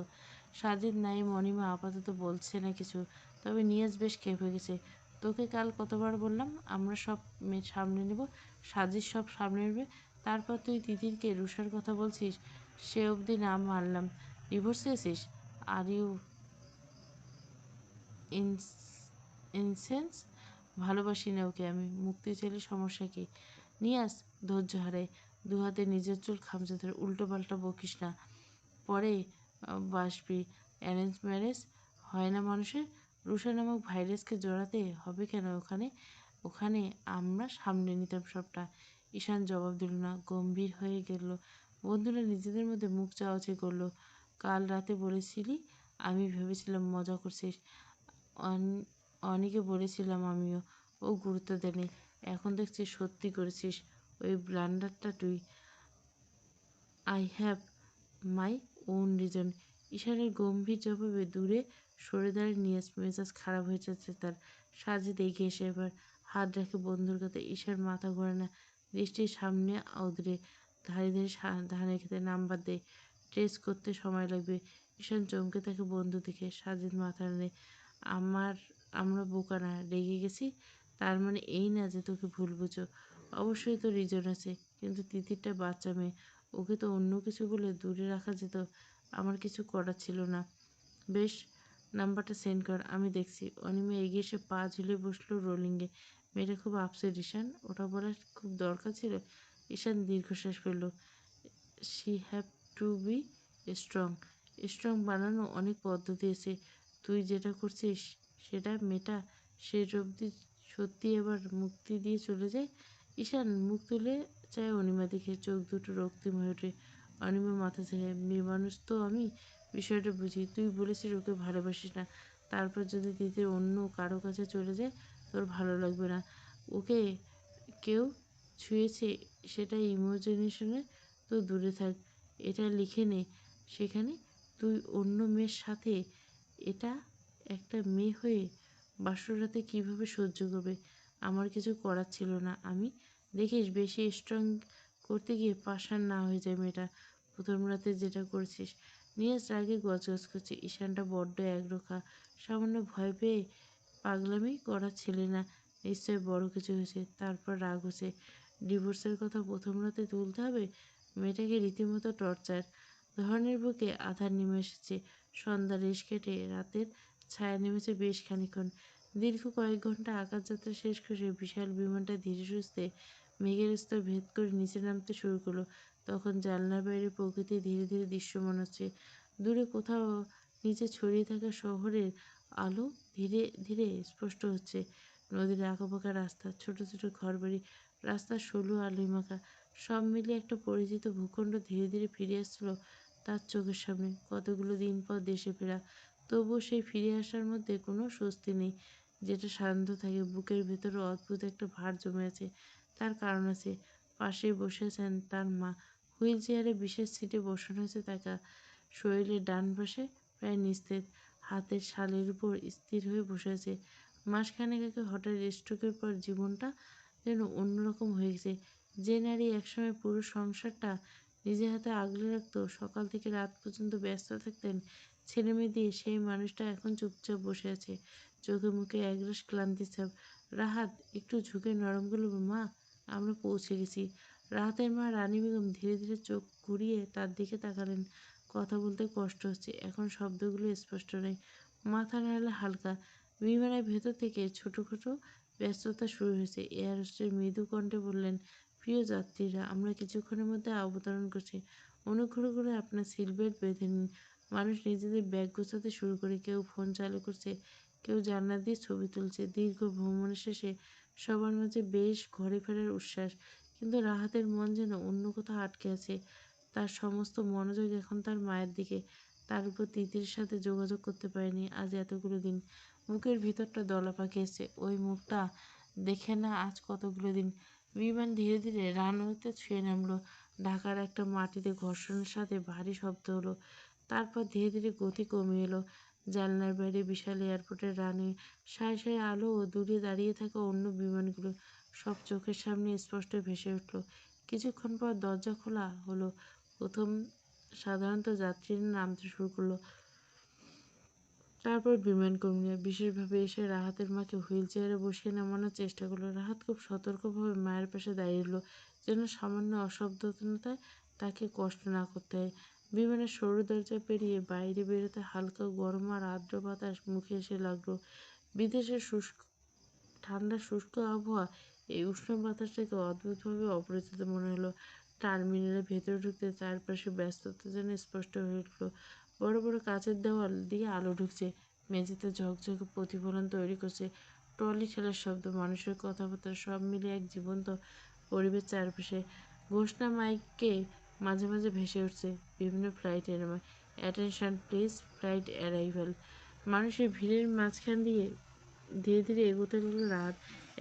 সাজিদ, নাইম, অনিমা আপাতত বলছে না কিছু, তবে নিয়াজ বেশ ক্ষেপে গেছে। তোকে কাল কতবার বললাম আমরা সব সামনে নেব, সাজিদ সব সামনে নেবে, তারপর তুই তিতিরকে রুষার কথা বলছিস? সে অবধি না মানলাম। ডিভোর্স চেয়েছিস? Are you insane? ভালোবাসি না ওকে আমি। মুক্তি চাইলে সমস্যা কী? নিয়াজ ধৈর্য হারায়, দু হাতে নিজের চুল খামচে ধরে। উল্টো পাল্টা বকিস না, পরে বাসবি। অ্যারেঞ্জ ম্যারেজ হয় না মানুষের? রুষা নামক ভাইরাসকে জড়াতে হবে কেন ওখানে? ওখানে আমরা সামনে নিতাম সবটা। ঈশান জবাব দিল না, গম্ভীর হয়ে গেল। বন্ধুরা নিজেদের মধ্যে মুখ চাওয়াচাই করলো। কাল রাতে বলেছিলি, আমি ভেবেছিলাম মজা করছিস। অনেকে বলেছিলাম আমিও, ও গুরুত্ব দেয়নি। এখন দেখছি সত্যি করেছিস। ওই ব্লান্ডারটা তুই। I have my own reason. ঈশানের গম্ভীর জবাবে দূরে সরে দাঁড়িয়ে নিয়াজ। মেজাজ খারাপ হয়ে যাচ্ছে তার। সাজিদ এগিয়ে এসে এবার হাত রাখে বন্ধুর কাঁধে। ঈশার মাথা ঘোরে না, দৃষ্টির সামনে আউদরে ধারে ধারে ধানের খেতে নাম্বার দেয়। ট্রেস করতে সময় লাগবে। ঈশান চমকে থাকে বন্ধু দেখে। সাজিদ মাথা নাড়ে। আমার আমরা বোকা না, রেগে গেছি। তার মানে এই না যে তোকে ভুল বুঝো। অবশ্যই তো রিজন আছে, কিন্তু তিতিরটা বাচ্চা মেয়ে, ওকে তো অন্য কিছু বলে দূরে রাখা যেত। আমার কিছু করার ছিল না। বেশ, নাম্বারটা সেন্ড কর, আমি দেখছি। অনিমা এগিয়ে এসে পা ঝুলিয়ে বসলো রোলিংয়ে। মেয়েটা খুব আপসেট ঈশান, ওটা বলার খুব দরকার ছিল। ঈশান দীর্ঘশ্বাস ফেলল। She have to be strong. Strong বানানো অনেক পদ্ধতি আছে। তুই যেটা করছিস সেটা মেটা শেষ অবধি সত্যি এবার মুক্তি দিয়ে চলে যায়। ঈশান মুখ তুলে চায় অনিমা দিকে। চোখ দুটো রক্তিম হয়ে ওঠে। অনিমা মাথা ছেড়ে, মেয়ে মানুষ তো আমি, বিষয়টা বুঝি। তুই বলেছিস ওকে ভালোবাসিস না, তারপর যদি তিতির অন্য কারো কাছে চলে যায় তোর ভালো লাগবে না। ওকে কেউ ছুঁয়েছে সেটা ইমাজিনেশনে তো দূরে থাক, এটা লিখে নে সেখানে। তুই অন্য মেয়ের সাথে, এটা একটা মেয়ে হয়ে বাসর রাতে কীভাবে সহ্য করবে? আমার কিছু করার ছিল না। আমি দেখিস বেশি স্ট্রং করতে গিয়ে পাষাণ না হয়ে যায় মেয়েটা। প্রথম রাতে যেটা করেছিস। নিয়াজ রাগে গজগজ করছে। ঈশানটা বড্ড একরোখা, সামান্য ভয় পেয়ে পাগলামি করা ছেলে না, নিশ্চয় বড় কিছু হয়েছে। তারপর রাগ হচ্ছে। ডিভোর্সের কথা প্রথম রাতে তুলতে হবে? মেয়েটাকে রীতিমতো টর্চার। ধরনের বুকে আধার নেমে এসেছে। সন্ধ্যা রেশ কেটে রাতের ছায়া নেমেছে বেশ খানিক্ষণ। দীর্ঘ কয়েক ঘন্টা আকাশযাত্রা শেষ করে বিশাল বিমানটা ধীরে সুস্থে মেঘের স্তর ভেদ করে নিচে নামতে শুরু করলো। তখন জানলার বাইরে প্রকৃতি ধীরে ধীরে দৃশ্যমান হচ্ছে। দূরে কোথাও নিচে ছড়িয়ে থাকা শহরের আলো ধীরে ধীরে স্পষ্ট হচ্ছে। নদীর আঁকাবাঁকা রাস্তা, ছোট ছোট ঘরবাড়ি, রাস্তার সরু আলোয় মাখা, সব মিলিয়ে একটা পরিচিত ভূখণ্ড ধীরে ধীরে ফিরে আসছিল তার চোখের সামনে। কতগুলো দিন পর দেশে ফেরা, তবুও সেই ফিরে আসার মধ্যে কোনো স্বস্তি নেই। যেটা শান্ত থাকে, বুকের ভেতরে অদ্ভুত একটা ভার জমে আছে। তার কারণ আছে। পাশেই বসে আছেন তার মা। হুইল চেয়ারে বিশেষ সিটে বসানো হয়েছে তাকে। শরীরের ডান পাশে প্রায় নিস্তেজ, হাতের শালের উপর স্থির হয়ে বসে আছে। মাসখানেক আগে হঠাৎ স্ট্রোকের পর জীবনটা যেন অন্যরকম হয়ে গেছে। যে নারী একসময় পুরো সংসারটা নিজের হাতে আগলে রাখতো, সকাল থেকে রাত পর্যন্ত ব্যস্ত থাকতেন ছেলেমেয়ে দিয়ে, সেই মানুষটা এখন চুপচাপ বসে আছে। চোখে মুখে একরাশ ক্লান্তি ছাপ। রাহাত একটু ঝুঁকে নরম গেল, মা আমরা পৌঁছে গেছি। রাহাতের মা রানী বেগম ধীরে ধীরে চোখ ঘুরিয়ে তার দিকে তাকালেন। কথা বলতে কষ্ট হচ্ছে, এখন শব্দগুলো স্পষ্ট নয়। মাথা নাড়লে হালকা। বিমানের ভেতর থেকে ছোটোখাটো ব্যস্ততা শুরু হয়েছে। এয়ার হোস্টেস মৃদু কণ্ঠে বললেন, প্রিয় যাত্রীরা, আমরা কিছুক্ষণের মধ্যে অবতরণ করছি। অনুগ্রহ করে আপনার সিট বেল্ট বেঁধে নিন। মানুষ নিজেদের ব্যাগ গোছাতে শুরু করে। কেউ ফোন চালু করছে, কেউ জানলা দিয়ে ছবি তুলছে। দীর্ঘ ভ্রমণের শেষে সবার মাঝে বেশ ঘরে ফেরার উচ্ছ্বাস। কিন্তু রাহাতের মন যেন অন্য কোথাও আটকে আছে। তার সমস্ত মনোযোগ এখন তার মায়ের দিকে। তার উপর তিতির সাথে যোগাযোগ করতে পারেনি আজ এতগুলো দিন। বুকের ভিতরটা দলা পাকিয়েছে। ওই মুখটা দেখে না আজ কতগুলো দিন। বিমান ধীরে ধীরে রানওয়েতে ছুঁয়ে নামলো। ঢাকার একটা মাটিতে ঘর্ষণের সাথে ভারী শব্দ হলো। তারপর ধীরে ধীরে গতি কমিয়ে এলো। জানলার বাইরে বিশাল এয়ারপোর্টের রানওয়ে, সারি সারি আলো ও দূরে দাঁড়িয়ে থাকা অন্য বিমানগুলো সব চোখের সামনে স্পষ্ট ভেসে উঠল। কিছুক্ষণ পর দরজা খোলা হলো। প্রথম সাধারণত যাত্রীরা নামতে শুরু করলো। তারপর বিমান কর্মীরা বিশেষভাবে এসে রাহাতের মাকে হুইল চেয়ারে বসিয়ে নামানোর চেষ্টা করলো। রাহাত খুব সতর্কভাবে মায়ের পাশে দাঁড়িয়ে রইল, যেন সামান্য অসাবধানতায় তাকে কষ্ট না করতে হয়। বিমানের সরু দরজা পেরিয়ে বাইরে বেরোতে হালকা গরম আর আর্দ্র বাতাস মুখে এসে লাগলো। বিদেশের ঠান্ডা শুষ্ক আবহাওয়া এই উষ্ণ বাতাসটাকে অদ্ভুতভাবে অপরিচিত মনে হলো। টার্মিনালের ভেতরে ঢুকতে চারপাশে ব্যস্ততা যেন স্পষ্ট হয়ে উঠল। বড় বড় কাঁচের দেওয়াল দিয়ে আলো ঢুকছে, মেঝেতে ঝকঝকে প্রতিফলন তৈরি করছে। ট্রলি ঠেলার শব্দ, মানুষের কথাবার্তা সব মিলে এক জীবন্ত পরিবেশ চারপাশে। ঘোষণা মাইকে মাঝে মাঝে ভেসে উঠছে বিভিন্ন ফ্লাইটের নামে। Attention please, flight arrival. মানুষের ভিড়ের মাঝখান দিয়ে ধীরে ধীরে এগোতে লাগলো রাত।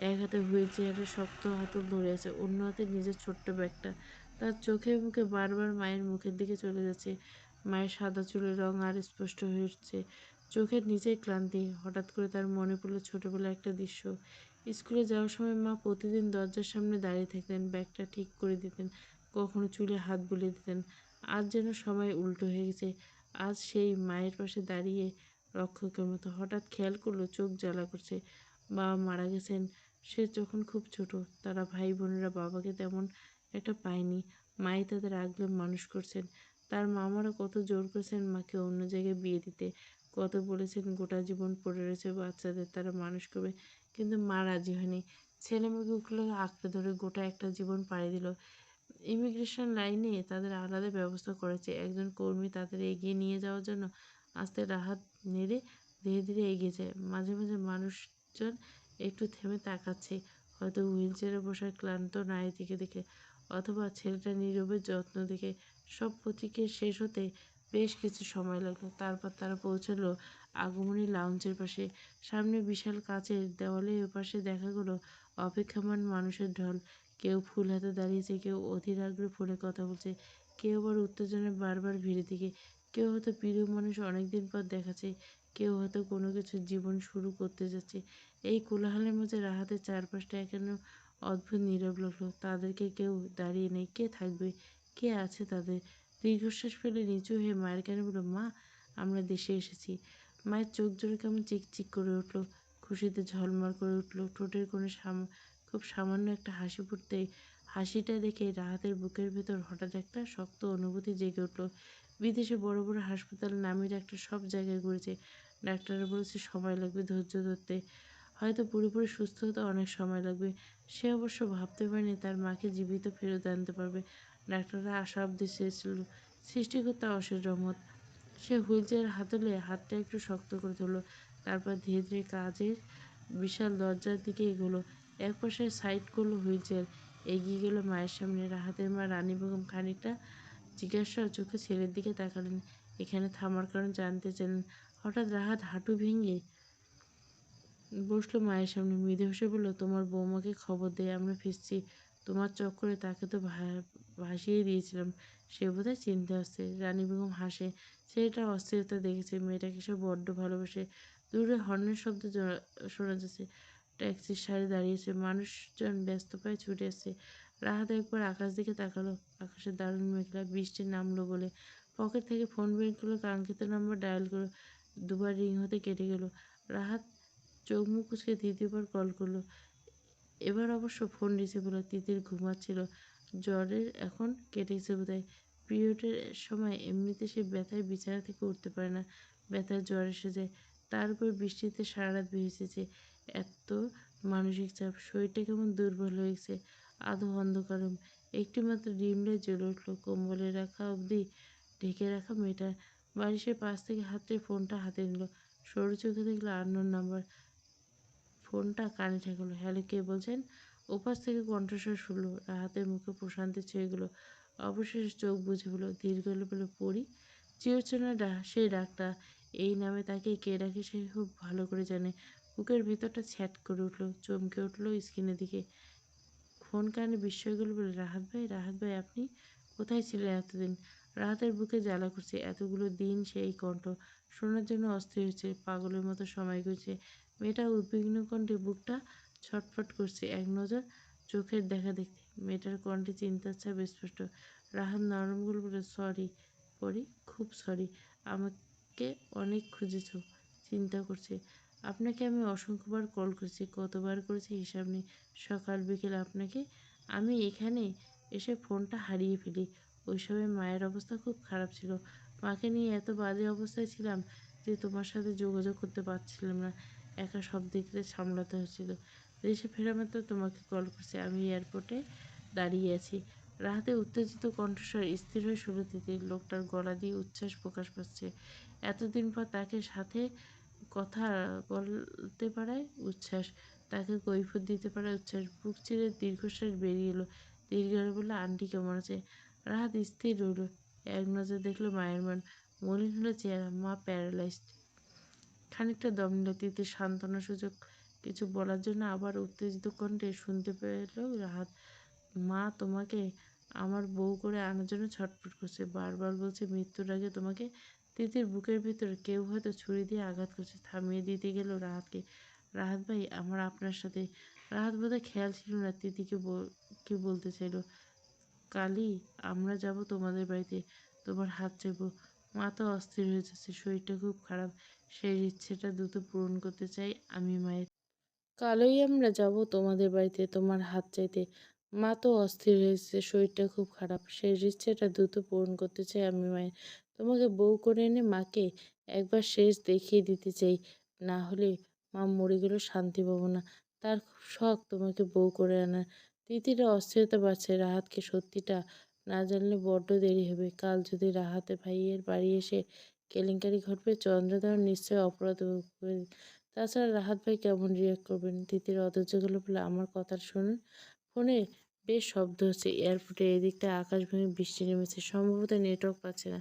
এক হাতে হুইল চেয়ারের শক্ত হাতল ধরে আছে, অন্য হাতে নিজের ছোট্ট ব্যাগটা। তার চোখে মুখে বারবার মায়ের মুখের দিকে চলে যাচ্ছে। মায়ের সাদা চুলের রং আর স্পষ্ট হয়ে উঠছে, চোখের নিচেই ক্লান্তি। হঠাৎ করে তার মনে পড়ল ছোটবেলার একটা দৃশ্য। স্কুলে যাওয়ার সময় মা প্রতিদিন দরজার সামনে দাঁড়িয়ে থাকতেন, ব্যাগটা ঠিক করে দিতেন, কখনো চুলে হাত বুলিয়ে দিতেন। আজ যেন সময় উল্টো হয়ে গেছে। আজ সেই মায়ের পাশে দাঁড়িয়ে রক্ষকের মতো। হঠাৎ খেয়াল করলো চোখ জ্বালা করছে। বাবা মারা গেছেন সে যখন খুব ছোট। তারা ভাই বোনেরা বাবাকে তেমন একটা পায়নি। মাই তাদের আগলে মানুষ করছেন। তার মামারা কত জোর করেছেন মাকে অন্য জায়গায় বিয়ে দিতে, কত বলেছেন গোটা জীবন পড়ে রয়েছে বাচ্চাদের তারা মানুষ করবে, কিন্তু মা রাজি হয়নি। ছেলে মেয়েগুলোকে আঁকড়ে ধরে গোটা একটা জীবন পাড়ি দিল। ইমিগ্রেশন লাইনে তাদের আলাদা ব্যবস্থা করেছে একজন কর্মী তাদের এগিয়ে নিয়ে যাওয়ার জন্য। আস্তে রাহাত নেড়ে ধীরে ধীরে এগিয়ে যায়। মাঝে মাঝে মানুষজন একটু থেমে তাকাচ্ছে, হয়তো হুইল চেয়ারে বসা ক্লান্ত নারী দিকে দেখে, অথবা ছেলেটা নীরবে যত্ন দেখে। সব প্রতীকের শেষ হতে বেশ কিছু সময় লাগলো। তারপর তারা পৌঁছালো আগমনী লাউঞ্জের পাশে। সামনে বিশাল কাচের দেওয়ালে ওপাশে দেখা গেল অপেক্ষামান মানুষের ঢল। কেউ ফুল হাতে দাঁড়িয়েছে, কেউ অধীর আগ্রহে ফোনে কথা বলছে, কেউ আবার উত্তেজনায় বারবার ভিড়ের দিকে। কেউ হয়তো প্রিয় মানুষ অনেকদিন পর দেখাচ্ছে, কেউ হয়তো কোনো কিছু জীবন শুরু করতে যাচ্ছে। এই কোলাহলের মাঝে রাহাতের চারপাশটা কেন অদ্ভুত নীরব লাগলো। তাদেরকে কেউ দাঁড়িয়ে নেই, কে থাকবে, কে আছে তাদের। দীর্ঘশ্বাস ফেলে নিচু হয়ে মায়ের কানে বলল, মা আমরা দেশে এসেছি। মায়ের চোখ জোরে কেমন চিকচিক করে উঠলো, খুশিতে ঝলমল করে উঠলো। ঠোঁটের কোণে খুব সামান্য একটা হাসি ফুটতেই হাসিটা দেখে রাহাতের বুকের ভেতর হঠাৎ একটা শক্ত অনুভূতি জেগে উঠল। বিদেশে বড় বড় হাসপাতাল নামী ডাক্তার সব জায়গায় ঘুরেছে। ডাক্তাররা বলেছে সময় লাগবে ধৈর্য ধরতে, হয়তো পুরোপুরি সুস্থ হতে অনেক সময় লাগবে। সে অবশ্য ভাবতে পারেনি তার মাকে জীবিত ফেরত আনতে পারবে। ডাক্তাররা আশা অব্দি চেয়েছিল, সৃষ্টিকর্তা অশেষ রহমত। সে হুইল চেয়ার হাতলে হাতটা একটু শক্ত করে ধরল। তারপর ধীরে ধীরে কাজের বিশাল দরজার দিকে এগোলো। একপাশে সাইড করলো হুইল চেয়ার, এগিয়ে গেল মায়ের সামনে। রাহাতের মা রানী বেগম খানিকটা জিজ্ঞাসা চোখে ছেলের দিকে তাকালেন, এখানে থামার কারণ জানতে চাইলেন। হঠাৎ রাহাত হাঁটু ভেঙে বসলো মায়ের সামনে, মৃদু হেসে বলল, তোমার বৌমাকে খবর দেয় আমরা ফিরছি। তোমার চক্করে তাকে তো ভাসিয়ে দিয়েছিলাম, সে বোধহয় চিনতে আসছে। রানী বেগম হাসে, ছেলেটা অস্থিরতা দেখেছে, মেয়েটাকে সে বড্ড ভালোবাসে। দূরে হর্নের শব্দ শোনা যাচ্ছে, ট্যাক্সির সারি দাঁড়িয়েছে, মানুষজন ব্যস্ত পায়ে ছুটে আসছে। রাহাত একবার আকাশ দিকে তাকালো, আকাশে দারুণ মেঘলা, বৃষ্টি নামলো বলে। পকেট থেকে ফোন বের করলো, কাঙ্ক্ষিত নাম্বার ডায়াল করলো। দুবার রিং হতে কেটে গেল। রাহাত চোখ মুখ কুচকে তৃতীয়বার কল করলো। এবার অবশ্য ফোন রিসিভ হলো। তিতির ঘুমাচ্ছিল, জ্বরের এখন কেটেছে বোধহয়। পিরিয়ডের সময় এমনিতে সে ব্যথায় বিছানা থেকে উঠতে পারে না, ব্যথার জ্বর এসে যায়। তার উপর বৃষ্টিতে সারা রাত ভিজেছে, এত মানসিক চাপ, শরীরটা কেমন দুর্বল হয়ে গেছে। আধো অন্ধকার রুম, একটি মাত্র ডিম লাইট জ্বলে উঠলো কম্বলে রাখা অবধি ঢেকে রাখা মেয়েটা। বালিশের পাশ থেকে হাতে ফোনটা হাতে নিল, সরু চোখে দেখলো আননোন নাম্বার। ফোনটা কানে ঠেকালো। হ্যালো, কে বলছেন? ওপাশ থেকে কণ্ঠস্বর শুনলো, রাহাতের মুখে প্রশান্তি ছেয়ে গেল। অবশেষে চোখ বুঝে বলল, দীর্ঘ হলে বলে, পড়ি। চিরচেনা সেই ডাকটা, এই নামে তাকে কে ডাকে সে খুব ভালো করে জানে। বুকের ভেতরটা ছ্যাট করে উঠলো, চমকে উঠলো স্ক্রিনের দিকে। ফোন কানে বিস্ময়গুলো বলে, রাহাত ভাই, রাহাত ভাই আপনি কোথায় ছিলেন এতদিন? রাহাতের বুকে জ্বালা করছে, এতগুলো দিন সেই কণ্ঠ শোনার জন্য অস্থির হচ্ছে, পাগলের মতো সময় গুনছে। মেয়েটা উদ্বিগ্ন কণ্ঠে বুকটা ছটফট করছে, এক নজর চোখের দেখা দেখতে। মেয়েটার কণ্ঠে চিন্তার ছাপ স্পষ্ট। রাহাত নরম গলা বলে, সরি পরি, খুব সরি, আমাকে অনেক খুঁজেছ, চিন্তা করছে। আপনাকে আমি অসংখ্যবার কল করেছি, কতবার করেছি হিসাব নেই, সকাল বিকেল আপনাকে। আমি এখানে এসে ফোনটা হারিয়ে ফেলি। ওই সময় মায়ের অবস্থা খুব খারাপ ছিল, মাকে নিয়ে এত বাজে অবস্থায় ছিলাম যে তোমার সাথে যোগাযোগ করতে পারছিলাম না, একা সব দিক থেকে সামলাতে হচ্ছিল। দেশে ফেরা মাত্র তোমাকে কল করছি, আমি এয়ারপোর্টে দাঁড়িয়ে আছি। রাহাতের উত্তেজিত কণ্ঠস্বর স্থির হয়ে শুরু দিতে লোকটার গলা দিয়ে উচ্ছ্বাস প্রকাশ পাচ্ছে। এতদিন পর তাকে সাথে কথা বলতে পারায় উচ্ছ্বাস, তাকে কৈফিয়ত দিতে পারায় উচ্ছ্বাস। বুক চিরে দীর্ঘশ্বাস বেরিয়ে এলো। দীর্ঘায় বলল, আন্টি কেমন আছে? রাহাত স্থির রইল। এক নজর দেখলো মায়ের মলিন হলো চেহারা, মা প্যারালাইজড। খানিকটা দম নিল। তিতির সান্ত্বনাসূচক কিছু বলার জন্য আবার উত্তেজিত কণ্ঠে শুনতে পেল রাহাত, মা তোমাকে আমার বউ করে আনার জন্য ছটফট করছে, বারবার বলছে মৃত্যুর আগে তোমাকে। তিতির বুকের ভিতর কেউ হয়তো ছুরি দিয়ে আঘাত করছে। থামিয়ে দিতে গেল রাহাতকে। রাহাত ভাই, আমার আপনার সাথে। রাহাত বোধহয় খেয়াল ছিল না তিতিকে কি বলতে চাইলো। কালই আমরা যাব তোমাদের বাড়িতে, তোমার হাত চাইবো। মা তো অস্থির হয়ে যাচ্ছে, শরীরটা খুব খারাপ। সেই ইচ্ছেটা দ্রুত পূরণ করতে চাই আমি মায়ের। কালই আমরা যাব তোমাদের বাড়িতে তোমার হাত চাইতে। মা তো অস্থির হয়েছে, শরীরটা খুব খারাপ। সেই ইচ্ছেটা দ্রুত পূরণ করতে চাই আমি মায়ের। তোমাকে বউ করে এনে মাকে একবার শেষ দেখিয়ে দিতে চাই, না হলে মা মরে গেলেও শান্তি পাবো না। তার খুব শখ তোমাকে বউ করে আনার। তিতিরা অস্থিরতা বাড়ছে। রাহাতকে সত্যিটা না জানলে বড্ড দেরি হবে। কাল যদি রাহাতে ভাইয়ের বাড়ি এসে কেলেঙ্কারি ঘটবে, চন্দ্রধর নিশ্চয় অপরাধ করবে। তাছাড়া রাহাত ভাই কেমন রিয়াক্ট করবেন? তিতির অধৈর্য গেলে বলে, আমার কথা শুনুন। ফোনে বেশ শব্দ হচ্ছে। এয়ারপোর্টে এদিকটা আকাশ ভেঙে বৃষ্টি নেমেছে, সম্ভবত নেটওয়ার্ক পাচ্ছে না।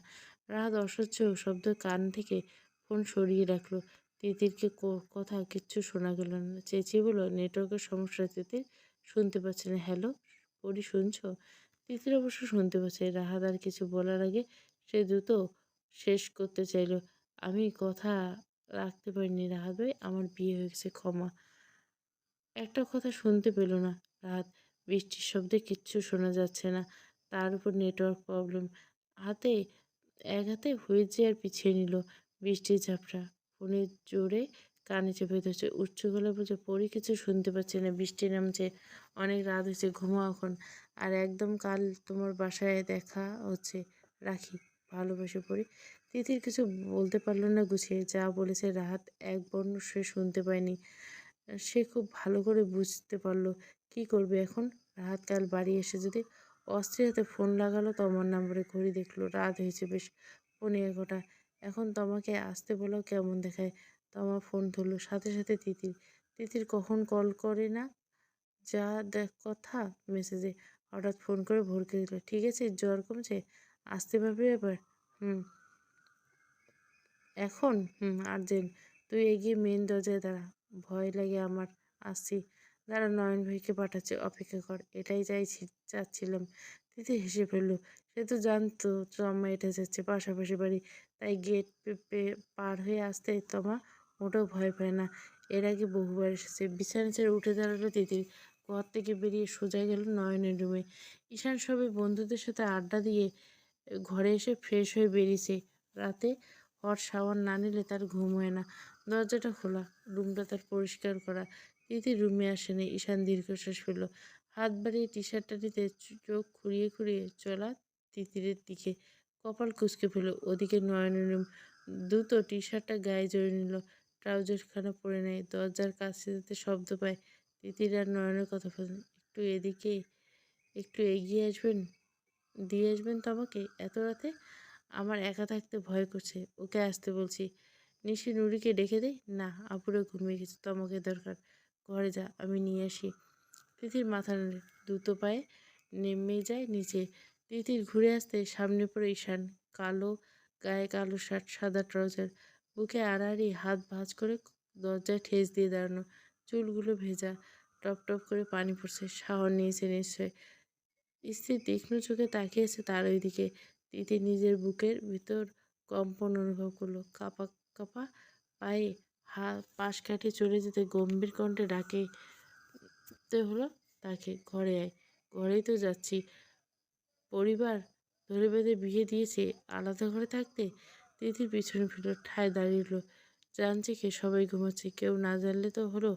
রাহাত অসহ্য শব্দ কান থেকে ফোন সরিয়ে রাখলো। তিতিরকে কথা কিচ্ছু শোনা গেল না। চেঁচিয়ে বলল, নেটওয়ার্কের সমস্যা তিতির, শুনতে পাচ্ছে না। হ্যালো পরি, শুনছো? তিতির অবশ্য শুনতে পাচ্ছে। রাহাত আর কিছু বলার আগে সে দ্রুত শেষ করতে চাইল, আমি কথা রাখতে পারিনি রাহাত ভাই, আমার বিয়ে হয়ে গেছে, ক্ষমা। একটা কথা শুনতে পেল না রাহাত। বৃষ্টির শব্দে কিচ্ছু শোনা যাচ্ছে না, তার উপর নেটওয়ার্ক প্রবলেম। হাতে এক হাতে হুইল চেয়ার পিছিয়ে নিল। বৃষ্টির ঝাপটা ফোনের জোরে কানে চেপে ধরছে। উচ্চ গলায় বলছে, পরি কিছু শুনতে পাচ্ছে না, বৃষ্টি নামছে, অনেক রাত হয়েছে, ঘুমাও এখন। আর একদম কাল তোমার বাসায় দেখা হচ্ছে, রাখি, ভালোবেসে পড়ি। তিথির কিছু বলতে পারল না গুছিয়ে। যা বলেছে রাহাত এক বর্ণ সে শুনতে পায়নি। সে খুব ভালো করে বুঝতে পারল কি করবে এখন। রাহাত কাল বাড়ি এসে যদি অস্থির হাতে ফোন লাগালো তমার নম্বরে, ঘড়ি দেখলো, রাত হয়েছে বেশ, 11:15। এখন তমাকে আসতে বলাও কেমন দেখায়। তমা ফোন ধরলো, সাথে সাথে তিতির। তিতির কখন কল করে না, যা দেখ কথা মেসেজে। হঠাৎ ফোন করে ভরকে দিল, ঠিক আছে, জ্বর কমছে, আসতে পারবে এবার? হুম। এখন? হুম, আর্জেন্ট। তুই এগিয়ে মেন দরজায় দাঁড়া, ভয় লাগে আমার, আসছি। দাঁড়া, নয়ন ভাইকে পাঠাচ্ছে, অপেক্ষা কর। এটাই চাচ্ছিলাম। তিথি হেসে ফেলল। সে তো জানতো তমা এটা যাচ্ছে, পাশাপাশি বাড়ি, তাই গেট পার হয়ে আসতে তমা মোটেও ভয় পায় না। এর আগে বহুবার এসেছে। বিছানা ছেড়ে উঠে দাঁড়ালো তিতির। ঘর থেকে বেরিয়ে সোজা গেল নয়নের রুমে। ঈশান সবে বন্ধুদের সাথে আড্ডা দিয়ে ঘরে এসে ফ্রেশ হয়ে বেরিয়েছে। রাতে হট শাওয়ার না নিলে তার ঘুম হয় না। দরজাটা খোলা, রুমটা তার পরিষ্কার করা। তিথি রুমে আসেনি। ঈশান দীর্ঘশ্বাস ফেলল। হাত বাড়িয়ে টি শার্টটা নিতে চোখ খুঁড়িয়ে খুঁড়িয়ে চলা তিতিরের দিকে। কপাল কুঁচকে ফেলল। ওদিকে নয়নের রুম। দ্রুত টি শার্টটা গায়ে জড়িয়ে নিল, ট্রাউজারখানা পরে নেয়। দরজার কাছে যেতে শব্দ পায়। তিতির আর নয়নের কথা বলেন, একটু এদিকে, একটু এগিয়ে আসবেন, দিয়ে আসবেন তো আমাকে এত রাতে। আমার একা থাকতে ভয় করছে, ওকে আসতে বলছি। নিশি নুরিকে ডেকে দেয়? না, আপুরে ঘুমিয়ে গেছে, তোমাকে দরকার। ঘরে যা, আমি নিয়ে আসি। তিথির মাথা নাড়ে, দ্রুত পায়ে নেমে যায় নিচে। তিথির ঘুরে আসতে সামনে পড়ে ঈশান। কালো গায়ে কালো শার্ট, সাদা ট্রাউজার, বুকে আড়াআড়ি হাত ভাঁজ করে দরজায় ঠেস দিয়ে দাঁড়ানো, চুলগুলো ভেজা, টপ টপ করে পানি পড়ছে। শাওয়ার নিয়েছে নিশ্চয়। স্ত্রী তীক্ষ্ণ চোখে তাকিয়েছে তার ওই দিকে। তিথি নিজের বুকের ভিতর কম্পন অনুভব করলো। কাঁপা কাঁপা পায়ে পাশ কাটিয়ে চলে যেতে গম্ভীর কণ্ঠে ডাকতে হলো তাকে, ঘরে আয়। ঘরেই তো যাচ্ছি। পরিবার ধরে বেঁধে বিয়ে দিয়েছে, আলাদা ঘরে থাকতে? তিথির পিছনে ফিরল, ঠায় দাঁড়িয়ে জানছে কে? সবাই ঘুমাচ্ছে। কেউ না জানলে তো হলো,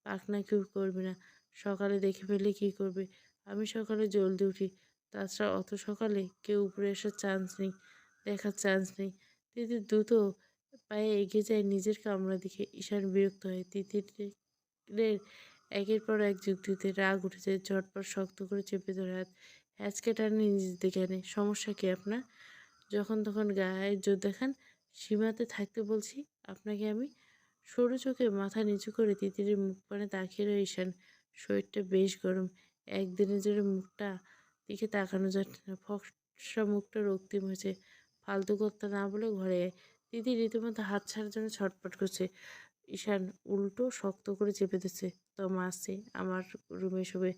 পাকনা কেউ করবে না। সকালে দেখে ফেললে কি করবে? আমি সকালে জলদি উঠি, তাছাড়া অত সকালে কেউ উপরে আসার চান্স নেই, দেখার চান্স নেই। তিতির দ্রুত পায়ে এগিয়ে যায় নিজের কামরা দিকে। ঈশান বিরক্ত হয় তিতিরের একের পর এক যুক্তিতে রাগ উঠেছে, ঝটপট শক্ত করে চেপে ধরে হাত হ্যাঁচকে টানে নিজের দিকে আনে। সমস্যা কি আপনার? যখন তখন গায়ের জোর দেখান। সীমাতে থাকতে বলছি আপনাকে আমি। সরু চোখে মাথা নিচু করে তিতিরের মুখ পানে তাকিয়ে রয়ে ঈশান। শরীরটা বেশ গরম। একদিনের জন্য মুখটা দিকে তাকানো যাচ্ছে না। ফর্সা মুখটা রক্তিম হয়েছে। ফালতু কথা না বলে ঘরে আয়। তিতির রীতিমতো হাত ছাড়ার জন্য ছটফট করছে। ঈশান উল্টো শক্ত করে চেপে ধরছে। তমা আসছে আমার রুমে শোবে।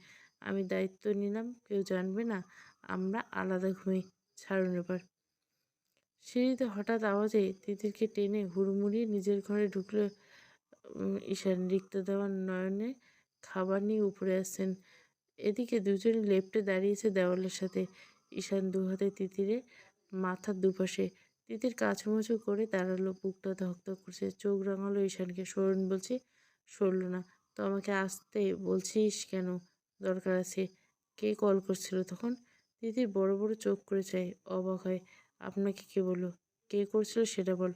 আমি দায়িত্ব নিলাম, কেউ জানবে না। আমরা আলাদা ঘুমাই। ছাড়ুন এবার। সিঁড়িতে হঠাৎ আওয়াজে তিতিরকে টেনে হুড়মুড়িয়ে নিজের ঘরে ঢুকলো ঈশান। রিক্ত দেওয়া নয়নে খাবার নিয়ে উপরে আসছেন। এদিকে দুজনে লেপ্টে দাঁড়িয়েছে দেওয়ালের সাথে। ঈশান দুহাতে তিতিরে মাথার দুপাশে। তিতির কাচুমাচু করে দাঁড়ালো, বুকটা ধকধক করছে। চোখ রাঙালো ঈশানকে। সরুন বলছি। সরল না। তো আমাকে আসতে বলছিস কেন? দরকার আছে। কে কল করছিল তখন? তিতির বড় বড় চোখ করে চায়, অবাক হয়। আপনাকে কে বললো? কে করছিল সেটা বল।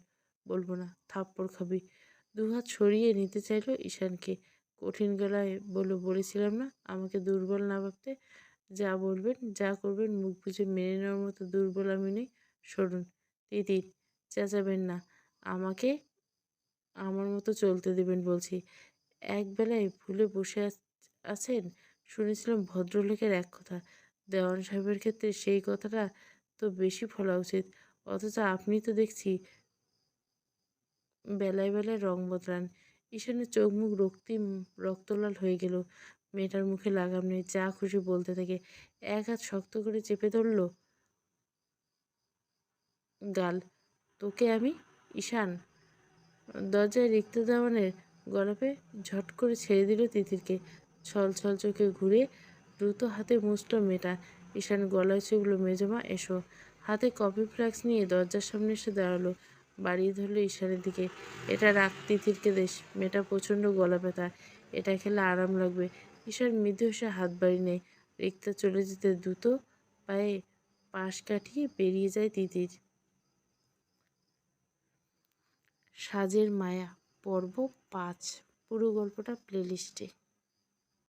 বলবো না, থাপ্পড় খাবি। দুহাত সরিয়ে নিতে চাইলো ঈশানকে। কঠিন গলায় বলল, বলেছিলাম না আমাকে দুর্বল না ভাবতে। যা বলবেন যা করবেন মুখ বুজে মেনে নেওয়ার মতো দুর্বল আমি নই। সরুন। তিতির চেঁচাবেন না। আমাকে আমার মতো চলতে দেবেন বলছি। একবেলায় ভুলে বসে আছেন। শুনেছিলাম ভদ্রলোকের এক কথা, দেওয়ান সাহেবের ক্ষেত্রে সেই কথাটা তো বেশি ফলা উচিত। অথচ আপনি তো দেখছি বেলায় বেলায় রং বদলান। ঈশানের চোখ মুখ রক্তিম রক্তলাল হয়ে গেল। মেয়েটার মুখে লাগাম নেই, যা খুশি বলতে থাকে। এক হাত শক্ত করে চেপে ধরল গাল। তোকে আমি? ঈশান দরজায় রিক্ত দেওয়ানের গলাপে ঝট করে ছেড়ে দিল তিতিরকে। ছল ছল চোখে ঘুরে দ্রুত হাতে মুছল মেয়েটা। ঈশান গলায় চুগল, মেজমা এসো। হাতে কফি ফ্লাক্স নিয়ে দরজার সামনে এসে দাঁড়ালো, বাড়িয়ে ধরলো ঈশানের দিকে। এটা রাখ, তিতিরকে দেশ। মেয়েটা প্রচণ্ড গলা ব্যথা, এটা খেলে আরাম লাগবে। ঈশান মৃদু এসে হাত বাড়ি নেয়। রিক্তা চলে যেতে দ্রুত পায়ে পাশ কাটিয়ে বেরিয়ে যায় তিতির। সাজের মায়া পর্ব ৫। পুরো গল্পটা প্লেলিস্টে।